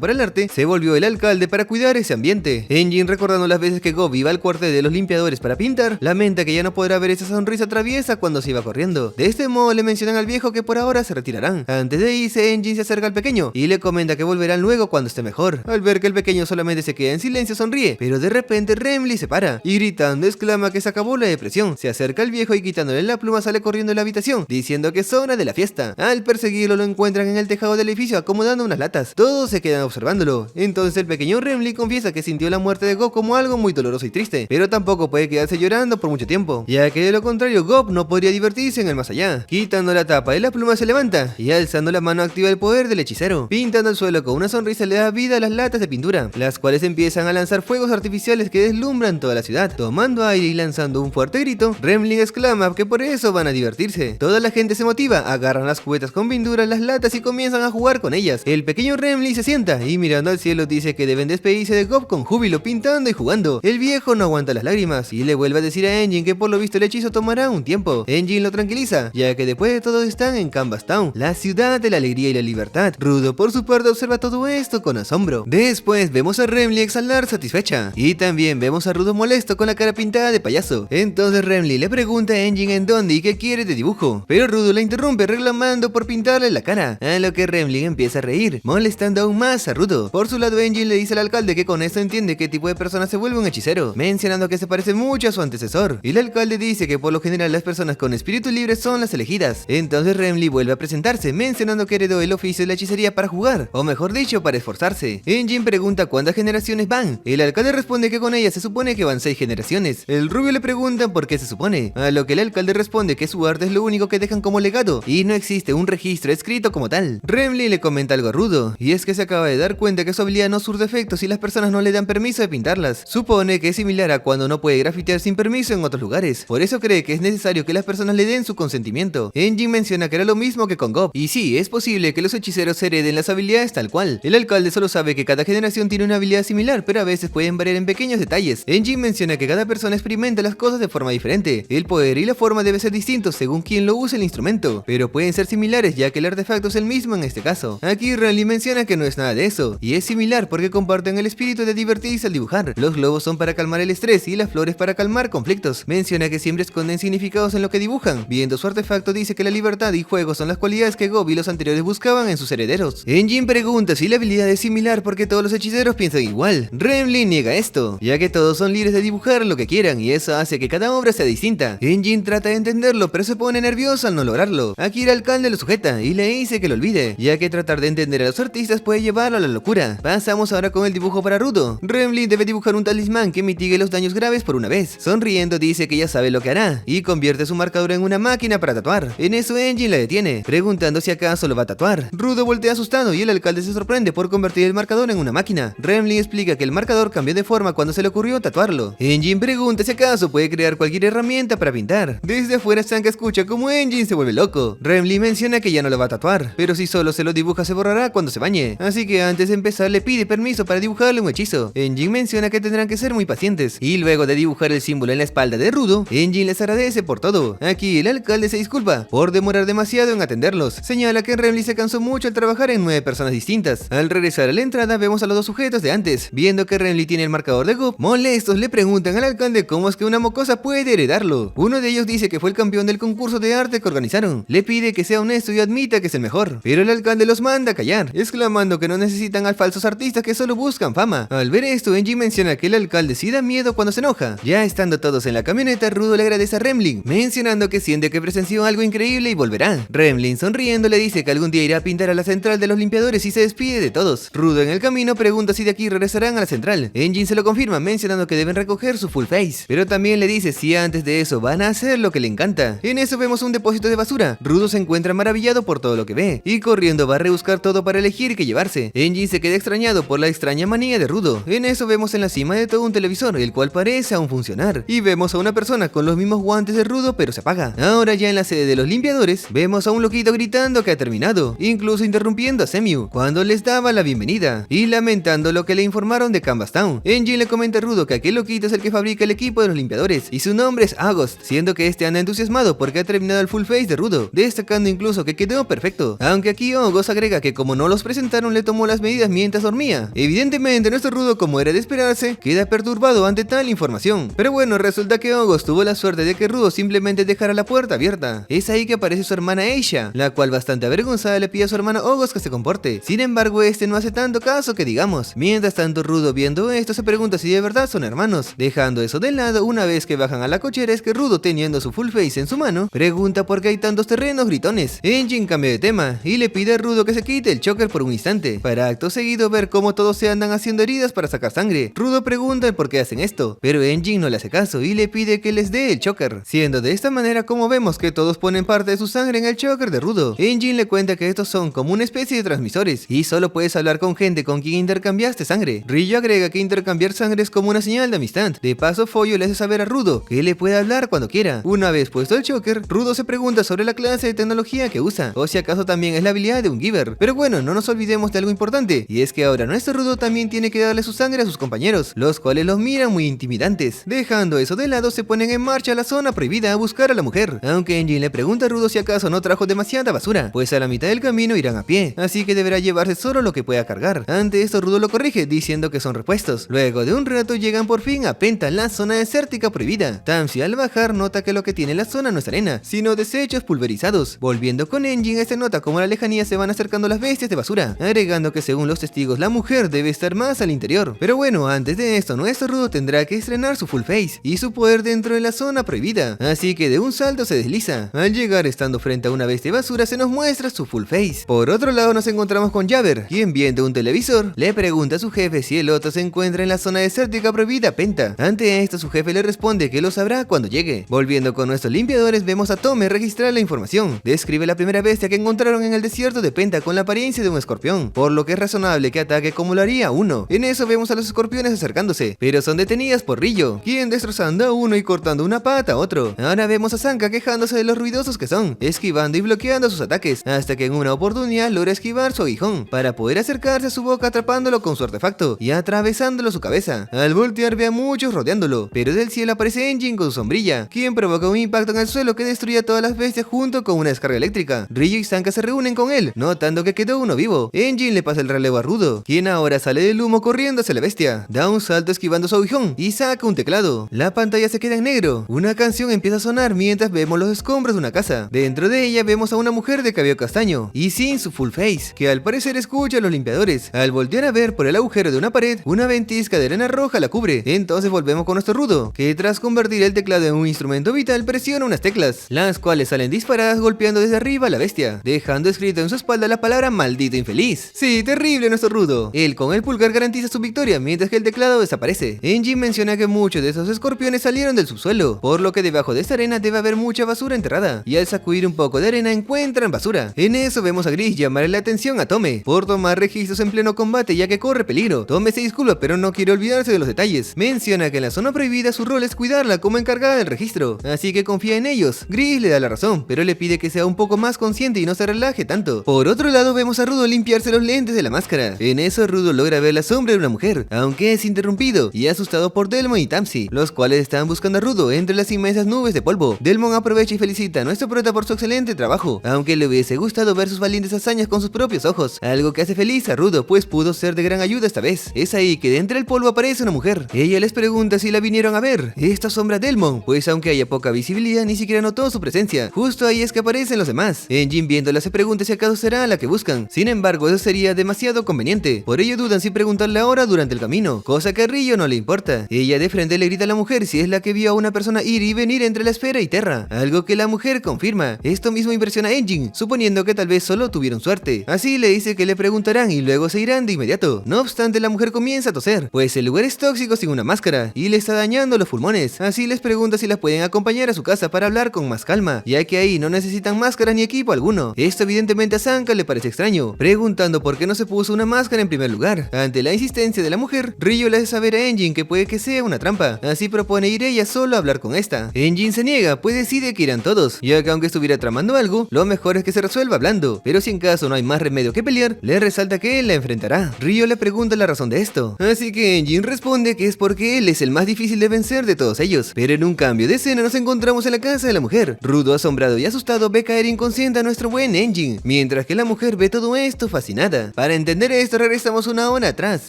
para el arte, se volvió el alcalde para cuidar ese ambiente. Enjin, recordando las veces que Gob iba al cuartel de los limpiadores para pintar, lamenta que ya no podrá ver esa sonrisa traviesa cuando se iba corriendo. De este modo le mencionan al viejo que por ahora se retirarán. Antes de irse, Enjin se acerca al pequeño y le comenta que volverán luego cuando esté mejor. Al ver que el pequeño solamente se queda en silencio, sonríe, pero de repente Remli se para y gritando exclama que se acabó la depresión. Se acerca al viejo y quitándole la pluma sale corriendo de la habitación, diciendo que es hora de la fiesta. Al perseguirlo, lo encuentran en el tejado del edificio acomodando unas latas. Todos se quedan observándolo. Entonces el pequeño Remli confiesa que sintió la muerte de Gob como algo muy doloroso y triste, pero tampoco puede quedarse llorando por mucho tiempo, ya que de lo contrario Gob no podría divertirse en el más allá. Quitando la tapa de la pluma se levanta y alzando la mano activa el poder del hechicero. Pintando el suelo con una sonrisa le da vida a las latas de pintura, las cuales empiezan a lanzar fuegos artificiales que deslumbran toda la ciudad. Tomando aire y lanzando un fuerte grito, Remling exclama que por eso van a divertirse. Toda la gente se motiva, agarran las cubetas con pintura, las latas y comienzan a jugar con ellas. El pequeño Remling se sienta y mirando al cielo dice que deben despedirse de Gob con júbilo, pintando y jugando. El viejo no aguanta las lágrimas y le vuelve a decir a Enjin que por lo visto el hechizo tomará un tiempo. Enjin lo tranquiliza, ya que después de todo están en Canvas Town, la ciudad de la alegría y la libertad. Rudo por su parte observa todo esto con asombro. Después vemos a Remli exhalar satisfecha y también vemos a Rudo molesto con la cara pintada de payaso. Entonces Remli le pregunta a Enjin en dónde y qué quiere de dibujo, pero Rudo la interrumpe reclamando por pintarle la cara, a lo que Remli empieza a reír, molestando aún más a Rudo. Por su lado, Enjin le dice al alcalde que con esto entiende qué tipo de persona se vuelve un hechicero, mencionando que se parece mucho a su antecesor, y el alcalde dice que por lo general las personas con espíritu libre son las elegidas. Entonces Remli vuelve a presentarse, mencionando que heredó el oficio de la hechicería para jugar, o mejor dicho, para esforzarse. Engine pregunta cuántas generaciones van. El alcalde responde que con ella se supone que van 6 generaciones. El rubio le pregunta por qué se supone, a lo que el alcalde responde que su arte es lo único que dejan como legado y no existe un registro escrito como tal. Remlin le comenta algo rudo, y es que se acaba de dar cuenta que su habilidad no surte efectos si las personas no le dan permiso de pintarlas. Supone que es similar a cuando no puede grafitear sin permiso en otros lugares, por eso cree que es necesario que las personas le den su consentimiento. Engine menciona que era lo mismo que con Gob, y sí, es posible que los hechiceros hereden las habilidades tal cual. El alcalde solo sabe que cada generación tiene una habilidad similar, pero a veces pueden variar en pequeños detalles. Engine menciona que cada persona experimenta las cosas de forma diferente. El poder y la forma debe ser distintos según quien lo use el instrumento, pero pueden ser similares ya que el artefacto es el mismo en este caso. Aquí Renly menciona que no es nada de eso, y es similar porque comparten el espíritu de divertirse al dibujar. Los globos son para calmar el estrés y las flores para calmar conflictos. Menciona que siempre esconden significados en lo que dibujan. Viendo su artefacto dice que la libertad y juego son las cualidades que Gob y los anteriores buscaban en sus herederos. Engine pregunta si la habilidad es similar porque todos los hechiceros piensan igual. Renly niega esto, ya que todos son libres de dibujar lo que quieran y eso hace que cada obra sea distinta. Engine trata de entenderlo pero se pone nervioso al no lograrlo. Aquí el alcalde lo sujeta y le dice que lo olvide, ya que tratar de entender a los artistas puede llevarlo a la locura. Pasamos ahora con el dibujo para Rudo. Renly debe dibujar un talismán que mitigue los daños graves por una vez. Sonriendo dice que ya sabe lo que hará y convierte su marcador en una máquina para tatuar. En eso Engine la detiene, preguntando si acaso lo va a tatuar. Rudo voltea asustado y el alcalde se sorprende por convertir el marcador en una máquina. Renly explica que el marcador cambió de forma cuando se le ocurrió tatuarlo. Engine pregunta si acaso puede crear cualquier herramienta para pintar. Desde afuera Sanka escucha como Engine se vuelve loco. Renly menciona que ya no lo va a tatuar, pero si solo se lo dibuja se borrará cuando se bañe, así que antes de empezar le pide permiso para dibujarle un hechizo. Engine menciona que tendrán que ser muy pacientes, y luego de dibujar el símbolo en la espalda de Rudo, Engine les agradece por todo. Aquí el alcalde se disculpa por demorar demasiado en atenderlos. Señala que Renly se cansó mucho al trabajar en 9 personas distintas. Al regresar a la entrada vemos a los dos sujetos de antes. Viendo que Renly tiene el marcador de Gob, molestos le preguntan al alcalde cómo es que una mocosa puede heredarlo. Uno de ellos dice que fue el campeón del concurso de arte que organizaron. Le pide que sea honesto y admita que es el mejor, pero el alcalde los manda a callar, exclamando que no necesitan a falsos artistas que solo buscan fama. Al ver esto, Engine menciona que el alcalde sí da miedo cuando se enoja. Ya estando todos en la camioneta, Rudo le agradece a Remlin, mencionando que siente que presenció algo increíble y volverá. Remlin sonriendo le dice que algún día irá a pintar a la central de los limpiadores y se despide de todos. Rudo en el camino pregunta si de aquí regresarán a la central. Engine se lo confirma, mencionando que deben recoger su full face, pero también le dice si antes de eso van a hacer lo que le encanta. En eso vemos un depósito de basura. Rudo se encuentra maravillado por todo lo que ve y corriendo va a rebuscar todo para elegir qué llevarse. Engine se queda extrañado por la extraña manía de Rudo. En eso vemos en la cima de todo un televisor, el cual parece aún funcionar, y vemos a una persona con los mismos guantes de Rudo pero se apaga. Ahora ya en la sede de los limpiadores vemos a un loquito gritando que ha terminado, incluso interrumpiendo a Semiu cuando les daba la bienvenida y lamentando lo que le informaron de Canvas Town. Engine le comenta a Rudo que aquel loquito es el que fabrica el equipo de los limpiadores y su nombre es August, siendo que este anda entusiasmado porque ha terminado el full face de Rudo, destacando incluso que quedó perfecto, aunque aquí August agrega que como no los presentaron le tomó las medidas mientras dormía. Evidentemente nuestro Rudo, como era de esperarse, queda perturbado ante tal información, pero bueno, resulta que August tuvo la suerte de que Rudo simplemente dejara la puerta abierta. Es ahí que aparece su hermana Aisha, la cual bastante avergonzada le pide a su hermano August que se comporte. Sin embargo, este no hace tanto caso que digamos. Mientras tanto, Rudo viendo esto se pregunta si de verdad son hermanos. Dejando eso de lado, una vez que bajan a la cochera es que Rudo, teniendo su full face en su mano, pregunta por qué hay tantos terrenos gritones. Engine cambia de tema y le pide a Rudo que se quite el choker por un instante, para acto seguido ver cómo todos se andan haciendo heridas para sacar sangre. Rudo pregunta el por qué hacen esto, pero Engine no le hace caso y le pide que les dé el choker, siendo de esta manera como vemos que todos ponen parte de su sangre en el choker de Rudo. Engine le cuenta que estos son como una especie de transmisores y solo puedes hablar con gente con quien intercambiaste sangre. Ryo agrega que intercambiar sangre es como una señal de amistad. De paso, Follo le hace saber a Rudo que le puede hablar cuando quiera. Una vez puesto el choker, Rudo se pregunta sobre la clase de tecnología que usa, o si acaso también es la habilidad de un giver. Pero bueno, no nos olvidemos de algo importante, y es que ahora nuestro Rudo también tiene que darle su sangre a sus compañeros, los cuales los miran muy intimidantes. Dejando eso de lado, se ponen en marcha a la zona prohibida a buscar a la mujer, aunque Engine le pregunta a Rudo si acaso no trajo demasiada basura, pues a la mitad del camino irán a pie, así que deberá llevarse solo lo que pueda cargar. Ante esto, Rudo lo corrige, diciendo que son repuestos. Luego de un rato llegan por fin a Penta, la zona desértica prohibida. Tamsi al bajar nota que lo que tiene la zona no es arena, sino desechos pulverizados. Volviendo con Engine, este nota como a la lejanía se van acercando las bestias de basura, agregando que según los testigos la mujer debe estar más al interior. Pero bueno, antes de esto nuestro Rudo tendrá que estrenar su full face y su poder dentro de la zona prohibida, así que de un salto se desliza. Al llegar estando frente a una bestia de basura se nos muestra su full face. Por otro lado nos encontramos con Jabber, quien viendo un televisor, le pregunta a su jefe si el otro se encuentra en la zona desértica prohibida Penta. Ante esto, su jefe le responde que lo sabrá cuando llegue. Volviendo con nuestros limpiadores, vemos a Tome registrar la información. Describe la primera bestia que encontraron en el desierto de Penta con la apariencia de un escorpión, por lo que es razonable que ataque como lo haría uno. En eso vemos a los escorpiones acercándose, pero son detenidas por Rillo, quien destrozando a uno y cortando una pata a otro. Ahora vemos a Sanka quejándose de los ruidosos que son, esquivando y bloqueando sus ataques, hasta que en una oportunidad logra esquivar su aguijón, para poder acercarse a su boca atrapándolo con su artefacto y atravesándolo su cabeza. Al voltear ve a muchos rodeándolo, pero del cielo aparece Engine con su sombrilla, quien provoca un impacto en el suelo que destruye a todas las bestias junto con una descarga eléctrica. Rillo y Sanka se reúnen con él, notando que quedó uno vivo. Engine le pasa el relevo a Rudo, quien ahora sale del humo corriendo hacia la bestia, da un salto esquivando su aguijón y saca un teclado. La pantalla se queda en negro, una canción empieza a sonar mientras vemos los escombros de una casa. Dentro de ella vemos a una mujer de cabello castaño y sin su full face, que al parecer escucha a los limpiadores. Al voltear a ver por el agujero de una pared, una ventisca de arena roja la cubre. Entonces volvemos con nuestro Rudo, que tras convertir el teclado en un instrumento vital presiona unas teclas, las cuales salen disparadas golpeando desde arriba a la bestia, dejando escrito en su espalda la palabra maldito infeliz. Sí, terrible nuestro Rudo. Él con el pulgar garantiza su victoria mientras que el teclado desaparece. Engine menciona que muchos de esos escorpiones salieron del subsuelo, por lo que debajo de esta arena debe haber mucha basura enterrada, y al sacudir un poco de arena encuentran basura. En eso vemos a Gris llamarle la atención a Tome por tomar registros en pleno combate ya que corre peligro. Tome se disculpa pero no quiere olvidarse de los detalles. Menciona que en la zona prohibida su rol es cuidarla como encargada del registro, así que confía en ellos. Gris le da la razón, pero le pide que sea un poco más consciente y no se relaje tanto. Por otro lado vemos a Rudo limpiarse los lentes de la máscara. En eso Rudo logra ver la sombra de una mujer, aunque es interrumpido y asustado por Delmon y Tamsi, los cuales están buscando a Rudo entre las inmensas nubes de polvo. Delmon aprovecha y felicita a nuestro prota por su excelente trabajo, aunque le hubiese gustado ver sus valientes hazañas con sus propios ojos, algo que hace feliz a Rudo pues pudo ser de gran ayuda esta vez. Es ahí que de entre el polvo aparece una mujer. Ella les pregunta si la vinieron a ver. Esta asombra a Delmon, pues aunque haya poca visibilidad ni siquiera notó su presencia. Justo ahí es que aparecen los demás. Engine viéndola se pregunta si acaso será la que buscan. Sin embargo, eso sería demasiado conveniente, por ello dudan si preguntarle ahora durante el camino, cosa que a Rillo no le importa. Ella de frente le grita a la mujer si es la que vio a una persona ir y venir entre la esfera y Terra, algo que la mujer confirma. Esto mismo impresiona a Engine, suponiendo que tal vez solo tuvieron suerte. Así le dice que le preguntarán y luego se irán de inmediato. No obstante, la mujer comienza a toser, pues el lugar es tóxico sin una máscara y le está dañando los pulmones. Así les pregunta si la pueden acompañar a su casa para hablar con más calma, ya que ahí no necesitan máscara ni equipo alguno. Esto evidentemente a Sanka le parece extraño, preguntando por qué no se puso una máscara en primer lugar. Ante la insistencia de la mujer, Rillo le hace saber a Engine que puede que sea una trampa, así propone ir ella solo a hablar con esta. Engine se niega, pues decide que irán todos, ya que aunque estuviera tramando algo, lo mejor es que se resuelva hablando, pero si en caso no hay más remedio que pelear, le resalta que él la enfrentará. Rillo le pregunta la razón de esto, así que Engine responde que es porque él es el más difícil de vencer de todos ellos. Pero en un cambio de escena nos encontramos en la casa de la mujer. Rudo, asombrado y asustado, ve caer inconsciente a nuestro buen Engine, mientras que la mujer ve todo esto fascinada. Para entender esto regresamos una hora atrás.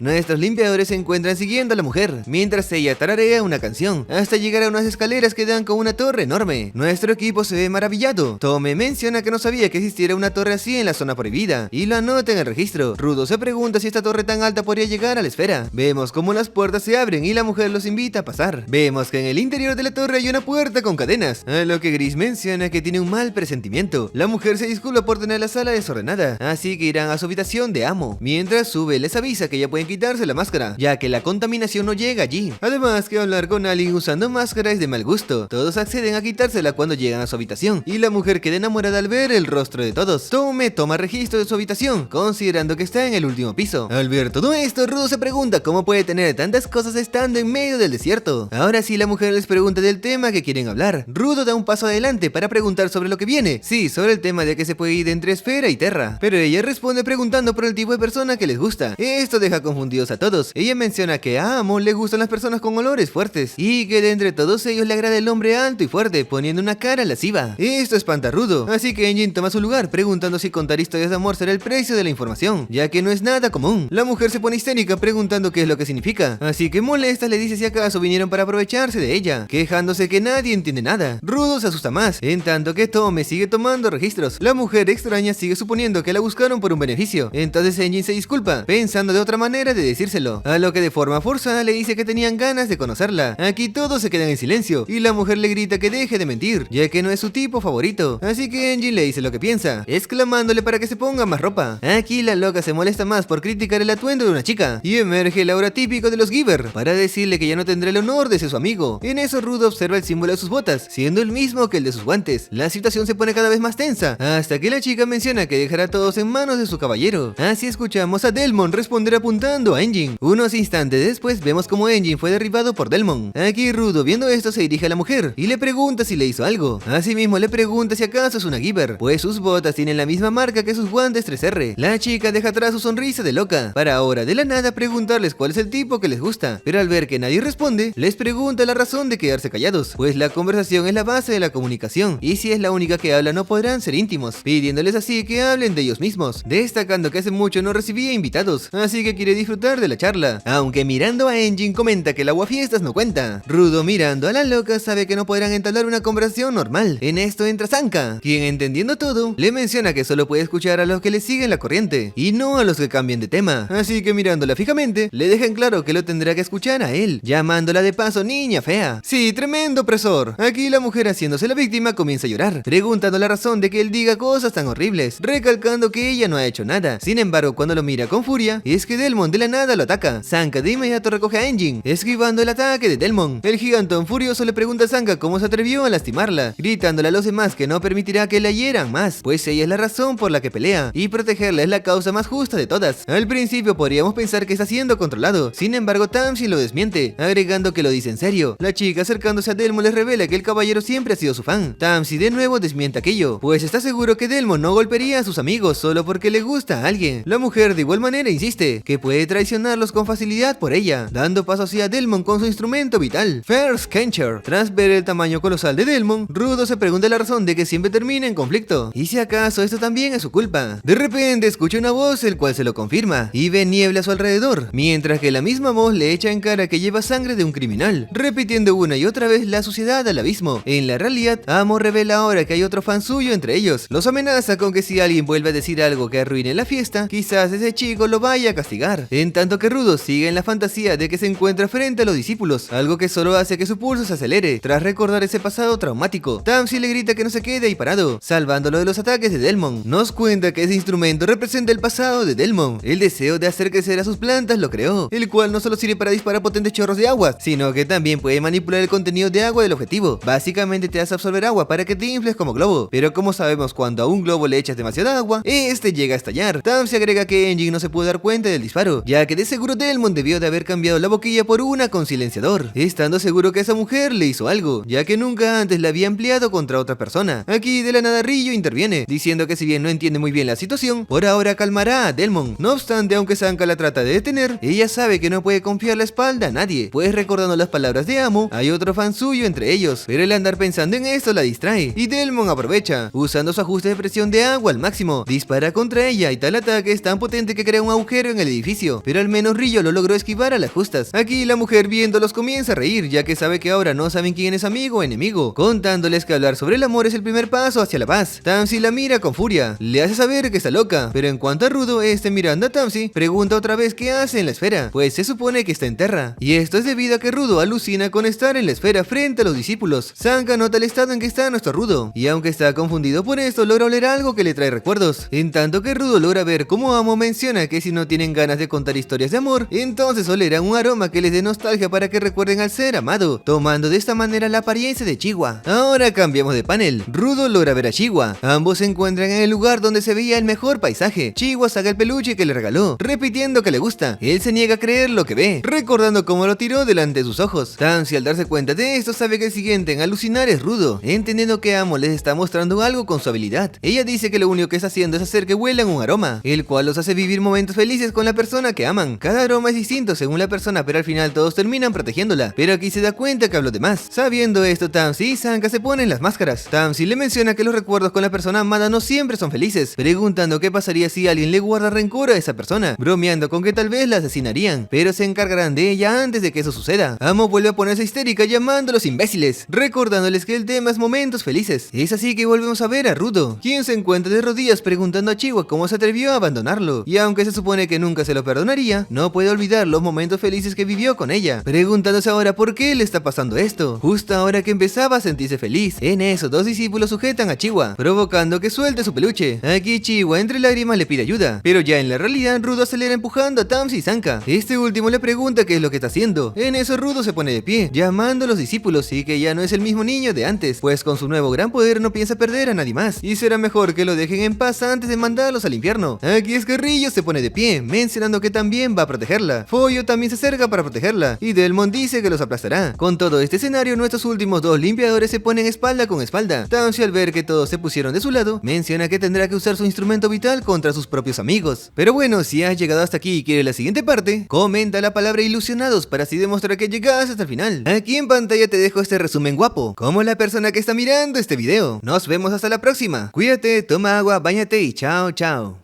Nuestros limpiadores se encuentran siguiendo a la mujer, mientras ella tararea una canción, hasta llegar a unas escaleras que dan con una torre enorme. Nuestro equipo se ve maravillado. Tome menciona que no sabía que existiera una torre así en la zona prohibida, y lo anota en el registro. Rudo se pregunta si esta torre tan alta podría llegar a la esfera. Vemos como las puertas se abren y la mujer los invita a pasar. Vemos que en el interior de la torre hay una puerta con cadenas, a lo que Gris menciona que tiene un mal presentimiento. La mujer se disculpa por tener la sala desordenada, así que irán a su habitación de amo. Mientras sube les avisa que ya pueden quitarse la máscara, ya que la contaminación no llega allí. Además que hablar con alguien usando máscara es de mal gusto. Todos acceden a quitársela cuando llegan a su habitación, y la mujer queda enamorada al ver el rostro de todos. Tome toma registro de su habitación, considerando que está en el último piso. Al ver todo esto, Rudo se pregunta cómo puede tener tantas cosas estando en medio del desierto. Ahora sí, la mujer les pregunta del tema que quieren hablar. Rudo da un paso adelante para preguntar sobre lo que viene. Sí, sobre el tema de que se puede ir entre esfera y Terra, pero ella responde preguntando por el tipo de persona que les gusta. Esto deja confundidos a todos. Ella menciona que a Amo le gustan las personas con olores fuertes, y que de entre todos ellos le agrada el hombre alto y fuerte, poniendo una cara lasciva. Esto espanta a Rudo, así que Engine toma su lugar, preguntando si contar historias de amor será el precio de la información, ya que no es nada común. La mujer se pone histérica preguntando qué es lo que significa, así que molesta le dice si acaso vinieron para aprovecharse de ella, quejándose que nadie entiende nada. Rudo se asusta más, en tanto que Tome sigue tomando registros. La mujer extraña sigue suponiendo que la buscaron por un beneficio, entonces Engine se disculpa, pensando de otra manera de decírselo, a lo que de forma forzada le dice que tenían ganas de conocerla. Aquí todos se quedan en silencio, y la mujer le grita que deje de mentir, ya que no es su tipo favorito, así que Engine le dice lo que piensa, exclamándole para que se ponga más ropa. Aquí la loca Loca se molesta más por criticar el atuendo de una chica, y emerge el aura típico de los Giver, para decirle que ya no tendrá el honor de ser su amigo. En eso Rudo observa el símbolo de sus botas, siendo el mismo que el de sus guantes. La situación se pone cada vez más tensa, hasta que la chica menciona que dejará a todos en manos de su caballero. Así escuchamos a Delmon responder apuntando a Engine. Unos instantes después vemos como Engine fue derribado por Delmon. Aquí Rudo, viendo esto, se dirige a la mujer y le pregunta si le hizo algo. Asimismo le pregunta si acaso es una Giver, pues sus botas tienen la misma marca que sus guantes 3R. La chica deja atrás su sonrisa de loca, para ahora de la nada preguntarles cuál es el tipo que les gusta, pero al ver que nadie responde, les pregunta la razón de quedarse callados, pues la conversación es la base de la comunicación, y si es la única que habla no podrán ser íntimos, pidiéndoles así que hablen de ellos mismos, destacando que hace mucho no recibía invitados, así que quiere disfrutar de la charla, aunque mirando a Engine comenta que el aguafiestas no cuenta. Rudo, mirando a la loca, sabe que no podrán entablar una conversación normal. En esto entra Sanka, quien entendiendo todo, le menciona que solo puede escuchar a los que le siguen la corriente, y no a los que cambien de tema, así que mirándola fijamente, le dejan claro que lo tendrá que escuchar a él, llamándola de paso niña fea. Sí, tremendo opresor. Aquí la mujer, haciéndose la víctima, comienza a llorar, preguntando la razón de que él diga cosas tan horribles, recalcando que ella no ha hecho nada. Sin embargo, cuando lo mira con furia, es que Delmon de la nada lo ataca. Sanka de inmediato recoge a Engine, esquivando el ataque de Delmon. El gigantón furioso le pregunta a Sanka cómo se atrevió a lastimarla, gritándole a los demás que no permitirá que la hieran más, pues ella es la razón por la que pelea, y protegerla es la causa más justa de todas. Al principio podríamos pensar que está siendo controlado, sin embargo Tamsin lo desmiente, agregando que lo dice en serio. La chica, acercándose a Delmon, les revela que el caballero siempre ha sido su fan. Tamsin de nuevo desmiente aquello, pues está seguro que Delmon no golpearía a sus amigos solo porque le gusta a alguien. La mujer de igual manera insiste que puede traicionarlos con facilidad por ella, dando paso hacia Delmon con su instrumento vital, First Kencher. Tras ver el tamaño colosal de Delmon, Rudo se pregunta la razón de que siempre termina en conflicto, y si acaso esto también es su culpa. De repente escucha una voz, el cual se lo confirma, y ve niebla a su alrededor, mientras que la misma voz le echa en cara que lleva sangre de un criminal, repitiendo una y otra vez la suciedad al abismo. En la realidad, Amo revela ahora que hay otro fan suyo entre ellos. Los amenaza con que si alguien vuelve a decir algo que arruine la fiesta, quizás ese chico lo vaya a castigar. En tanto que Rudo sigue en la fantasía de que se encuentra frente a los discípulos, algo que solo hace que su pulso se acelere, tras recordar ese pasado traumático. Tamsin le grita que no se quede ahí parado, salvándolo de los ataques de Delmon. Nos cuenta que ese instrumento representa el pasado de Delmon. El deseo de hacer crecer a sus plantas lo creó, el cual no solo sirve para disparar potentes chorros de agua, sino que también puede manipular el contenido de agua del objetivo. Básicamente te hace absorber agua para que te infles como globo, pero como sabemos, cuando a un globo le echas demasiada agua, este llega a estallar. Tam se agrega que Engine no se pudo dar cuenta del disparo, ya que de seguro Delmon debió de haber cambiado la boquilla por una con silenciador, estando seguro que esa mujer le hizo algo, ya que nunca antes la había empleado contra otra persona. Aquí de la nada Ryo interviene, diciendo que si bien no entiende muy bien la situación, por ahora calmará a Delmon. No obstante, aunque Sanka la trata de detener, ella sabe que no puede confiar la espalda a nadie, pues recordando las palabras de Amo, hay otro fan suyo entre ellos, pero el andar pensando en esto la distrae, y Delmon aprovecha, usando su ajuste de presión de agua al máximo, dispara contra ella, y tal ataque es tan potente que crea un agujero en el edificio, pero al menos Ryo lo logró esquivar a las justas. Aquí la mujer, viéndolos, comienza a reír, ya que sabe que ahora no saben quién es amigo o enemigo, contándoles que hablar sobre el amor es el primer paso hacia la paz. Tamsin la mira con furia, le hace saber que está loca, pero en cuanto a Rudo, mirando a Tamsin, pregunta otra vez qué hace en la esfera, pues se supone que está en Terra, y esto es debido a que Rudo alucina con estar en la esfera frente a los discípulos. Sanka nota el estado en que está nuestro Rudo, y aunque está confundido por esto, logra oler algo que le trae recuerdos, en tanto que Rudo logra ver cómo Amo menciona que si no tienen ganas de contar historias de amor, entonces olerán un aroma que les dé nostalgia para que recuerden al ser amado, tomando de esta manera la apariencia de Chiwa. Ahora cambiamos de panel. Rudo logra ver a Chiwa. Ambos se encuentran en el lugar donde se veía el mejor paisaje. Chiwa saca el peluche que le regaló, repitiendo que le gusta. Él se niega a creer lo que ve, recordando cómo lo tiró delante de sus ojos. Tamsin, al darse cuenta de esto, sabe que el siguiente en alucinar es Rudo, entendiendo que Amo les está mostrando algo con su habilidad. Ella dice que lo único que está haciendo es hacer que huelan un aroma, el cual los hace vivir momentos felices con la persona que aman. Cada aroma es distinto según la persona, pero al final todos terminan protegiéndola. Pero aquí se da cuenta que habló de más. Sabiendo esto, Tamsin y Sanka se ponen las máscaras. Tamsin le menciona que los recuerdos con la persona amada no siempre son felices, preguntando qué pasaría si alguien le guarda rencor a esa persona, bromeando con que tal vez la asesinarían, pero se encargarán de ella antes de que eso suceda. Amo vuelve a ponerse histérica llamándolos imbéciles, recordándoles que el tema es momentos felices. Es así que volvemos a ver a Rudo, quien se encuentra de rodillas preguntando a Chiwa cómo se atrevió a abandonarlo, y aunque se supone que nunca se lo perdonaría, no puede olvidar los momentos felices que vivió con ella, preguntándose ahora por qué le está pasando esto, justo ahora que empezaba a sentirse feliz. En eso, dos discípulos sujetan a Chiwa, provocando que suelte su peluche. Aquí Chiwa entre lágrimas le pide ayuda, ayuda. Pero ya en la realidad, Rudo acelera empujando a Tams y Sanka. Este último le pregunta qué es lo que está haciendo. En eso Rudo se pone de pie, llamando a los discípulos y que ya no es el mismo niño de antes, pues con su nuevo gran poder no piensa perder a nadie más. Y será mejor que lo dejen en paz antes de mandarlos al infierno. Aquí Escarrillo se pone de pie, mencionando que también va a protegerla. Follo también se acerca para protegerla, y Delmon dice que los aplastará. Con todo este escenario, nuestros últimos dos limpiadores se ponen espalda con espalda. Tansy, al ver que todos se pusieron de su lado, menciona que tendrá que usar su instrumento vital contra sus propios amigos. Pero bueno, si has llegado hasta aquí y quieres la siguiente parte, comenta la palabra ilusionados para así demostrar que llegas hasta el final. Aquí en pantalla te dejo este resumen guapo, como la persona que está mirando este video. Nos vemos hasta la próxima. Cuídate, toma agua, báñate y chao chao.